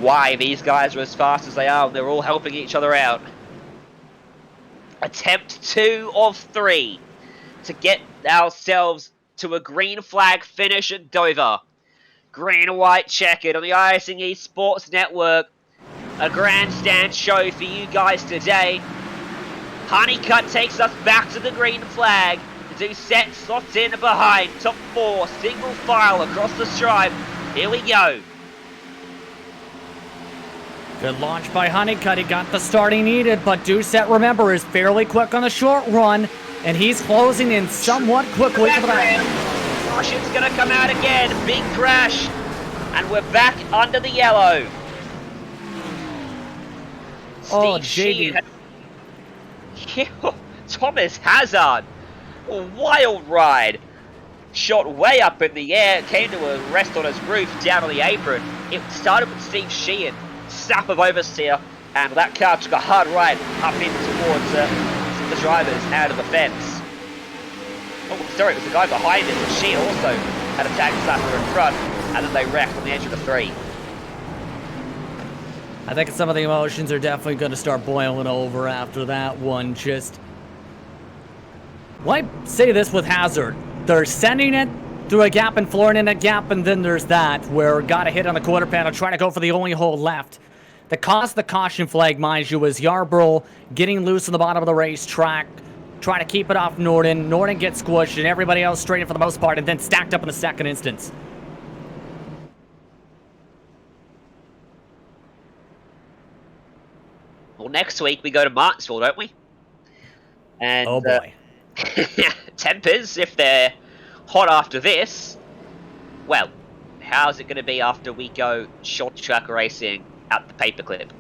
why these guys are as fast as they are, and they're all helping each other out. Attempt 2 of 3 to get ourselves to a green flag finish at Dover. Green and white checkered on the iRacing Esports Network. A grandstand show for you guys today. Honeycutt takes us back to the green flag. Doucette slots in behind. Top 4, single file across the stripe. Here we go. Good launch by Honeycutt. He got the start he needed, but Doucette, remember, is fairly quick on the short run, and he's closing in somewhat quickly for the back. Caution's going to come out again. Big crash, and we're back under the yellow. Oh, Steve JD. Sheehan. Thomas Hazard. A wild ride. Shot way up in the air, came to a rest on his roof down on the apron. It started with Steve Sheehan. Snap of oversteer, and that car took a hard ride up in towards the drivers out of the fence. Oh, sorry, it was the guy behind it, but Sheehan also had a tag slapper in front, and then they wrecked on the edge of the 3. I think some of the emotions are definitely going to start boiling over after that one. Just, why say this with Hazard? They're sending it through a gap and flooring in a gap, and then there's that where got a hit on the quarter panel, trying to go for the only hole left. The cause of the caution flag, mind you, was Yarborough getting loose on the bottom of the racetrack, trying to keep it off Norton. Norton gets squished, and everybody else straightened for the most part, and then stacked up in the second instance. Well, next week we go to Martinsville, don't we? And, oh boy. Tempers, if they're hot after this, well, how's it going to be after we go short track racing at the paperclip?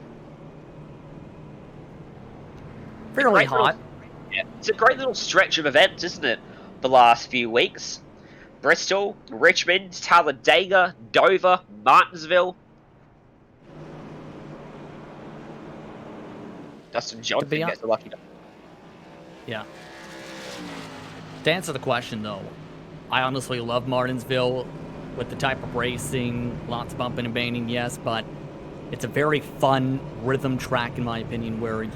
Fairly hot. Yeah, it's a great little stretch of events, isn't it? The last few weeks. Bristol, Richmond, Talladega, Dover, Martinsville. Dustin Johnson gets a lucky. Yeah. To answer the question, though, I honestly love Martinsville with the type of racing, lots of bumping and banging, yes, but it's a very fun rhythm track, in my opinion, where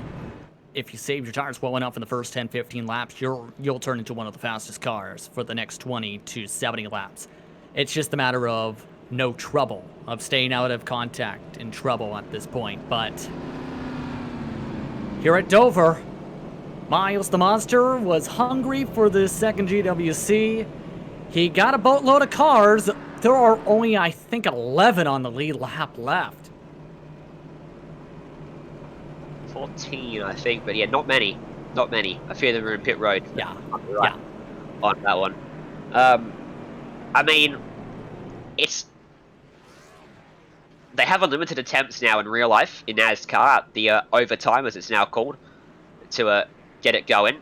if you save your tires well enough in the first 10, 15 laps, you'll turn into one of the fastest cars for the next 20 to 70 laps. It's just a matter of no trouble, of staying out of contact and trouble at this point, but here at Dover, Miles the Monster was hungry for the second GWC. He got a boatload of cars. There are only, I think, 11 on the lead lap left. 14, I think, but yeah, not many. Not many. A few of them are in pit road. Yeah. Right Yeah. On that one. I mean, it's... They have unlimited attempts now in real life, in NASCAR, the overtime, as it's now called, to get it going.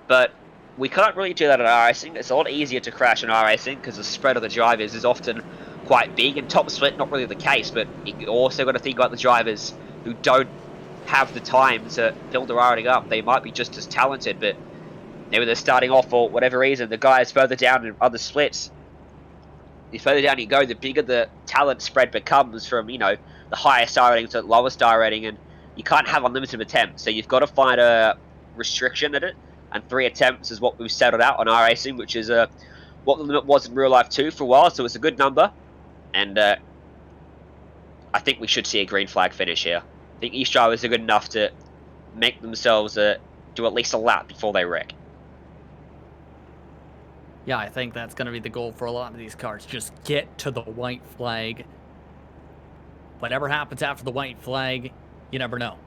But we can't really do that in iRacing. It's a lot easier to crash in iRacing because the spread of the drivers is often quite big. In top split, not really the case, but you also got to think about the drivers who don't have the time to build their riding up. They might be just as talented, but maybe they're starting off for whatever reason. The guys further down in other splits, the further down you go, the bigger the talent spread becomes from, you know, the highest star rating to the lowest star rating, and you can't have unlimited attempts. So you've got to find a restriction at it, and 3 attempts is what we've settled out on iRacing, which is what the limit was in real life too for a while, so it's a good number. And I think we should see a green flag finish here. I think East drivers are good enough to make themselves do at least a lap before they wreck. Yeah, I think that's going to be the goal for a lot of these cars. Just get to the white flag. Whatever happens after the white flag, you never know.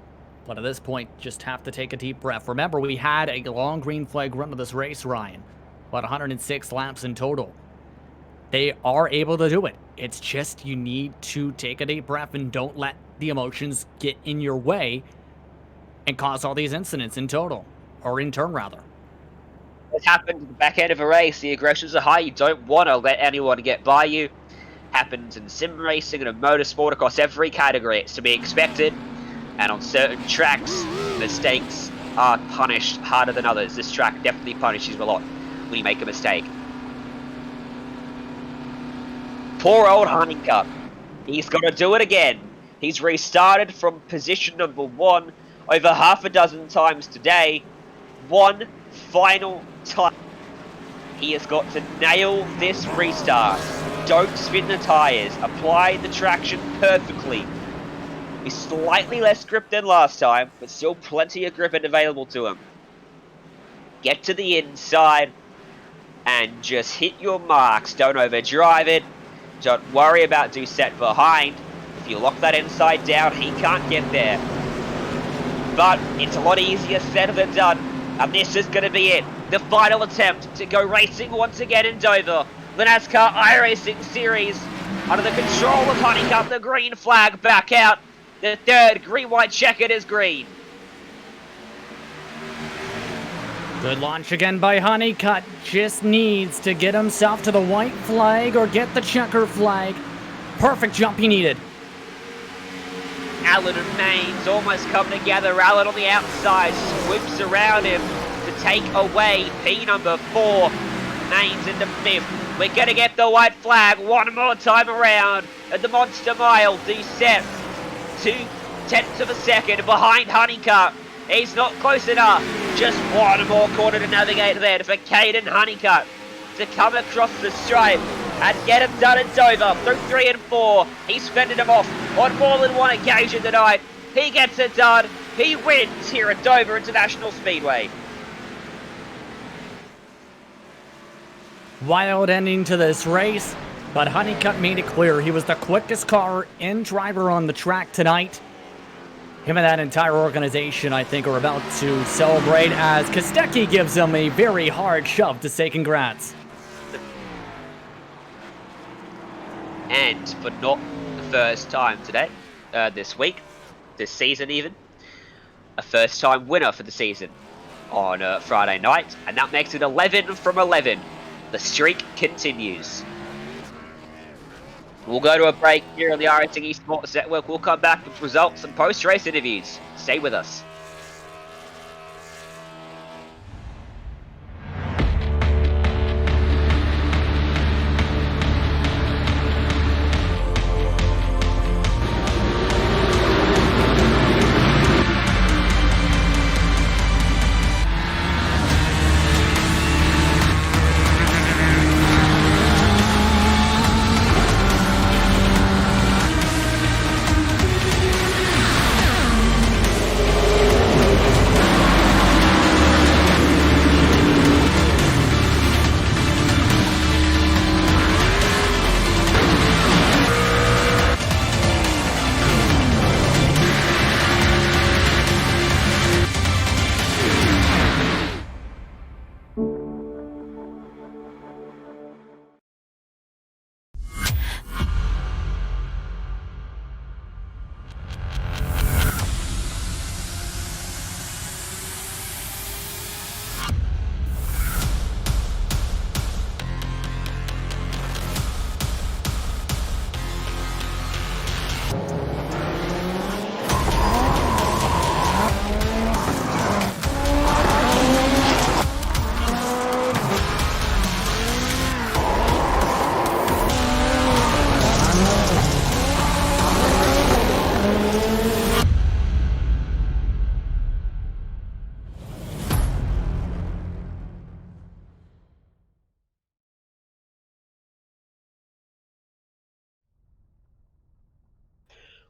But at this point, just have to take a deep breath. Remember, we had a long green flag run of this race, Ryan. About 106 laps in total. They are able to do it. It's just you need to take a deep breath and don't let the emotions get in your way and cause all these incidents in total. Or in turn, rather. It happened at the back end of a race. The aggressions are high. You don't want to let anyone get by you. Happens in sim racing and in motorsport across every category. It's to be expected. And on certain tracks, mistakes are punished harder than others. This track definitely punishes a lot when you make a mistake. Poor old Honeycutt. He's got to do it again. He's restarted from position number 1 over half a dozen times today. One final time. He has got to nail this restart. Don't spin the tyres. Apply the traction perfectly. He's slightly less grip than last time, but still plenty of grip and available to him. Get to the inside and just hit your marks. Don't overdrive it. Don't worry about Doucette behind. If you lock that inside down, he can't get there. But it's a lot easier said than done. And this is going to be it. The final attempt to go racing once again in Dover. The NASCAR iRacing Series under the control of Honeycutt. The green flag back out. The third green-white checkered is green. Good launch again by Honeycutt. Just needs to get himself to the white flag or get the checker flag. Perfect jump he needed. Allen and Maines almost come together. Allen on the outside swoops around him to take away P number 4. Maines into 5th. We're going to get the white flag one more time around at the Monster Mile. Doucette 0.2 of a second behind Honeycutt. He's not close enough. Just one more corner to navigate there for Caden Honeycutt to come across the stripe and get him done at Dover through 3 and 4. He's fended him off on more than one occasion tonight. He gets it done. He wins here at Dover International Speedway. Wild ending to this race, but Honeycutt made it clear he was the quickest car and driver on the track tonight. Him and that entire organization, I think, are about to celebrate as Kostecki gives him a very hard shove to say congrats. And, but not the first time today, this week, this season even, a first time winner for the season on Friday night, and that makes it 11 from 11. The streak continues. We'll go to a break here on the iRacing Esports Network. We'll come back with results and post-race interviews. Stay with us.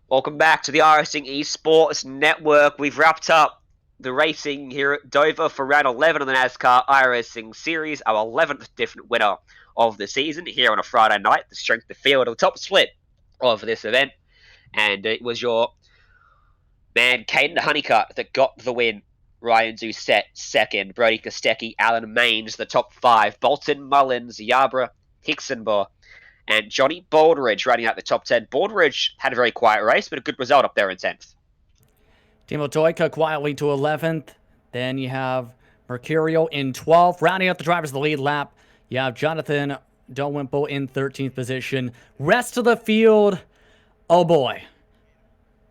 Welcome back to the iRacing Esports Network. We've wrapped up the racing here at Dover for round 11 of the NASCAR iRacing Series, our 11th different winner of the season here on a Friday night, the strength of field, the top split of this event. And it was your Man, Caden Honeycutt that got the win. Ryan Doucette second. Brody Kostecki, Alan Maines, the top 5. Bolton Mullins, Yarborough, Hicksonbaugh, and Johnny Baldridge running out the top 10. Baldridge had a very quiet race, but a good result up there in 10th. Timo Toika quietly to 11th. Then you have Mercurio in 12th. Rounding out the drivers of the lead lap, you have Jonathan Dalrymple in 13th position. Rest of the field, oh boy.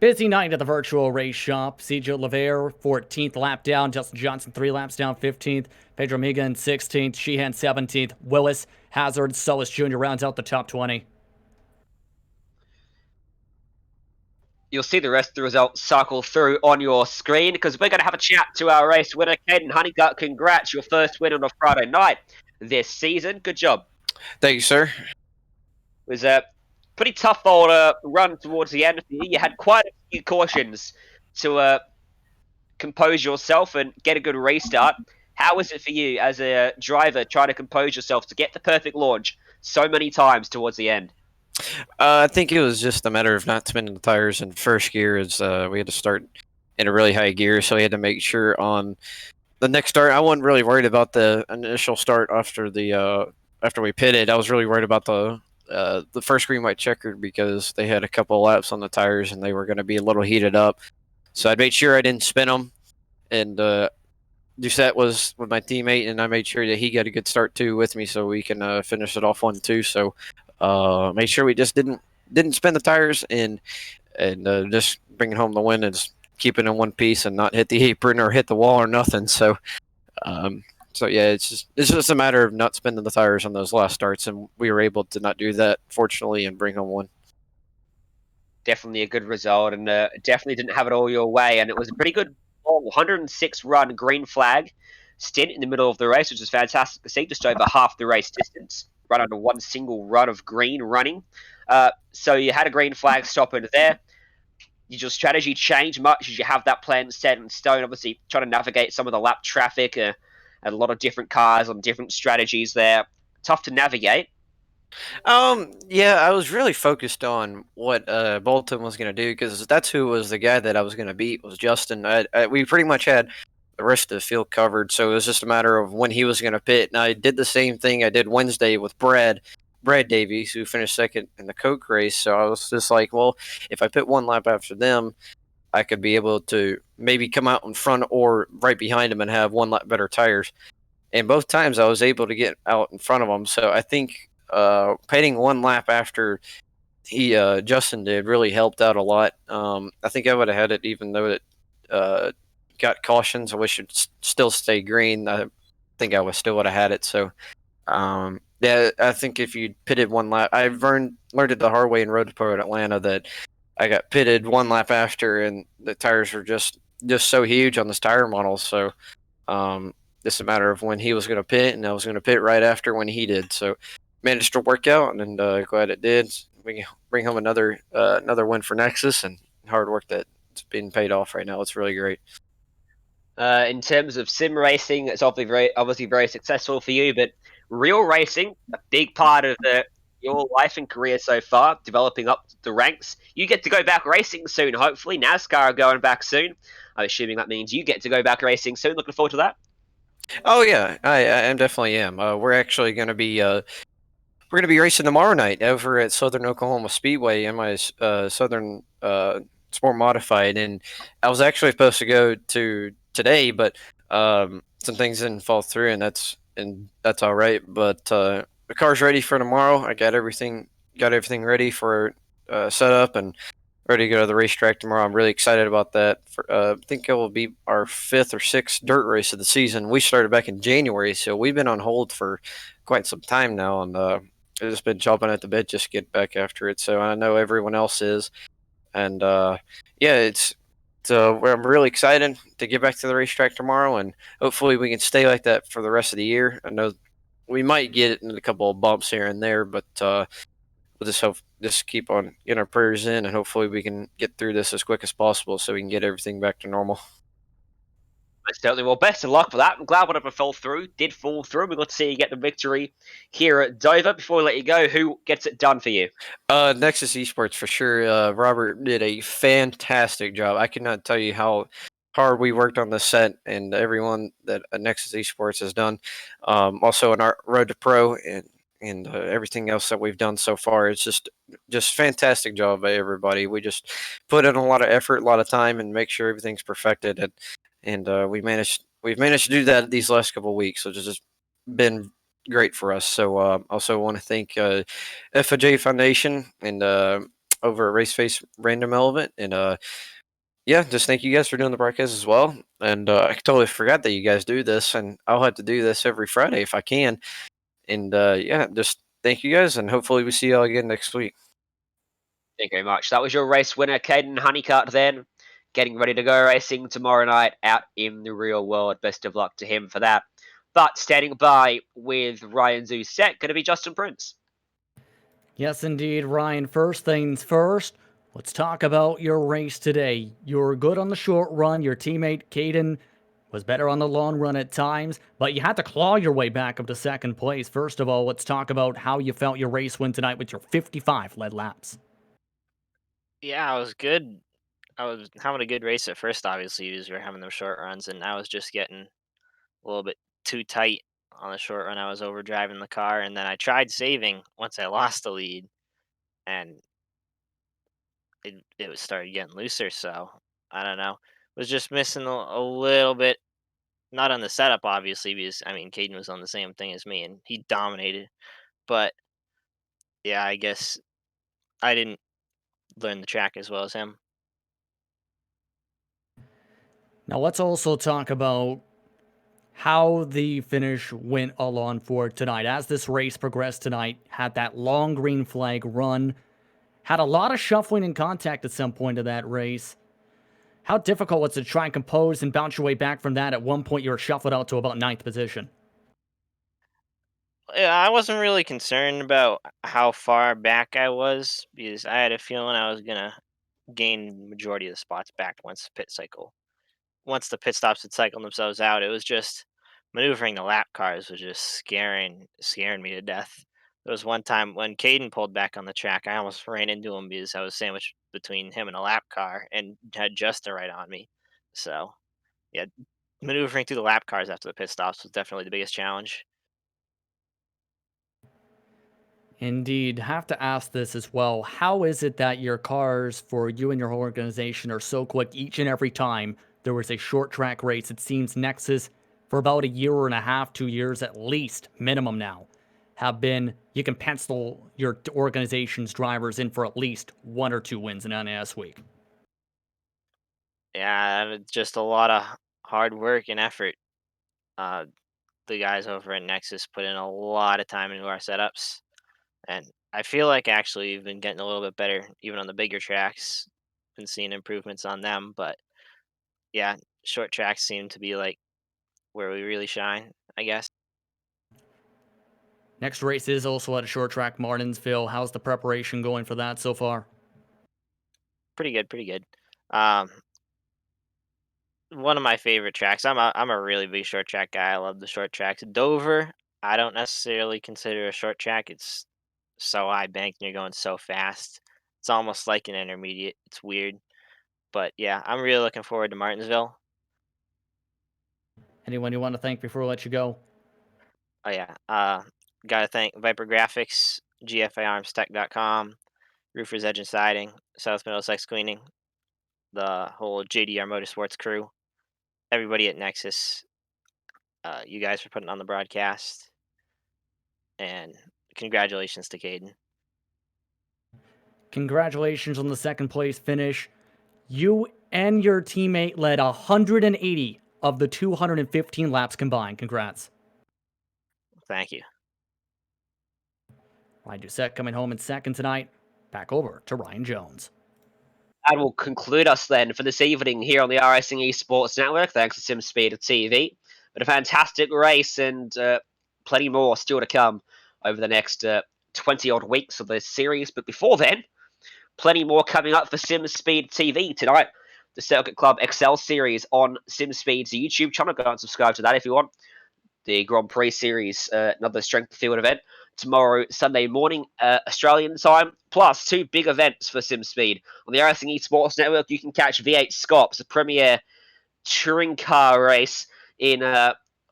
Busy night at the virtual race shop. Sergio Lavere, 14th lap down. Justin Johnson, 3 laps down, 15th. Pedro Migan, 16th. Sheehan, 17th. Willis, Hazard, Solis Jr. rounds out the top 20. You'll see the rest of the results cycle through on your screen because we're going to have a chat to our race winner, Caden Honeycutt. Congrats, your first win on a Friday night this season. Good job. Thank you, sir. It was a pretty tough old run towards the end. You had quite a few cautions to compose yourself and get a good restart. How was it for you as a driver trying to compose yourself to get the perfect launch so many times towards the end? I think it was just a matter of not spinning the tires in first gear as we had to start in a really high gear, so we had to make sure on the next start. I wasn't really worried about the initial start after we pitted. I was really worried about the first green white checkered because they had a couple of laps on the tires and they were going to be a little heated up. So I made sure I didn't spin them, and Doucette was with my teammate, and I made sure that he got a good start too with me, so we can finish it off 1-2. So made sure we just didn't spin the tires and just bringing home the win is keeping in one piece and not hit the apron or hit the wall or nothing. So yeah, it's just a matter of not spinning the tires on those last starts, and we were able to not do that, fortunately, and bring home one. Definitely a good result, and definitely didn't have it all your way, and it was a pretty good 106-run green flag stint in the middle of the race, which is fantastic to see, just over half the race distance, run under one single run of green running. So you had a green flag stop in there. Did your strategy change much? Did you have that plan set in stone? Obviously, trying to navigate some of the lap traffic, and a lot of different cars on different strategies there. Tough to navigate. Yeah, I was really focused on what Bolton was going to do because that's who was the guy that I was going to beat was Justin. We pretty much had the rest of the field covered, so it was just a matter of when he was going to pit. And I did the same thing I did Wednesday with Brad Davies, who finished second in the Coke race. So I was just like, well, if I pit one lap after them, I could be able to maybe come out in front or right behind him and have one lap better tires. And both times I was able to get out in front of him. So I think pitting one lap after Justin did really helped out a lot. I think I would have had it even though it got cautions. I wish it still stayed green. I think I still would have had it. So yeah, I think if you pitted one lap, I learned it the hard way in Road to Pro at Atlanta that I got pitted one lap after, and the tires were just so huge on this tire model. So it's a matter of when he was going to pit, and I was going to pit right after when he did. So managed to work out, and glad it did. We bring home another win for Nexus, and hard work that's being paid off right now. It's really great. In terms of sim racing, it's obviously very successful for you, but real racing, a big part of your life and career so far, developing up the ranks. You get to go back racing soon, hopefully. NASCAR are going back soon. I'm assuming that means you get to go back racing soon. Looking forward to that. Oh yeah, I definitely am. We're actually going to be racing tomorrow night over at Southern Oklahoma Speedway in my Southern Sport Modified, and I was actually supposed to go to today, but some things didn't fall through, and that's all right. But the car's ready for tomorrow. I got everything ready for setup and ready to go to the racetrack tomorrow. I'm really excited about that. I think it will be our 5th or 6th dirt race of the season. We started back in January, so we've been on hold for quite some time now, and I've just been chomping at the bit just to get back after it. So I know everyone else is, and yeah, I'm really excited to get back to the racetrack tomorrow, and hopefully we can stay like that for the rest of the year. I know we might get in a couple of bumps here and there, but we'll just keep on getting our prayers in, and hopefully we can get through this as quick as possible so we can get everything back to normal. Certainly. Well, best of luck for that. I'm glad whatever fell through did fall through. We got to see you get the victory here at Dover. Before we let you go, who gets it done for you? Nexus Esports for sure. Robert did a fantastic job. I cannot tell you how hard we worked on the set, and everyone that Nexus Esports has done. Also in our Road to Pro and everything else that we've done so far. It's just fantastic job by everybody. We just put in a lot of effort, a lot of time, and make sure everything's perfected. And we've managed to do that these last couple of weeks, which has just been great for us. So also want to thank FJ Foundation and over at Raceface Random Element, and yeah, just thank you guys for doing the broadcast as well. And I totally forgot that you guys do this, and I'll have to do this every Friday if I can. And yeah, just thank you guys, and hopefully we see y'all again next week. Thank you very much. That was your race winner, Caden Honeycutt, then. Getting ready to go racing tomorrow night out in the real world. Best of luck to him for that. But standing by with Ryan Zuzek, going to be Justin Prince. Yes, indeed, Ryan. First things first, let's talk about your race today. You were good on the short run. Your teammate, Caden, was better on the long run at times, but you had to claw your way back up to second place. First of all, let's talk about how you felt your race went tonight with your 55 lead laps. Yeah, I was good. I was having a good race at first, obviously, because we were having those short runs, and I was just getting a little bit too tight on the short run. I was overdriving the car, and then I tried saving once I lost the lead, and it was started getting looser. So I don't know. Was just missing a little bit. Not on the setup, obviously, because I mean, Caden was on the same thing as me, and he dominated. But yeah, I guess I didn't learn the track as well as him. Now, let's also talk about how the finish went along for tonight. As this race progressed tonight, had that long green flag run, had a lot of shuffling and contact at some point of that race. How difficult was it to try and compose and bounce your way back from that? At one point, you were shuffled out to about 9th position. Yeah, I wasn't really concerned about how far back I was because I had a feeling I was gonna gain the majority of the spots back once the pit stops had cycled themselves out. It was just maneuvering the lap cars was just scaring me to death. There was one time when Caden pulled back on the track, I almost ran into him because I was sandwiched between him and a lap car and had Justin right on me. So yeah, maneuvering through the lap cars after the pit stops was definitely the biggest challenge. Indeed. Have to ask this as well. How is it that your cars for you and your whole organization are so quick each and every time there was a short track race? It seems Nexus, for about a year and a half, 2 years at least, minimum now, have been, you can pencil your organization's drivers in for at least 1 or 2 wins in NAS week. Yeah, it's just a lot of hard work and effort. Uh, the guys over at Nexus put in a lot of time into our setups, and I feel like actually we've been getting a little bit better even on the bigger tracks. Been seeing improvements on them, but yeah, short tracks seem to be like where we really shine, I guess. Next race is also at a short track, Martinsville. How's the preparation going for that so far? Pretty good, pretty good. Um, One of my favorite tracks. I'm a really big short track guy. I love the short tracks. Dover, I don't necessarily consider a short track. It's so high banked and you're going so fast. It's almost like an intermediate. It's weird. But yeah, I'm really looking forward to Martinsville. Anyone you want to thank before we let you go? Oh yeah. Gotta thank Viper Graphics, GFIArmstech.com, Roofers Edge and Siding, South Middlesex Cleaning, the whole JDR Motorsports crew, everybody at Nexus. You guys for putting on the broadcast. And congratulations to Caden. Congratulations on the second place finish. You and your teammate led 180 of the 215 laps combined. Congrats. Thank you. Ryan Doucette coming home in second tonight. Back over to Ryan Jones. That will conclude us then for this evening here on the iRacing Esports Network. Thanks to SimSpeed TV. But a fantastic race and plenty more still to come over the next 20 odd weeks of this series. But before then, plenty more coming up for SimSpeed TV tonight. the Circuit Club XL Series on SimSpeed's YouTube channel. Go and subscribe to that if you want. The Grand Prix Series, another strength field event. Tomorrow, Sunday morning, Australian time, plus 2 big events for SimSpeed. On the iRacing Esports Network, you can catch V8 Scops, a premier touring car race in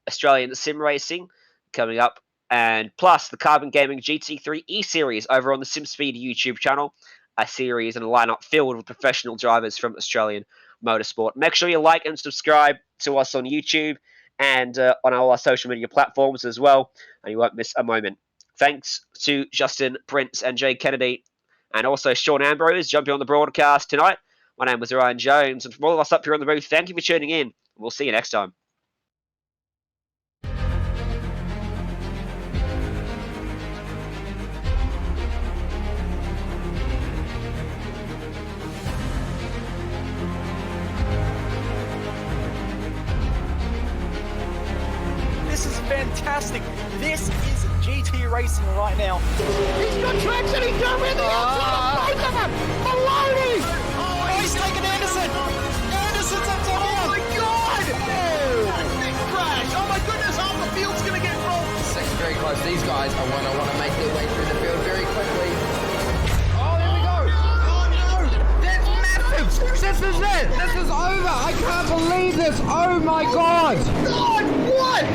Australian sim racing coming up. And plus the Carbon Gaming GT3 E-Series over on the SimSpeed YouTube channel, a series and a lineup filled with professional drivers from Australian motorsport. Make sure you like and subscribe to us on YouTube and on all our social media platforms as well, and you won't miss a moment. Thanks to Justin Prince and Jay Kennedy, and also Sean Ambrose jumping on the broadcast tonight. My name was Ryan Jones, and from all of us up here on the booth, thank you for tuning in. We'll see you next time. This is fantastic. This is GT racing right now. He's got traction, he's going with the outside of both of them! Maloney! Oh, he's taking Anderson. Anderson's up to him. Oh my god! Big crash! Oh my goodness, half the field's gonna get rolled! Second very close. These guys are want to make their way through the field very quickly. Oh, there we go. Oh no! That's massive. This is it. This is over. I can't believe this. Oh my god. God, what?